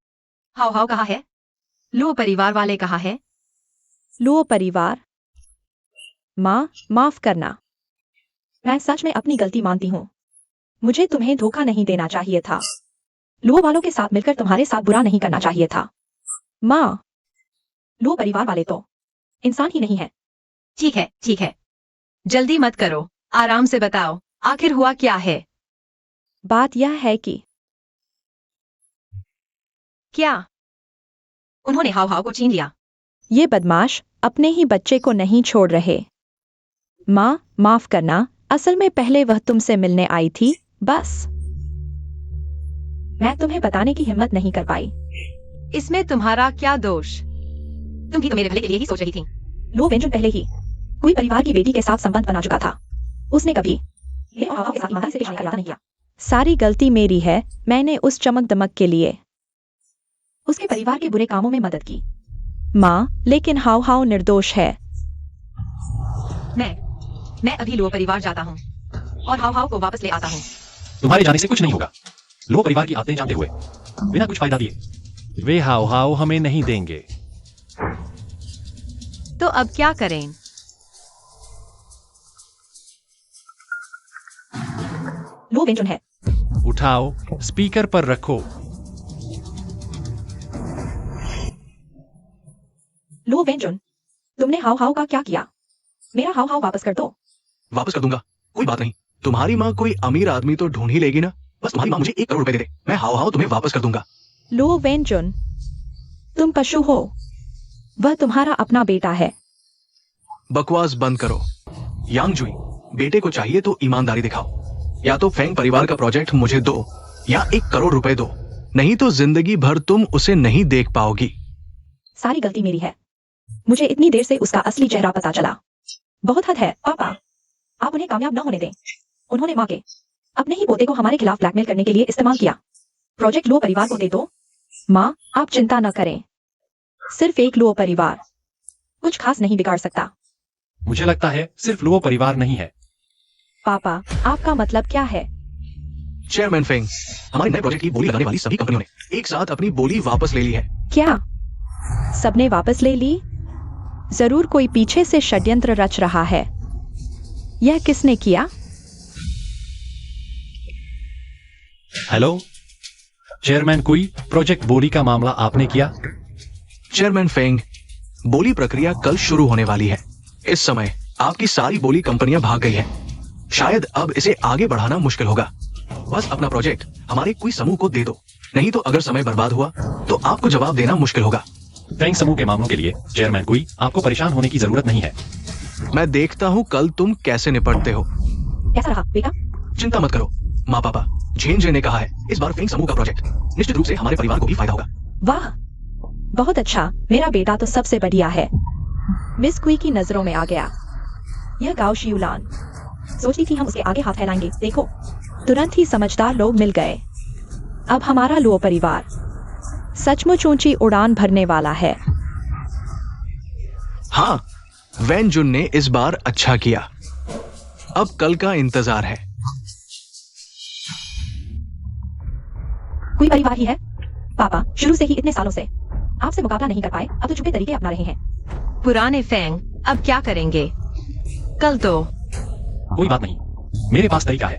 हाउ हाउ कहाँ है? लो परिवार वाले कहाँ है? लुओ परिवार? माँ, माफ करना। मैं सच में अपनी गलती मानती हूँ। मुझे तुम्हें धोखा नहीं देना चाहिए था। लुओ वालों के साथ मिलकर तुम्हारे साथ बुरा नहीं करना चाहिए था। माँ, लुओ परिवार वाले तो इंसान ही नहीं है। ठीक है। जल्दी मत करो, आराम से बताओ, आखिर हुआ क्या है? बात यह है कि क्या? उन्होंने हाउ हाउ को छीन लिया। ये बदमाश अपने ही बच्चे को नहीं छोड़ रहे। माँ, माफ करना। असल में पहले वह तुमसे मिलने आई थी, बस। मैं तुम्हें बताने की हिम्मत नहीं कर पाई। इसमें तुम्हारा क्या दोष? तुम भी तो मेरे भले के लिए ही सोच रही थी। लो वेंजुन पहले ही कोई परिवार की बेटी के साथ संबंध बना चुका था। उसने कभी ये और हाव के साथ ईमानदारी से पेश आने का इरादा नहीं किया। सारी गलती मेरी है। मैंने उस चमक दमक के लिए उसके परिवार के बुरे कामों में मदद की। माँ, लेकिन हाउ हाउ निर्दोष है। मैं अभी लो परिवार जाता हूँ और हाउ हाउ को वापस ले आता हूँ। तुम्हारे जाने से कुछ नहीं होगा। लो परिवार की आदतें जानते हुए बिना कुछ फायदा दिए वे हाउ हाउ हमें नहीं देंगे। तो अब क्या करें? लो वेंजुन है। उठाओ, स्पीकर पर रखो। लो वेंजुन, तुमने हाउ हाउ का क्या किया? मेरा हाउ हाउ वापस कर दो। वापस कर दूंगा, कोई बात नहीं। तुम्हारी माँ कोई अमीर आदमी तो ढूंढ ही लेगी ना। बस तुम्हारी माँ मुझे 1 करोड़ रुपए दे दे, मैं हाउ हाउ तुम्हें वापस कर दूंगा। लो वेंजुन, तुम पशु हो। वह तुम्हारा अपना बेटा है। बकवास बंद करो। यांगजुई, बेटे को चाहिए तो ईमानदारी दिखाओ। या तो फेंग परिवार का प्रोजेक्ट मुझे दो, या 1 करोड़ रुपए दो। नहीं तो जिंदगी भर तुम उसे नहीं देख पाओगी। सारी गलती मेरी है। मुझे इतनी देर से उसका असली चेहरा पता चला। बहुत हद है पापा। आप उन्हें कामयाब न होने दें। उन्होंने माँ के अपने ही पोते को हमारे खिलाफ ब्लैकमेल करने के लिए इस्तेमाल किया। प्रोजेक्ट लो परिवार को दे दो। माँ, आप चिंता न करें। सिर्फ एक लो परिवार कुछ खास नहीं बिगाड़ सकता। मुझे लगता है सिर्फ लो परिवार नहीं है। पापा, आपका मतलब क्या है? चेयरमैन फेंग, हमारे नए प्रोजेक्ट की बोली लगाने वाली सभी कंपनियों ने एक साथ अपनी बोली वापस ले ली है। क्या सबने वापस ले ली? जरूर कोई पीछे से षड्यंत्र रच रहा है। यह किसने किया? हेलो चेयरमैन कुई, प्रोजेक्ट बोली का मामला आपने किया? चेयरमैन फेंग, बोली प्रक्रिया कल शुरू होने वाली है। इस समय आपकी सारी बोली कंपनियां भाग गई हैं। शायद अब इसे आगे बढ़ाना मुश्किल होगा। बस अपना प्रोजेक्ट हमारे कोई समूह को दे दो, नहीं तो अगर समय बर्बाद हुआ तो आपको जवाब देना मुश्किल होगा। फेंग समूह के मामलों के लिए चेयरमैन कुई, आपको परेशान होने की जरूरत नहीं है। मैं देखता हूँ कल तुम कैसे निपटते हो। कैसा रहा बेटा? चिंता मत करो माँ पापा, झेंझे ने कहा है इस बार फेंग समूह का प्रोजेक्ट निश्चित रूप से हमारे परिवार को भी फायदा होगा। वाह, बहुत अच्छा। मेरा बेटा तो सबसे बढ़िया है। मिस कुई की नजरों में आ गया। यह गाओ शियुलान। सोचती थी हम उसके आगे हाथ फैलाएंगे। देखो, तुरंत ही समझदार लोग मिल गए। अब हमारा लुओ परिवार सचमुच ऊंची उड़ान भरने वाला है। हाँ, वैन जुन ने इस बार अच्छा किया। अब कल का इंतजार है। कोई परिवार ही है पापा, शुरू से ही इतने सालों से आपसे मुकाबला नहीं कर पाए, अब तो छुपे तरीके अपना रहे हैं। पुराने फेंग अब क्या करेंगे? कल तो कोई बात नहीं, मेरे पास तरीका है।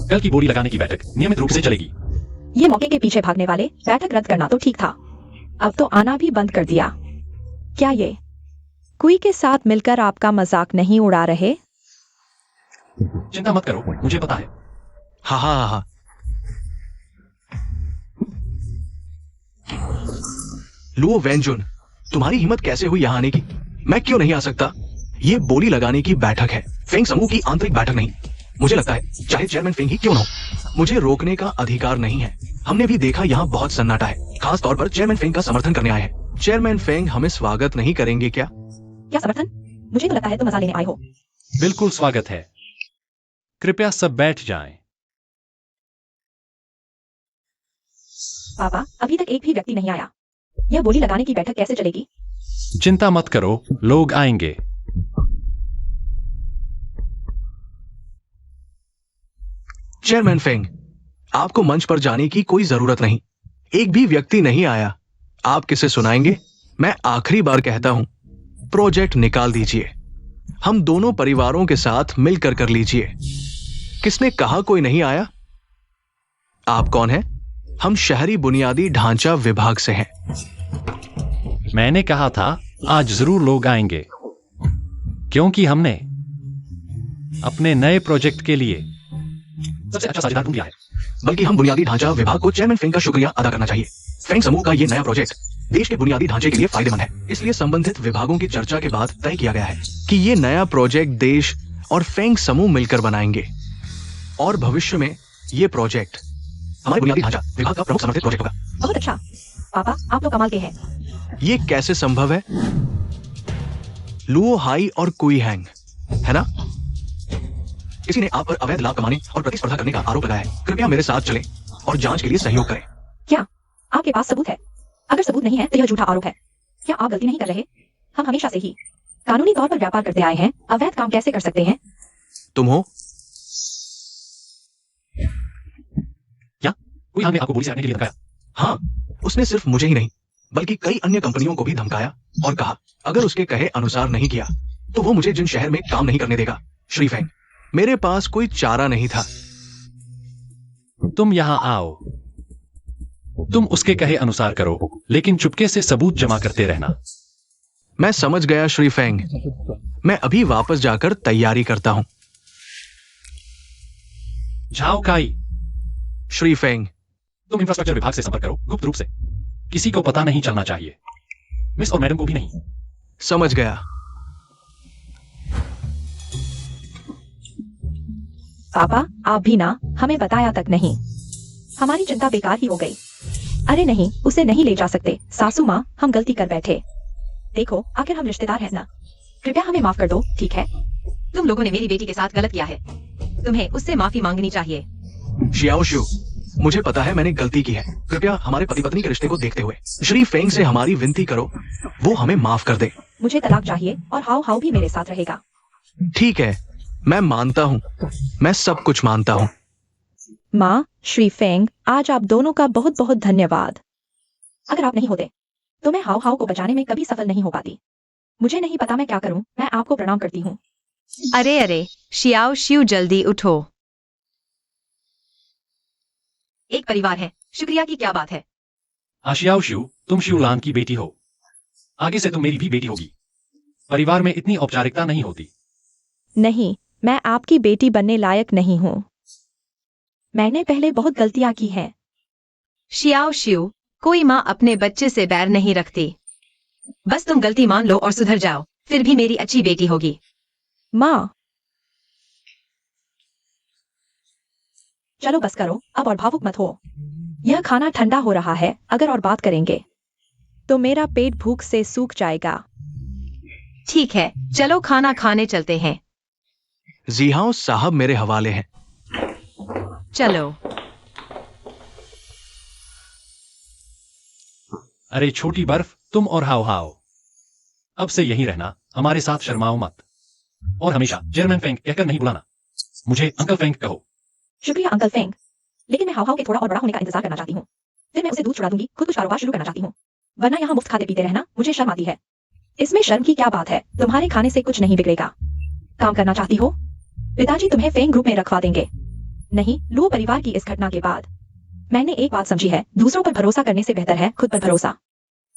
कल की बोली लगाने की बैठक नियमित रूप से चलेगी। ये मौके के पीछे भागने वाले बैठक रद्द करना तो ठीक था, अब तो आना भी बंद कर दिया। क्या ये कुई के साथ मिलकर आपका मजाक नहीं उड़ा रहे? चिंता मत करो, मुझे पता है। हाँ हाँ हाँ। लुओ वैनजुन, तुम्हारी हिम्मत कैसे हुई यहाँ आने की? मैं क्यों नहीं आ सकता? ये बोली लगाने की बैठक है, फेंग समूह की आंतरिक बैठक नहीं। मुझे लगता है चाहे चेयरमैन फेंग ही क्यों ना हो, मुझे रोकने का अधिकार नहीं है। हमने भी देखा यहाँ बहुत सन्नाटा है, खास तौर पर चेयरमैन फेंग का समर्थन करने आए हैं। चेयरमैन फेंग हमें स्वागत नहीं करेंगे क्या? क्या समर्थन? मुझे तो लगता है तुम मजा लेने आए हो। बिल्कुल स्वागत है, कृपया सब बैठ जाएं। पापा, अभी तक एक भी व्यक्ति नहीं आया। यह बोली लगाने की बैठक कैसे चलेगी? चिंता मत करो, लोग आएंगे। चेयरमैन फेंग, आपको मंच पर जाने की कोई जरूरत नहीं। एक भी व्यक्ति नहीं आया, आप किसे सुनाएंगे? मैं आखिरी बार कहता हूं, प्रोजेक्ट निकाल दीजिए। हम दोनों परिवारों के साथ मिलकर कर लीजिए। किसने कहा कोई नहीं आया? आप कौन हैं? हम शहरी बुनियादी ढांचा विभाग से हैं। मैंने कहा था आज जरूर लोग आएंगे, क्योंकि हमने अपने नए प्रोजेक्ट के लिए सबसे अच्छा साझेदार ढूंढ लिया है। बल्कि हम बुनियादी ढांचा विभाग को चेयरमैन फेंग का शुक्रिया अदा करना चाहिए। फेंग समूह का ये नया प्रोजेक्ट देश के बुनियादी ढांचे के लिए फायदेमंद है, इसलिए संबंधित विभागों की चर्चा के बाद तय किया गया है कि ये नया प्रोजेक्ट देश और फेंग समूह मिलकर बनाएंगे, और भविष्य में ये प्रोजेक्ट हमारे बुनियादी ढांचा विभाग का प्रमुख समर्थित प्रोजेक्ट होगा। बहुत अच्छा पापा, आप तो कमाल के हैं। ये कैसे संभव है? लुओ हाई और कुई हैंग, है ना? किसी ने आप पर अवैध लाभ कमाने और प्रतिस्पर्धा करने का आरोप लगाया है। कृपया मेरे साथ चलें और जांच के लिए सहयोग करें। क्या आपके पास सबूत है? अगर सबूत नहीं है तो यह झूठा आरोप है। क्या आप गलती नहीं कर रहे? हम हमेशा से ही कानूनी तौर पर व्यापार करते आए हैं, अवैध काम कैसे कर सकते हैं? तुम हो? क्या कोई हमने आपको बोली से हटने के लिए धमकाया? हाँ, उसने सिर्फ मुझे ही नहीं बल्कि कई अन्य कंपनियों को भी धमकाया और कहा अगर उसके कहे अनुसार नहीं किया तो वो मुझे जिन शहर में काम नहीं करने देगा। श्री फेंग, मेरे पास कोई चारा नहीं था। तुम यहां आओ, तुम उसके कहे अनुसार करो, लेकिन चुपके से सबूत जमा करते रहना। मैं समझ गया श्री फेंग, मैं अभी वापस जाकर तैयारी करता हूं। झाओ काई, श्री फेंग, तुम इंफ्रास्ट्रक्चर विभाग से संपर्क करो, गुप्त रूप से। किसी को पता नहीं चलना चाहिए, मिस और मैडम को भी नहीं। समझ गया। पापा, आप भी ना, हमें बताया तक नहीं। हमारी चिंता बेकार ही हो गई। अरे नहीं, उसे नहीं ले जा सकते। सासू माँ, हम गलती कर बैठे। देखो, आखिर हम रिश्तेदार हैं ना। कृपया हमें माफ कर दो, ठीक है? तुम लोगों ने मेरी बेटी के साथ गलत किया है, तुम्हें उससे माफी मांगनी चाहिए। शियाओशु, मुझे पता है मैंने गलती की है। कृपया हमारे पति पत्नी के रिश्ते को देखते हुए श्री फेंग से हमारी विनती करो, वो हमें माफ कर दे। मुझे तलाक चाहिए और हाउ हाउ भी मेरे साथ रहेगा। ठीक है, मैं मानता हूँ, मैं सब कुछ मानता हूँ। माँ, श्री फेंग, आज आप दोनों का बहुत बहुत धन्यवाद। अगर आप नहीं होते तो मैं हाउ हाउ को बचाने में कभी सफल नहीं हो पाती। मुझे नहीं पता मैं क्या करूं। मैं आपको प्रणाम करती हूँ। अरे अरे, शियाओ शिव जल्दी उठो। एक परिवार है, शुक्रिया की क्या बात है। आशियाओ शिव, तुम शिवलान की बेटी हो। आगे से तुम मेरी भी बेटी होगी। परिवार में इतनी औपचारिकता नहीं होती। नहीं, मैं आपकी बेटी बनने लायक नहीं हूँ। मैंने पहले बहुत गलतियां की हैं। शियाओ शिव, कोई माँ अपने बच्चे से बैर नहीं रखती। बस तुम गलती मान लो और सुधर जाओ, फिर भी मेरी अच्छी बेटी होगी। माँ, चलो बस करो अब और भावुक मत हो। यह खाना ठंडा हो रहा है, अगर और बात करेंगे तो मेरा पेट भूख से सूख जाएगा। ठीक है, चलो खाना खाने चलते हैं। जिहाओ साहब मेरे हवाले हैं। चलो। अरे छोटी बर्फ, तुम और हाओ हाओ, अब से यहीं रहना, हमारे साथ शर्माओ मत। और हमेशा चेयरमैन फेंग कहकर नहीं बुलाना, मुझे अंकल फेंग कहो। शुक्रिया अंकल फेंग, लेकिन मैं हाव हाव के थोड़ा और बड़ा होने का इंतजार करना चाहती हूँ। फिर मैं उसे दूध छुड़ा दूंगी, खुद कुछ कारोबार शुरू करना चाहती हूँ। वरना यहाँ मुफ्त खाते पीते रहना मुझे शर्म आती है। इसमें शर्म की क्या बात है, तुम्हारे खाने से कुछ नहीं बिगड़ेगा। काम करना चाहती हो? पिताजी तुम्हें फेंग ग्रुप में रखवा देंगे। नहीं, लू परिवार की इस घटना के बाद मैंने एक बात समझी है, दूसरों पर भरोसा करने से बेहतर है खुद पर भरोसा।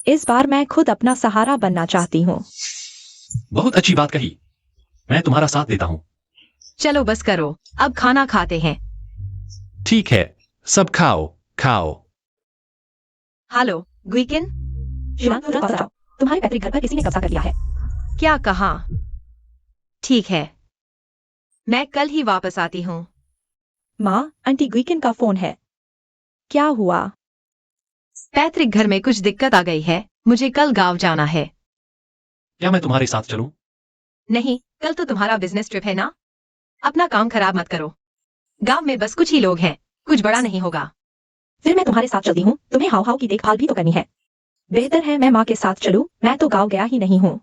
इस बार मैं खुद अपना सहारा बनना चाहती हूँ। बहुत अच्छी बात कही, मैं तुम्हारा साथ देता हूँ। चलो बस करो, अब खाना खाते हैं। ठीक है, सब खाओ खाओ। हेलो गुइकिन, शिवांग, तुरंत वापस जाओ। तुम्हारे पैतृक घर पर किसी ने कब्जा कर लिया है। क्या कहा? ठीक है, मैं कल ही वापस आती हूँ। माँ, आंटी गुइकिन का फोन है। क्या हुआ? पैतृक घर में कुछ दिक्कत आ गई है, मुझे कल गांव जाना है। क्या मैं तुम्हारे साथ चलूं? नहीं, कल तो तुम्हारा बिजनेस ट्रिप है ना। अपना काम खराब मत करो। गांव में बस कुछ ही लोग हैं, कुछ बड़ा नहीं होगा। फिर मैं तुम्हारे साथ चलती हूँ, तुम्हें हाव हाव की देखभाल भी तो करनी है। बेहतर है मैं माँ के साथ चलूं, मैं तो गाँव गया ही नहीं हूँ,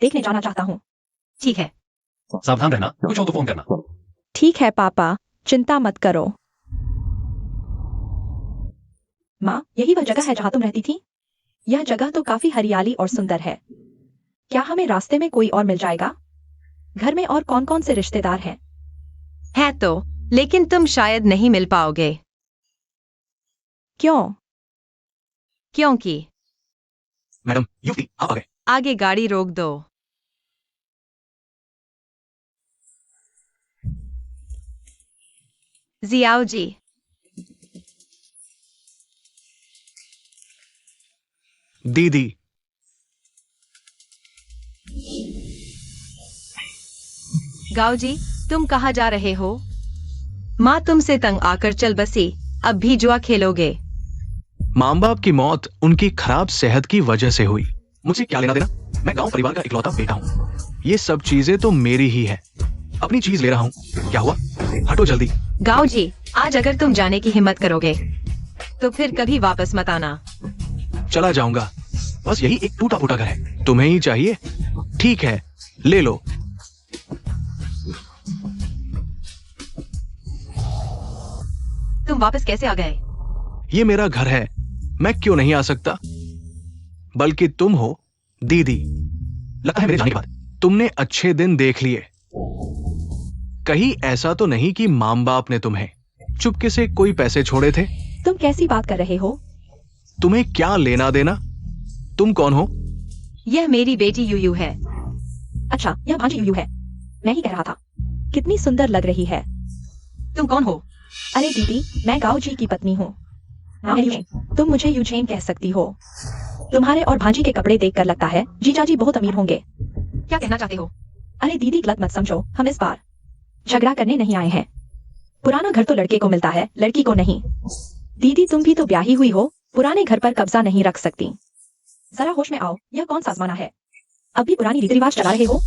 देखने जाना चाहता हूँ। ठीक है। सावधान रहना, कुछ हो तो फोन करना। ठीक है पापा, चिंता मत करो। माँ, यही वह जगह है जहाँ तुम रहती थी? यह जगह तो काफी हरियाली और सुंदर है। क्या हमें रास्ते में कोई और मिल जाएगा? घर में और कौन कौन से रिश्तेदार हैं? है तो, लेकिन तुम शायद नहीं मिल पाओगे। क्यों? क्योंकि मैडम युवती आप आ गए। आगे गाड़ी रोक दो। जियाओ जी, दीदी, गाओ जी, तुम कहाँ जा रहे हो? माँ तुमसे तंग आकर चल बसी, अब भी जुआ खेलोगे? माँ बाप की मौत उनकी खराब सेहत की वजह से हुई। मुझे क्या लेना देना, मैं गांव परिवार का इकलौता बेटा हूँ। ये सब चीजें तो मेरी ही है। अपनी चीज ले रहा हूँ। क्या हुआ? हटो जल्दी। गाओ जी, आज अगर तुम जाने की हिम्मत करोगे तो फिर कभी वापस मत आना। चला जाऊंगा, बस यही एक टूटा फूटा घर है। तुम्हें ही चाहिए? ठीक है, ले लो। तुम वापस कैसे आ गए? ये मेरा घर है, मैं क्यों नहीं आ सकता? बल्कि तुम हो दीदी। लगता है मेरे जाने के बाद तुमने अच्छे दिन देख लिए। कहीं ऐसा तो नहीं कि माँ बाप ने तुम्हें चुपके से कोई पैसे छोड़े थे? तुम कैसी बात कर रहे हो? तुम्हें क्या लेना देना? तुम कौन हो? यह मेरी बेटी यूयू है। अच्छा, यह भांजी यूयू है। मैं ही कह रहा था, कितनी सुंदर लग रही है। तुम कौन हो? अरे दीदी, मैं गाओ जी की पत्नी हूँ। नाम है यूचेन, तुम मुझे यूचेन कह सकती हो। तुम्हारे और भांजी के कपड़े देखकर लगता है जीजाजी बहुत अमीर होंगे। क्या कहना चाहते हो? अरे दीदी, गलत मत समझो, हम इस बार झगड़ा करने नहीं आए हैं। पुराना घर तो लड़के को मिलता है, लड़की को नहीं। दीदी, तुम भी तो ब्याही हुई हो, पुराने घर पर कब्जा नहीं रख सकती। जरा होश में आओ, यह कौन सा जमाना है? अब भी पुरानी रीति रिवाज चला रहे हो?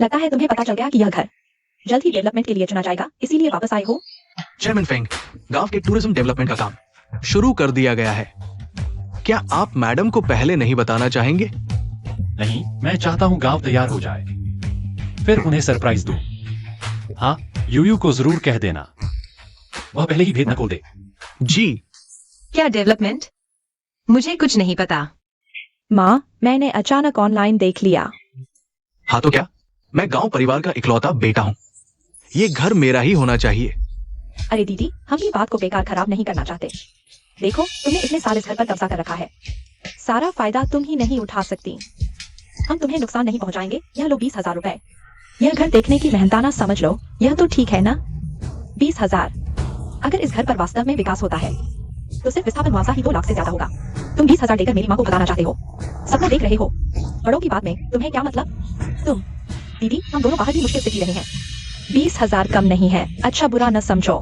लगता है तुम्हें पता चल गया कि यह घर जल्द ही डेवलपमेंट के लिए चुना जाएगा, इसीलिए वापस आए हो। चेयरमैन फेंग, गांव के टूरिज्म डेवलपमेंट का काम शुरू कर दिया गया है। क्या आप मैडम को पहले नहीं बताना चाहेंगे? नहीं, मैं चाहता हूँ गांव तैयार हो जाए, फिर उन्हें सरप्राइज दूं। हाँ, यूयू को जरूर कह देना, वह पहले ही भेद न खोल दे। जी। क्या डेवलपमेंट? मुझे कुछ नहीं पता। माँ, मैंने अचानक ऑनलाइन देख लिया। हाँ तो क्या, मैं गांव परिवार का इकलौता बेटा हूँ। ये घर मेरा ही होना चाहिए। अरे दीदी, हम ये बात को बेकार खराब नहीं करना चाहते। देखो, तुमने इतने साल इस घर पर कब्जा कर रखा है, सारा फायदा तुम ही नहीं उठा सकती। हम तुम्हें नुकसान नहीं पहुंचाएंगे। यह लो 20,000 रुपए। यह घर देखने की मेहनताना समझ लो, यह तो ठीक है ना? 20,000। अगर इस घर पर वास्तव में विकास होता है तो सिर्फ विस्थापन मुआवजा ही 2 लाख से ज्यादा होगा। तुम 20,000 देकर मेरी माँ को भगाना चाहते हो, सपना देख रहे हो। बड़ों की बात में तुम्हें क्या मतलब? तुम दीदी, हम दोनों बाहर भी मुश्किल से जी रहे हैं। 20,000 कम नहीं है, अच्छा बुरा न समझो।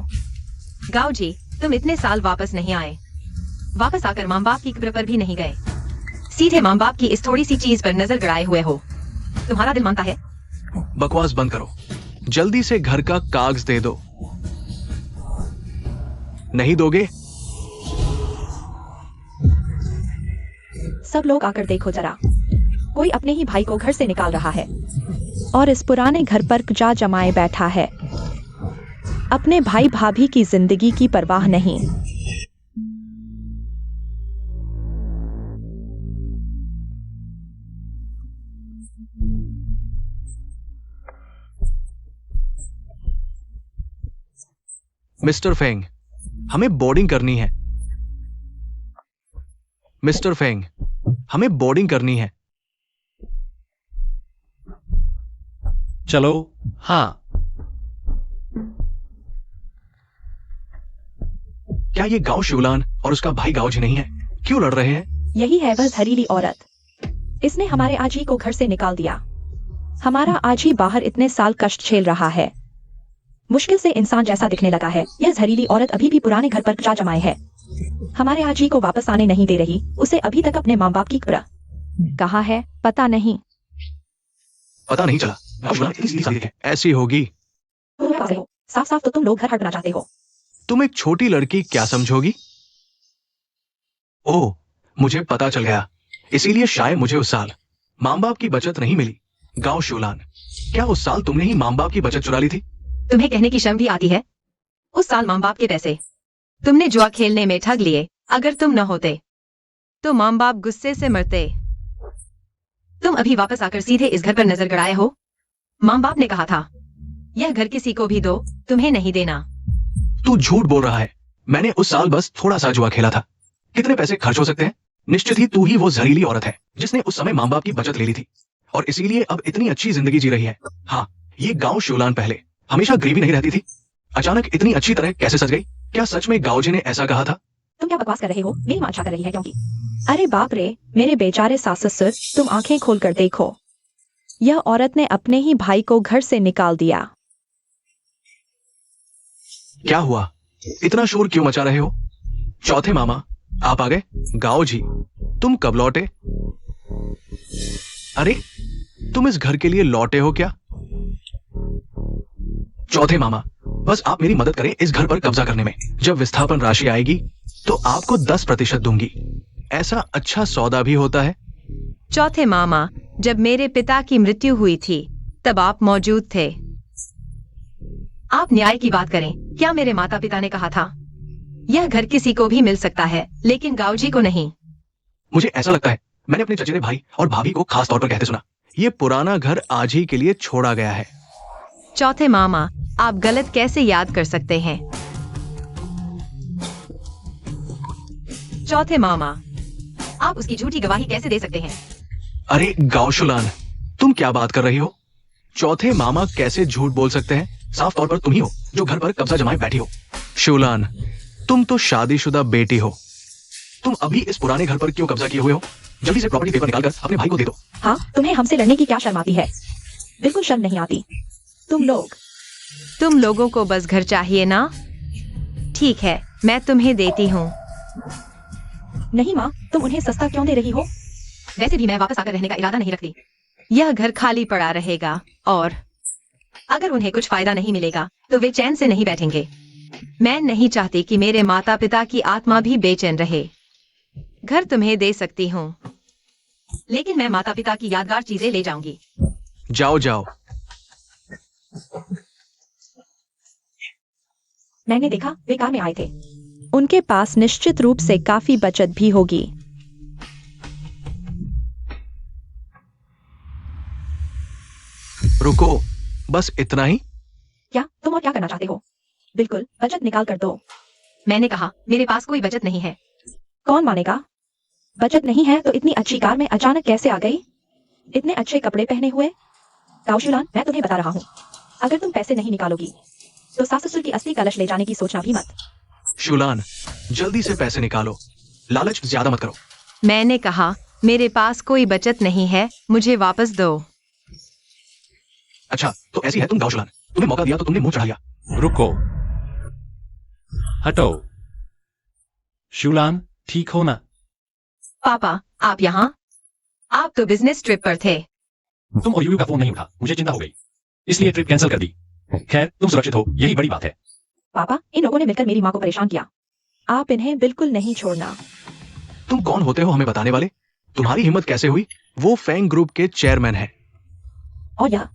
गाँव जी, तुम इतने साल वापस नहीं आए, वापस आकर माँ बाप की कब्र पर भी नहीं गए, सीधे माँ बाप की इस थोड़ी सी चीज पर नजर गड़ाए हुए हो। तुम्हारा दिल मानता है? बकवास बंद करो, जल्दी से घर का कागज दे दो। नहीं दोगे? सब लोग आकर देखो जरा, कोई अपने ही भाई को घर से निकाल रहा है और इस पुराने घर पर जा जमाए बैठा है। अपने भाई भाभी की जिंदगी की परवाह नहीं। मिस्टर फेंग, हमें बोर्डिंग करनी है। मिस्टर फेंग, हमें बोर्डिंग करनी है। चलो। हाँ। क्या ये गांव शिवलान और उसका भाई गांव जी नहीं है? क्यों लड़ रहे हैं? यही है वह जहरीली औरत। इसने हमारे आजी को घर से निकाल दिया। हमारा आजी बाहर इतने साल कष्ट झेल रहा है, मुश्किल से इंसान जैसा दिखने लगा है। यह जहरीली औरत अभी भी पुराने घर पर जा जमाए है, हमारे आजी को वापस आने नहीं दे रही। उसे अभी तक अपने माँ बाप की कब्र कहाँ है पता नहीं। पता नहीं चला। गांव शिवलान इतनी सीधी सादी है, ऐसी होगी। साफ साफ तो तुम लोग घर हड़पना चाहते हो। तुम एक छोटी लड़की क्या समझोगी? ओह, मुझे पता चल गया, इसीलिए शायद मुझे उस साल माँ बाप की बचत नहीं मिली। गांव शिवलान, क्या उस साल तुमने ही माँ बाप की बचत चुरा ली थी? तुम्हें कहने की शर्म भी आती है? उस साल माँ बाप के पैसे तुमने जुआ खेलने में ठग लिए। अगर तुम न होते तो माँ बाप गुस्से से मरते। तुम अभी वापस आकर सीधे इस घर पर नजर गड़ाए हो। माँ बाप ने कहा था यह घर किसी को भी दो, तुम्हें नहीं देना। तू झूठ बोल रहा है। मैंने उस साल बस थोड़ा सा जुआ खेला था। कितने पैसे खर्च हो सकते हैं? निश्चित ही तू ही वो जहरीली औरत है जिसने उस समय माँ बाप की बचत ले ली थी और इसीलिए अब इतनी अच्छी जिंदगी जी रही है। हाँ, ये गांव शिवलान पहले हमेशा गरीबी नहीं रहती थी, अचानक इतनी अच्छी तरह कैसे सज गई? क्या सच में गाँव जी ने ऐसा कहा था? तुम क्या बकवास कर रहे हो? मेरी माँ अच्छा कर रही है क्योंकि अरे बाप रे, मेरे बेचारे सास ससुर, तुम आंखें खोलकर देखो, यह औरत ने अपने ही भाई को घर से निकाल दिया। क्या हुआ? इतना शोर क्यों मचा रहे हो? चौथे मामा आप आ गए? गाओ जी, तुम कब लौटे? अरे, तुम इस घर के लिए लौटे हो क्या? चौथे मामा, बस आप मेरी मदद करें इस घर पर कब्जा करने में। जब विस्थापन राशि आएगी तो आपको 10% दूंगी। ऐसा अच्छा सौदा भी होता है। चौथे मामा, जब मेरे पिता की मृत्यु हुई थी तब आप मौजूद थे। आप न्याय की बात करें। क्या मेरे माता पिता ने कहा था यह घर किसी को भी मिल सकता है लेकिन गाँवजी को नहीं? मुझे ऐसा लगता है मैंने अपने चचेरे भाई और भाभी को खास तौर पर कहते सुना, ये पुराना घर आज ही के लिए छोड़ा गया है। चौथे मामा, आप गलत कैसे याद कर सकते हैं? चौथे मामा, आप उसकी झूठी गवाही कैसे दे सकते हैं? अरे गाउशुलान, तुम क्या बात कर रही हो? चौथे मामा कैसे झूठ बोल सकते हैं? साफ तौर पर तुम ही हो जो घर पर कब्जा जमाए बैठी हो। शिवलान, तुम तो शादीशुदा बेटी हो। तुम अभी इस पुराने घर पर क्यों कब्जा किए हुए हो? जल्दी से प्रॉपर्टी पेपर निकालकर अपने भाई को दे दो। हाँ, तुम्हें हमसे लड़ने की क्या शर्म आती है? बिल्कुल शर्म नहीं आती। तुम लोगों को बस घर चाहिए ना? ठीक है, मैं तुम्हें देती हूँ। नहीं माँ, तुम उन्हें सस्ता क्यों दे रही हो? वैसे भी मैं वापस आकर रहने का इरादा नहीं रखती। यह घर खाली पड़ा रहेगा और अगर उन्हें कुछ फायदा नहीं मिलेगा तो वे चैन से नहीं बैठेंगे। मैं नहीं चाहती कि मेरे माता पिता की आत्मा भी बेचैन रहे। घर तुम्हें दे सकती हूँ लेकिन मैं माता पिता की यादगार चीजें ले जाऊंगी। जाओ जाओ। मैंने देखा वे कार में आए थे। उनके पास निश्चित रूप से काफी बचत भी होगी। रुको, बस इतना ही? क्या तुम और क्या करना चाहते हो? बिल्कुल बचत निकाल कर दो। मैंने कहा मेरे पास कोई बचत नहीं है। कौन मानेगा? बचत नहीं है तो इतनी अच्छी कार में अचानक कैसे आ गई? इतने अच्छे कपड़े पहने हुए। काउशुलान, मैं तुम्हें बता रहा हूँ, अगर तुम पैसे नहीं निकालोगी तो सास ससुर की असली कलश ले जाने की सोचना भी मत। शुलान, जल्दी से पैसे निकालो, लालच ज्यादा मत करो। मैंने कहा मेरे पास कोई बचत नहीं है, मुझे वापस दो। अच्छा तो ऐसी है तुम गाउशुलान, तुम्हें मौका दिया तो तुमने मुंह चढ़ा लिया। रुको, हटो। शूलान, ठीक हो ना? पापा आप यहाँ? आप तो बिजनेस ट्रिप पर थे। तुम और यूयू का फोन नहीं उठा, मुझे चिंता हो गई, इसलिए ट्रिप कैंसिल कर दी। खैर, तुम सुरक्षित हो, यही बड़ी बात है। पापा, इन लोगों ने मिलकर मेरी माँ को परेशान किया। आप इन्हें बिल्कुल नहीं छोड़ना। तुम कौन होते हो हमें बताने वाले? तुम्हारी हिम्मत कैसे हुई? वो फैंग ग्रुप के चेयरमैन है। और यह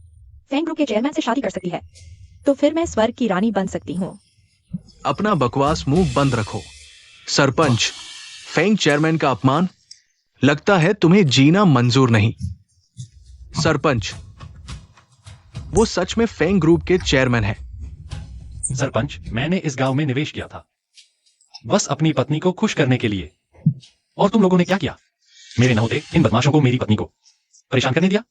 फैंग ग्रुप के चेयरमैन से शादी कर सकती है तो फिर मैं स्वर्ग की रानी बन सकती हूँ। अपना बकवास मुंह बंद रखो। सरपंच, फैंग चेयरमैन का अपमान, लगता है तुम्हें जीना मंजूर नहीं। सरपंच, वो सच में फैंग ग्रुप के चेयरमैन है। सरपंच, मैंने इस गांव में निवेश किया था, बस अपनी पत्नी को खुश करने के लिए। और तुम लोगों ने क्या किया? मेरे न होते इन बदमाशों को मेरी पत्नी को परेशान करने दिया।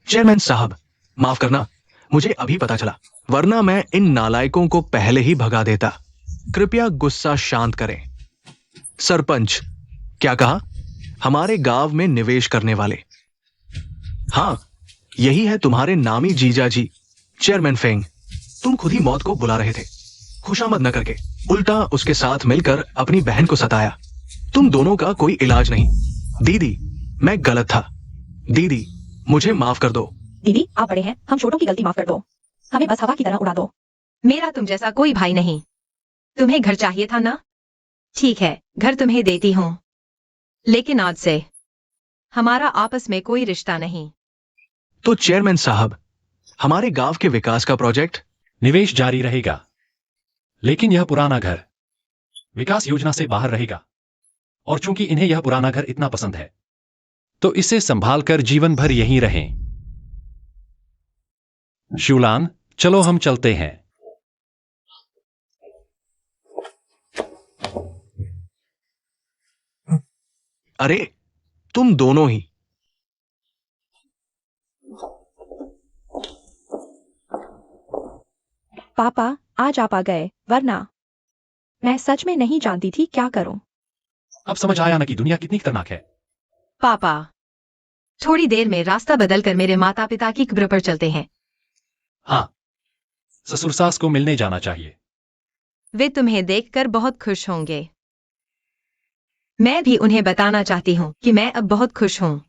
चेयरमैन साहब, माफ करना, मुझे अभी पता चला, वरना मैं इन नालायकों को पहले ही भगा देता। कृपया गुस्सा शांत करें। सरपंच, क्या कहा? हमारे गांव में निवेश करने वाले? हाँ, यही है तुम्हारे नामी जीजा जी, चेयरमैन फेंग। तुम खुद ही मौत को बुला रहे थे, खुशामद न करके, उल्टा उसके साथ मिलकर अपनी बहन को सताया। तुम दोनों का कोई इलाज नहीं। दीदी, मैं गलत था। दीदी, मुझे माफ कर दो। दीदी, आप बड़े हैं, हम छोटों की गलती माफ कर दो, हमें बस हवा की तरह उड़ा दो। मेरा तुम जैसा कोई भाई नहीं। तुम्हें घर चाहिए था ना? ठीक है, घर तुम्हें देती हूँ, लेकिन आज से हमारा आपस में कोई रिश्ता नहीं। तो चेयरमैन साहब, हमारे गांव के विकास का प्रोजेक्ट? निवेश जारी रहेगा, लेकिन यह पुराना घर विकास योजना से बाहर रहेगा। और चूंकि इन्हें यह पुराना घर इतना पसंद है, तो इसे संभाल कर जीवन भर यहीं रहें। शूलान, चलो हम चलते हैं। अरे, तुम दोनों ही। पापा, आज आप आ गए, वरना मैं सच में नहीं जानती थी क्या करूं। अब समझ आया ना कि दुनिया कितनी खतरनाक है। पापा, थोड़ी देर में रास्ता बदलकर मेरे माता पिता की कब्र पर चलते हैं। हाँ, ससुर सास को मिलने जाना चाहिए। वे तुम्हें देखकर बहुत खुश होंगे। मैं भी उन्हें बताना चाहती हूँ कि मैं अब बहुत खुश हूँ।